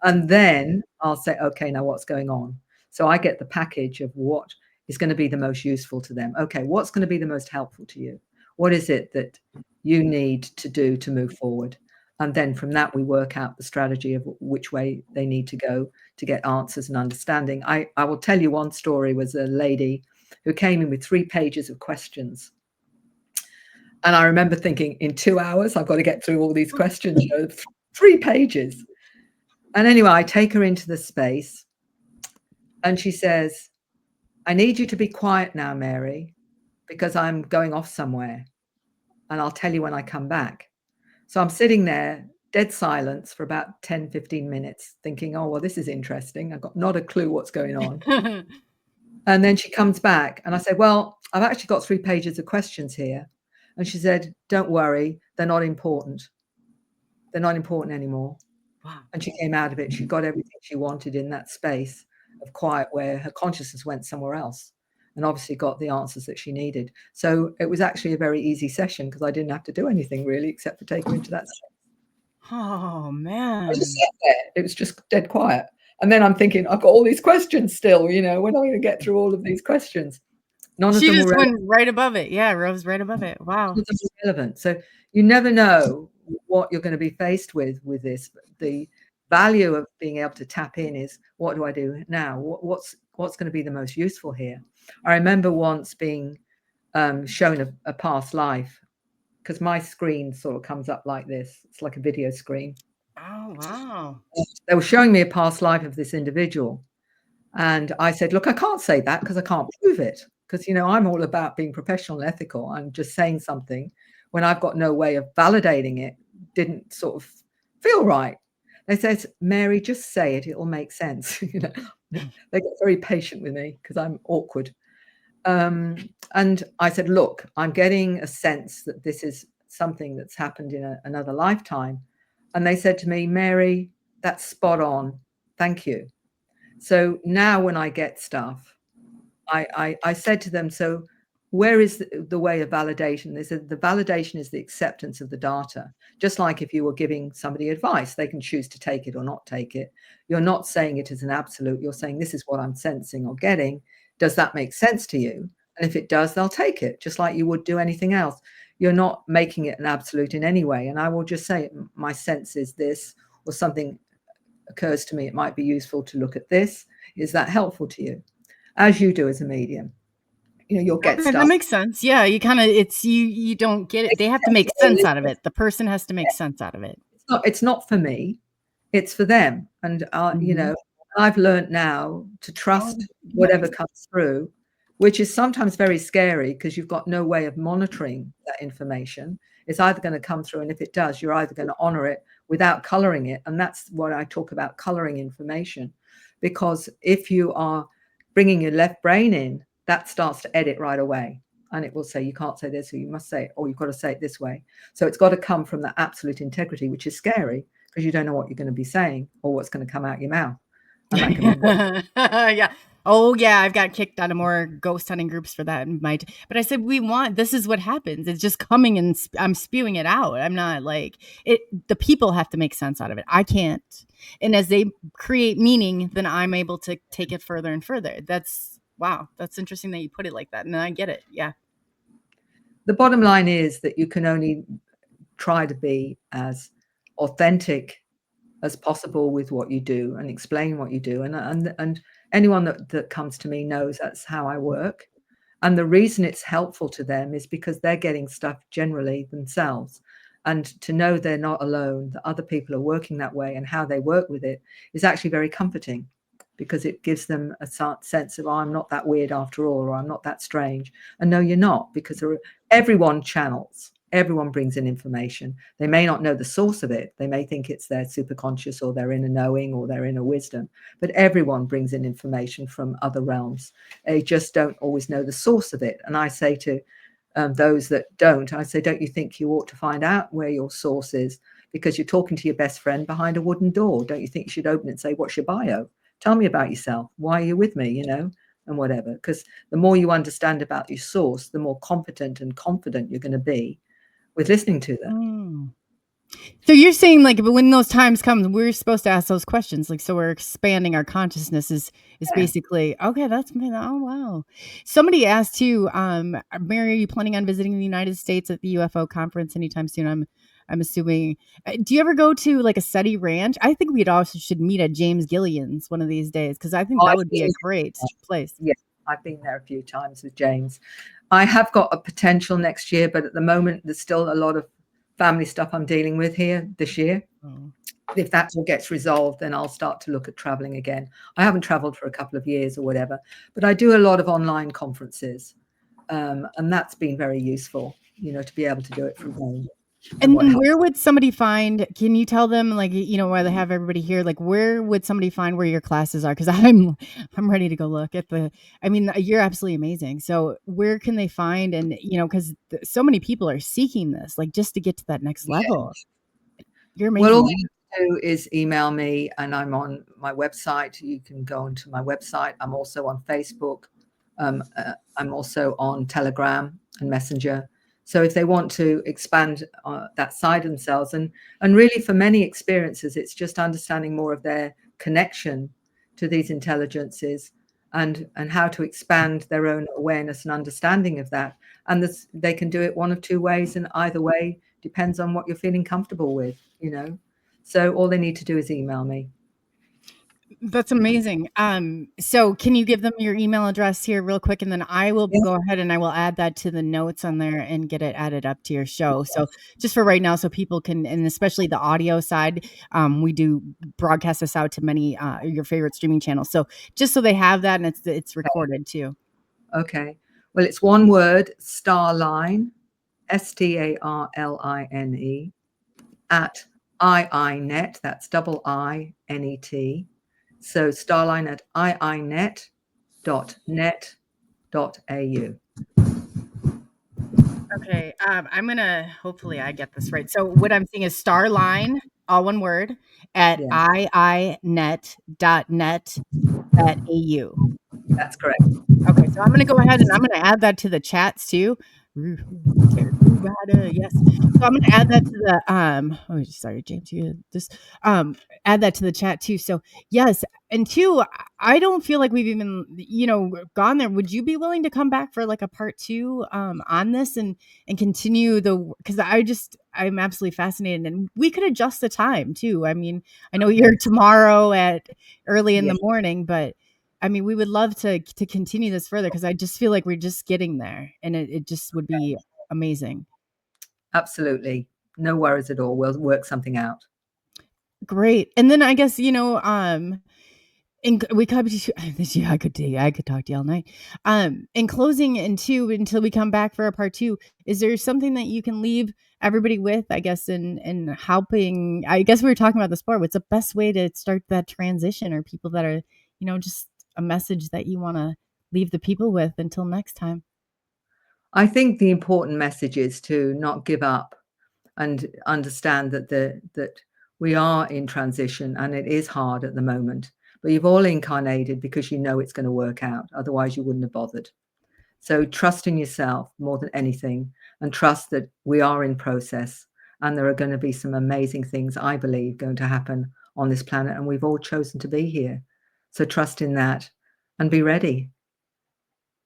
and then I'll say, okay, now what's going on? So I get the package of what is going to be the most useful to them. Okay, what's going to be the most helpful to you? What is it that you need to do to move forward? And then from that, we work out the strategy of which way they need to go to get answers and understanding. I will tell you one story. Was a lady who came in with 3 pages of questions. And I remember thinking, in 2 hours, I've got to get through all these questions. 3 pages. And anyway, I take her into the space and she says, I need you to be quiet now, Mary, because I'm going off somewhere and I'll tell you when I come back. So I'm sitting there, dead silence for about 10, 15 minutes thinking, oh, well, this is interesting. I've got not a clue what's going on. And then she comes back and I said, well, I've actually got 3 pages of questions here. And she said, don't worry, they're not important. They're not important anymore. Wow. And she came out of it. She got everything she wanted in that space of quiet where her consciousness went somewhere else, and obviously got the answers that she needed. So it was actually a very easy session because I didn't have to do anything really except for take her into that space. Oh man. I just sat there. It was just dead quiet. And then I'm thinking, I've got all these questions still, when am I going to get through all of these questions? None of She them just were went right above it. Yeah, rose right above it. Wow. relevant. So you never know what you're going to be faced with this. The value of being able to tap in is, what do I do now? What's going to be the most useful here? I remember once being shown a past life, because my screen sort of comes up like this. It's like a video screen. Oh wow. They were showing me a past life of this individual. And I said, look, I can't say that because I can't prove it. Because, I'm all about being professional and ethical. I'm just saying something when I've got no way of validating it, didn't sort of feel right. They said, Mary, just say it. It'll make sense. They got very patient with me because I'm awkward. And I said, look, I'm getting a sense that this is something that's happened in another lifetime. And they said to me, Mary, that's spot on. Thank you. So now when I get stuff, I said to them, so where is the way of validation? They said the validation is the acceptance of the data. Just like if you were giving somebody advice, they can choose to take it or not take it. You're not saying it as an absolute. You're saying this is what I'm sensing or getting. Does that make sense to you? And if it does, they'll take it, just like you would do anything else. You're not making it an absolute in any way. And I will just say, my sense is this, or something occurs to me, it might be useful to look at this. Is that helpful to you? As you do as a medium. You'll get Okay, stuff. that makes sense. Yeah, you kind of you don't get it. They have to make sense out of it. The person has to make sense out of it. It's not for me. It's for them. And I've learned now to trust whatever comes through, which is sometimes very scary because you've got no way of monitoring that information. It's either going to come through, and if it does, you're either going to honor it without coloring it. And that's what I talk about, coloring information. Because if you are bringing your left brain in, that starts to edit right away. And it will say, you can't say this, or you must say it, or you've got to say it this way. So it's got to come from that absolute integrity, which is scary because you don't know what you're going to be saying or what's going to come out your mouth. And that can be yeah. Oh yeah, I've got kicked out of more ghost hunting groups for that. But I said, this is what happens. It's just coming and I'm spewing it out. I'm not like it. The people have to make sense out of it. I can't. And as they create meaning, then I'm able to take it further and further. Wow. That's interesting that you put it like that. And I get it. Yeah. the bottom line is that you can only try to be as authentic as possible with what you do and explain what you do. And anyone that comes to me knows that's how I work. And the reason it's helpful to them is because they're getting stuff generally themselves. And to know they're not alone, that other people are working that way and how they work with it is actually very comforting, because it gives them a sense of, oh, I'm not that weird after all, or I'm not that strange. And no, you're not, because everyone channels. Everyone brings in information. They may not know the source of it. They may think it's their superconscious or their inner knowing or their inner wisdom, but everyone brings in information from other realms. They just don't always know the source of it. And I say to those that don't, I say, don't you think you ought to find out where your source is? Because you're talking to your best friend behind a wooden door. Don't you think you should open it and say, what's your bio? Tell me about yourself. Why are you with me? And whatever. Because the more you understand about your source, the more competent and confident you're going to be with listening to them. So you're saying, like, when those times come, we're supposed to ask those questions, like, so we're expanding our consciousness is basically okay. Oh wow. Somebody asked too, Mary, are you planning on visiting the United States at the UFO conference anytime soon? I'm assuming. Do you ever go to like a SETI ranch? I think we'd also should meet at James Gillian's one of these days, because I think that would be a great place. Yeah, I've been there a few times with James. I have got a potential next year, but at the moment there's still a lot of family stuff I'm dealing with here this year. If that all gets resolved, then I'll start to look at traveling again. I haven't traveled for a couple of years or whatever, but I do a lot of online conferences, and that's been very useful, to be able to do it from home. And then where would somebody find, can you tell them, like, while they have everybody here, like, where would somebody find where your classes are? Because I'm ready to go look at you're absolutely amazing. So where can they find, and, because so many people are seeking this, like, just to get to that next level. You're amazing. Well, all you have to do is email me, and I'm on my website. You can go onto my website. I'm also on Facebook. I'm also on Telegram and Messenger. So if they want to expand that side of themselves, and really for many experiences, it's just understanding more of their connection to these intelligences and how to expand their own awareness and understanding of that. And they can do it one of two ways, and either way depends on what you're feeling comfortable with, So all they need to do is email me. That's amazing. So can you give them your email address here real quick, and then I will go ahead and I will add that to the notes on there and get it added up to your show. So just for right now, so people can, and especially the audio side, we do broadcast this out to many your favorite streaming channels. So just so they have that, and it's recorded too. Okay. Well, it's one word, Starline, STARLINE, at IINet. That's IINET. So Starline at iinet.net.au. Okay. I'm gonna, hopefully I get this right. So what I'm seeing is Starline, all one word, at iinet.net.au. That's correct. Okay, so I'm gonna go ahead and I'm gonna add that to the chats too. Yes. So I'm gonna add that to the oh sorry, James, you just add that to the chat too. So yes, and two, I don't feel like we've even gone there. Would you be willing to come back for like a part 2 on this and continue because I'm absolutely fascinated, and we could adjust the time too. I mean, I know you're tomorrow at early in the morning, but I mean, we would love to continue this further, because I just feel like we're just getting there, and it just would be amazing. Absolutely. No worries at all. We'll work something out. Great. And then I guess, and we could I could talk to you all night. In closing, and two, until we come back for a part 2, is there something that you can leave everybody with, I guess, in helping? I guess we were talking about the sport. What's the best way to start that transition, or people that are, just a message that you want to leave the people with until next time? I think the important message is to not give up and understand that we are in transition, and it is hard at the moment, but you've all incarnated because you know it's going to work out. Otherwise you wouldn't have bothered. So trust in yourself more than anything, and trust that we are in process, and there are going to be some amazing things, I believe, going to happen on this planet, and we've all chosen to be here. So trust in that and be ready.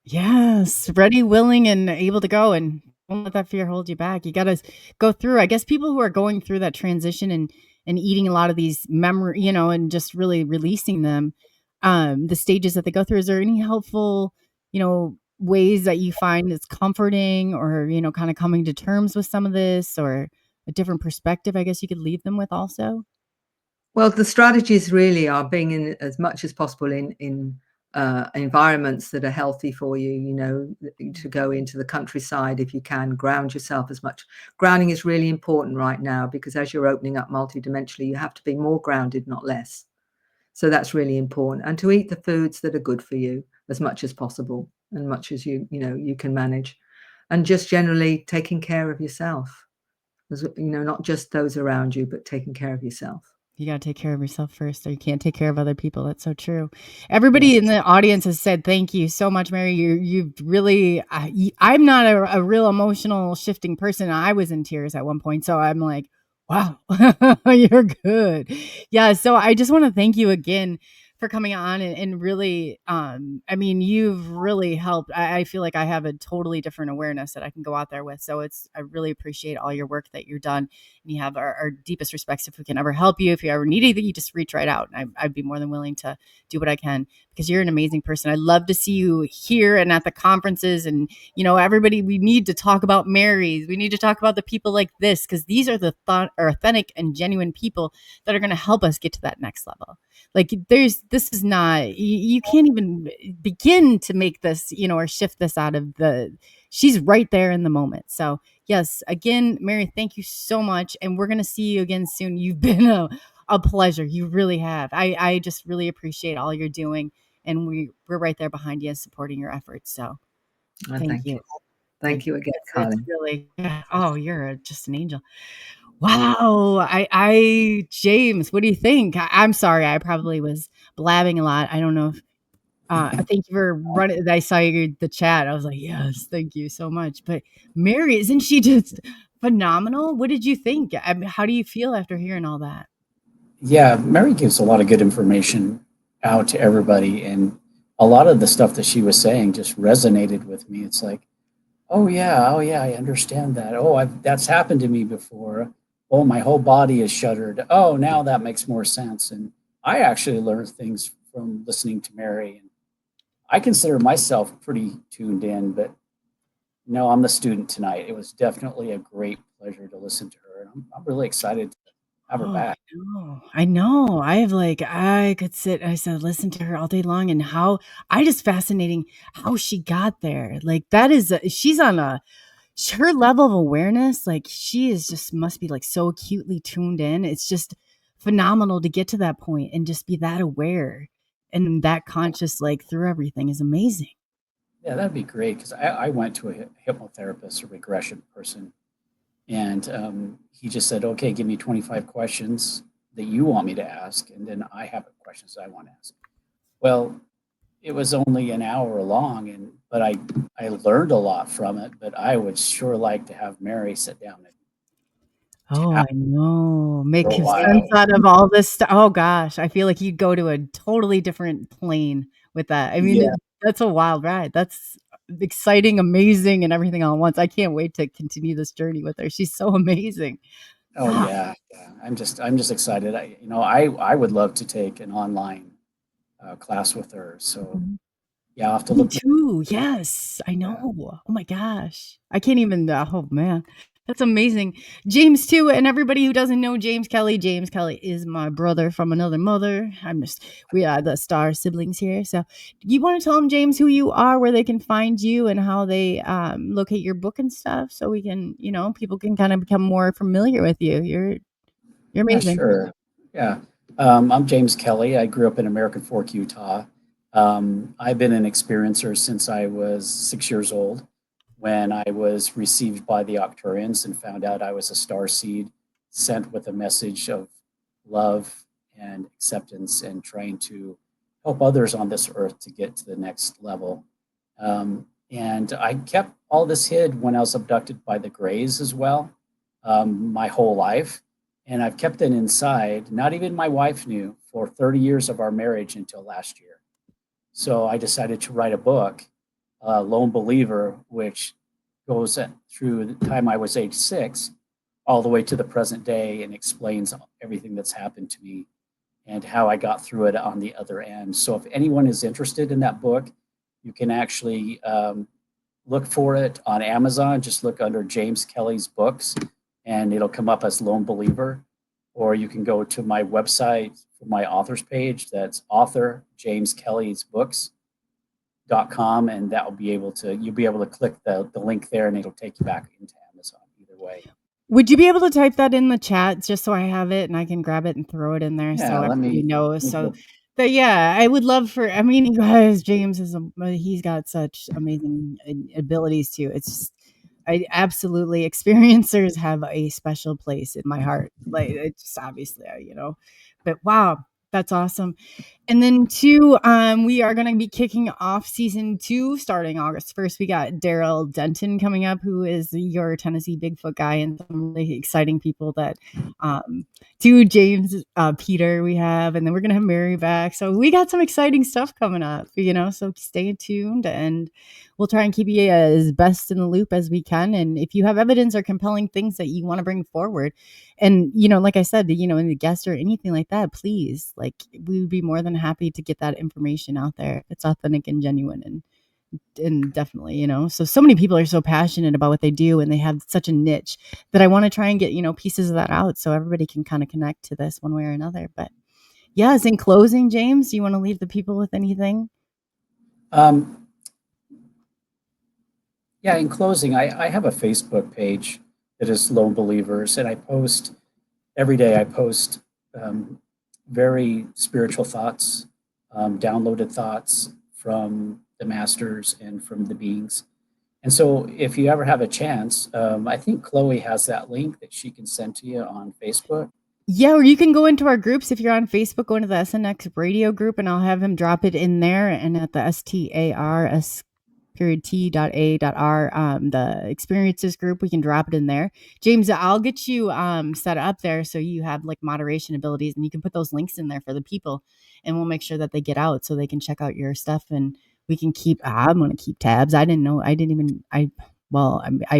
Yes, ready, willing, and able to go. And Don't let that fear hold you back. You gotta go through. I guess people who are going through that transition and eating a lot of these memory, and just really releasing them, the stages that they go through. Is there any helpful, ways that you find it's comforting, or kind of coming to terms with some of this, or a different perspective? I guess you could leave them with also. Well, the strategies really are being in as much as possible in environments that are healthy for you. To go into the countryside if you can, ground yourself as much. Grounding is really important right now because as you're opening up multidimensionally, you have to be more grounded, not less. So that's really important, and to eat the foods that are good for you as much as possible, and much as you can manage, and just generally taking care of yourself. Not just those around you, but taking care of yourself. You gotta take care of yourself first, or you can't take care of other people. That's so true. Yeah. Everybody in the audience has said thank you so much, Mary. You've really. I'm not a real emotional shifting person. I was in tears at one point, so I'm like, wow, you're good. Yeah. So I just want to thank you again for coming on and really. I mean, you've really helped. I feel like I have a totally different awareness that I can go out there with. So I really appreciate all your work that you're done. And you have our deepest respects. If we can ever help you, if you ever need anything, you just reach right out. I'd be more than willing to do what I can, because you're an amazing person. I love to see you here and at the conferences. And, everybody, we need to talk about Marys. We need to talk about the people like this, because these are the authentic and genuine people that are going to help us get to that next level. Like this is not, you can't even begin to make this, or shift this out of she's right there in the moment. So yes, again, Mary, thank you so much. And we're going to see you again soon. You've been a pleasure. You really have. I just really appreciate all you're doing. And we're right there behind you and supporting your efforts. So And thank thank you. you. Thank you again, It's Carly. really, yeah. Oh, you're just an angel. Wow. James, what do you think? I'm sorry. I probably was blabbing a lot. I don't know if, thank you for running. I saw the chat. I was like, yes, thank you so much. But Mary, isn't she just phenomenal? What did you think? I mean, how do you feel after hearing all that? Yeah, Mary gives a lot of good information out to everybody, and a lot of the stuff that she was saying just resonated with me. It's like, oh yeah, I understand that. Oh, that's happened to me before. Oh, my whole body is shuddered. Oh, now that makes more sense. And I actually learned things from listening to Mary, and I consider myself pretty tuned in, but no, I'm the student tonight. It was definitely a great pleasure to listen to her, and I'm really excited to have her Oh, back. I know. I know. I could sit, I said, listen to her all day long, and how I just fascinating how she got there. Like that is, she's on her level of awareness. Like she is just must be like so acutely tuned in. It's just phenomenal to get to that point and just be that aware and that conscious, like through everything is amazing. Yeah, that'd be great because I went to a hypnotherapist, a regression person, and he just said, "Okay, give me 25 questions that you want me to ask, and then I have questions I want to ask." Well, it was only an hour long, and but I learned a lot from it. But I would sure like to have Mary sit down and Oh, chat I know. for Make a sense while. out of all this stuff. Oh gosh, I feel like you'd go to a totally different plane with that. I mean, Yeah. that's a wild ride. That's exciting, amazing, and everything all at once. I can't wait to continue this journey with her. She's so amazing. Oh Wow. yeah, yeah. I'm just excited. I would love to take an online class with her. So yeah, I'll have to Me look. too. Yes, I know. Yeah. Oh my gosh. I can't even oh man. That's amazing. James too, and everybody who doesn't know James Kelly, James Kelly is my brother from another mother. We are the star siblings here. So you want to tell them, James, who you are, where they can find you, and how they locate your book and stuff, so we can, people can kind of become more familiar with you. You're Yeah, amazing. sure. Yeah. I'm James Kelly. I grew up in American Fork, Utah. I've been an experiencer since I was 6 years old when I was received by the Octurians and found out I was a star seed sent with a message of love and acceptance and trying to help others on this earth to get to the next level. And I kept all this hid when I was abducted by the Greys as well, my whole life, and I've kept it inside. Not even my wife knew for 30 years of our marriage until last year. So I decided to write a book, Lone Believer, which goes through the time I was age 6 all the way to the present day and explains everything that's happened to me and how I got through it on the other end. So if anyone is interested in that book, you can actually look for it on Amazon. Just look under James Kelly's books and it'll come up as Lone Believer. Or you can go to my website for my author's page. That's author James Kelly's books.com, and that will be able to, you'll be able to click the link there and it'll take you back into Amazon either way. Would you be able to type that in the chat just so I have it and I can grab it and throw it in there Yeah, so let everybody me knows? So go. but yeah, I would love for, I mean, you guys, James is he's got such amazing abilities too. It's just, I absolutely experiencers have a special place in my heart. Like it's just obviously, but wow, that's awesome. And then 2, we are going to be kicking off season 2 starting August 1st. We got Daryl Denton coming up, who is your Tennessee Bigfoot guy, and some really exciting people that 2 James, Peter we have, and then we're going to have Mary back. So we got some exciting stuff coming up, so stay tuned and we'll try and keep you as best in the loop as we can. And if you have evidence or compelling things that you want to bring forward, and like I said, in the guest or anything like that, please, like we would be more than happy to get that information out there. It's authentic and genuine and definitely, so many people are so passionate about what they do and they have such a niche that I want to try and get, pieces of that out so everybody can kind of connect to this one way or another. But yes, in closing, James, you want to leave the people with anything? Yeah, in closing, I have a Facebook page that is Lone Believers, and I post every day. I post very spiritual thoughts, downloaded thoughts from the masters and from the beings. And so if you ever have a chance, I think Chloe has that link that she can send to you on Facebook. Yeah, or you can go into our groups. If you're on Facebook, go into the SNX radio group and I'll have him drop it in there. And at the STARS T.A.R, the experiences group, we can drop it in there. James, I'll get you set up there so you have like moderation abilities and you can put those links in there for the people and we'll make sure that they get out so they can check out your stuff and we can keep, I'm going to keep tabs. I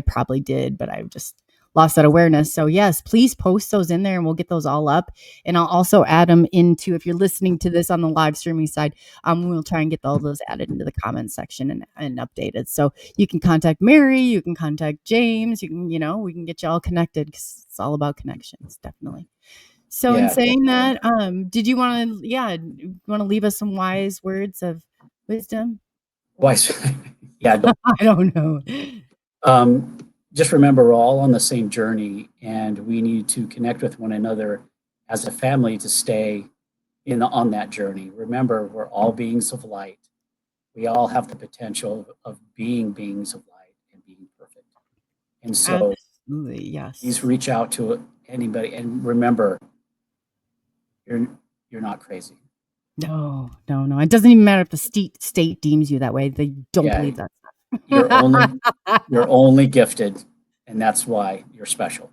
probably did, but I've just lost that awareness. So yes, please post those in there and we'll get those all up. And I'll also add them into, if you're listening to this on the live streaming side, we'll try and get all those added into the comments section and updated. So you can contact Mary, you can contact James, you can, we can get you all connected because it's all about connections, definitely. So in saying that, did you want to leave us some wise words of wisdom? Wise, yeah. I don't know. Just remember, we're all on the same journey, and we need to connect with one another as a family to stay on that journey. Remember, we're all beings of light. We all have the potential of being beings of light and being perfect. And so, absolutely, yes. Please reach out to anybody, and remember, you're not crazy. No. It doesn't even matter if the state deems you that way. They don't believe that. You're only gifted, and that's why you're special.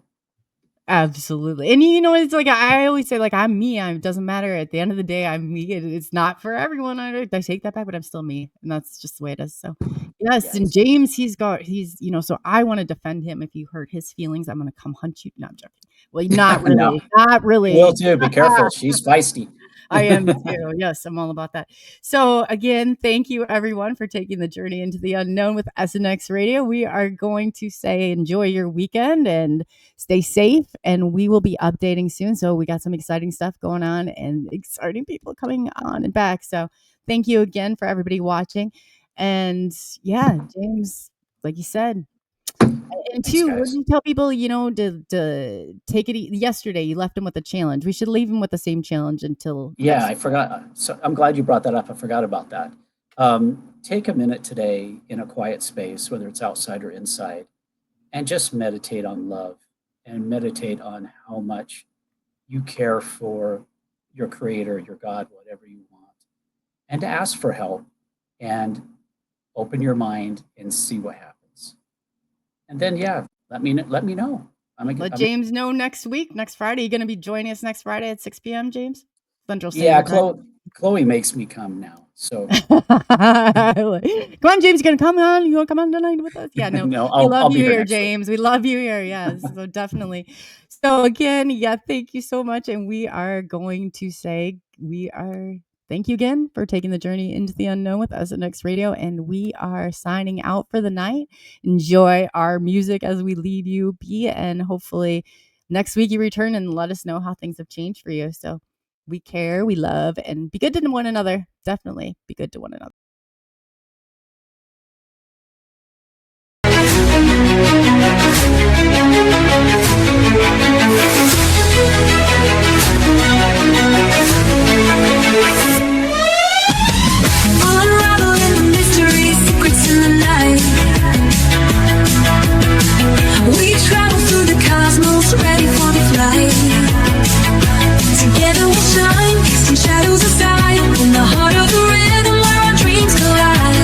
Absolutely. And it's like I always say, like, I'm me. It doesn't matter. At the end of the day, I'm me. It's not for everyone. I take that back, but I'm still me. And that's just the way it is. So yes. And James, he's so I want to defend him. If you hurt his feelings, I'm gonna come hunt you. No, I'm joking. Well, not really. No. Not really. Will too. Be careful. She's feisty. I am too. Yes, I'm all about that. So again, thank you everyone for taking the journey into the unknown with SNX Radio. We are going to say enjoy your weekend and stay safe, and we will be updating soon. So we got some exciting stuff going on and exciting people coming on and back. So thank you again for everybody watching. And yeah, James, like you said. And two, what did you tell people, to take it yesterday? You left them with a challenge. We should leave them with the same challenge until. Yeah, I forgot. So I'm glad you brought that up. I forgot about that. Take a minute today in a quiet space, whether it's outside or inside, and just meditate on love and meditate on how much you care for your creator, your God, whatever you want, and to ask for help and open your mind and see what happens. And then, let me know. Let James know next Friday. You're going to be joining us next Friday at 6 p.m., James? Central Standard Time. Chloe makes me come now. So Come on, James, you gonna come on? You wanna come on tonight with us? Yeah, no, no, we I'll love be you here here, next week. James. We love you here. Yes, so definitely. So again, yeah, thank you so much, and we are going to say thank you again for taking the journey into the unknown with us at Next Radio, and we are signing out for the night. Enjoy our music as we leave you be, and hopefully next week you return and let us know how things have changed for you. So we care, we love, and be good to one another. Definitely be good to one another. Unraveling the mystery, secrets in the night. We travel through the cosmos, ready for the flight. Together we'll shine, casting shadows aside, in the heart of the rhythm where our dreams collide.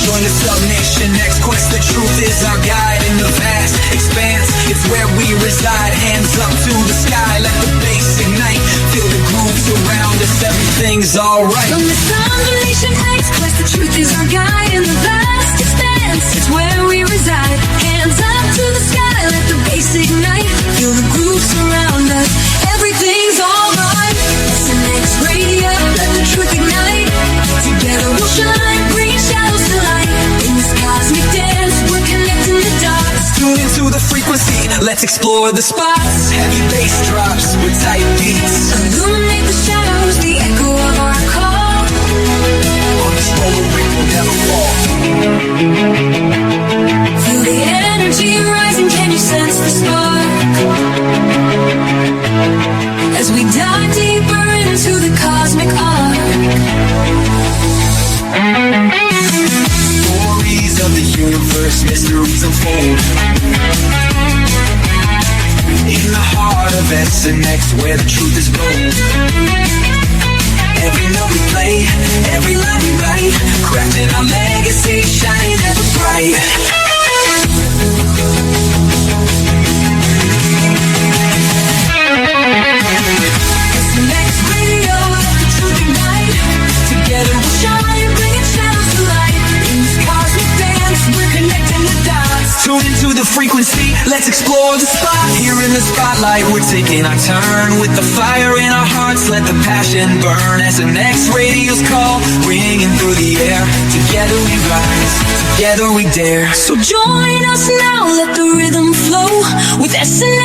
Join the Subnation Next Quest, the truth is our guide. In the vast expanse, it's where we reside. Hands up to the sky, let the bass ignite. Feel the grooves around us, everything's alright. From the Subnation Next Quest, the truth is our guide. In the vast expanse, it's where we reside. Hands up to the sky, let the bass ignite. Feel the grooves around us, everything's alright. It's the Next Radio, let the truth ignite. Together we'll shine, bringing shadows to light. In this cosmic dance, we're connecting the dots. Tune into the frequency, let's explore the spots. Heavy bass drops with tight beats. Illuminate the shadows, the echo of our call. On this road we will never fall. Feel the energy rising, can you sense the spark? As we dive deeper into the cosmic arc. Stories of the universe, mysteries unfold. In the heart of SNX, where the truth is gold. Every note we play, every line we write, crafting our legacy, shining ever bright. Next Radio, let the truth ignite. Together we'll shine, bringing shadows to light. In this cosmic dance, we're connecting the dots. Tune into the frequency, let's explore the spot. Here in the spotlight, we're taking our turn. With the fire in our hearts, let the passion burn. As the Next Radio's call, ringing through the air. Together we rise, together we dare. So join us now, let the rhythm flow. With SNX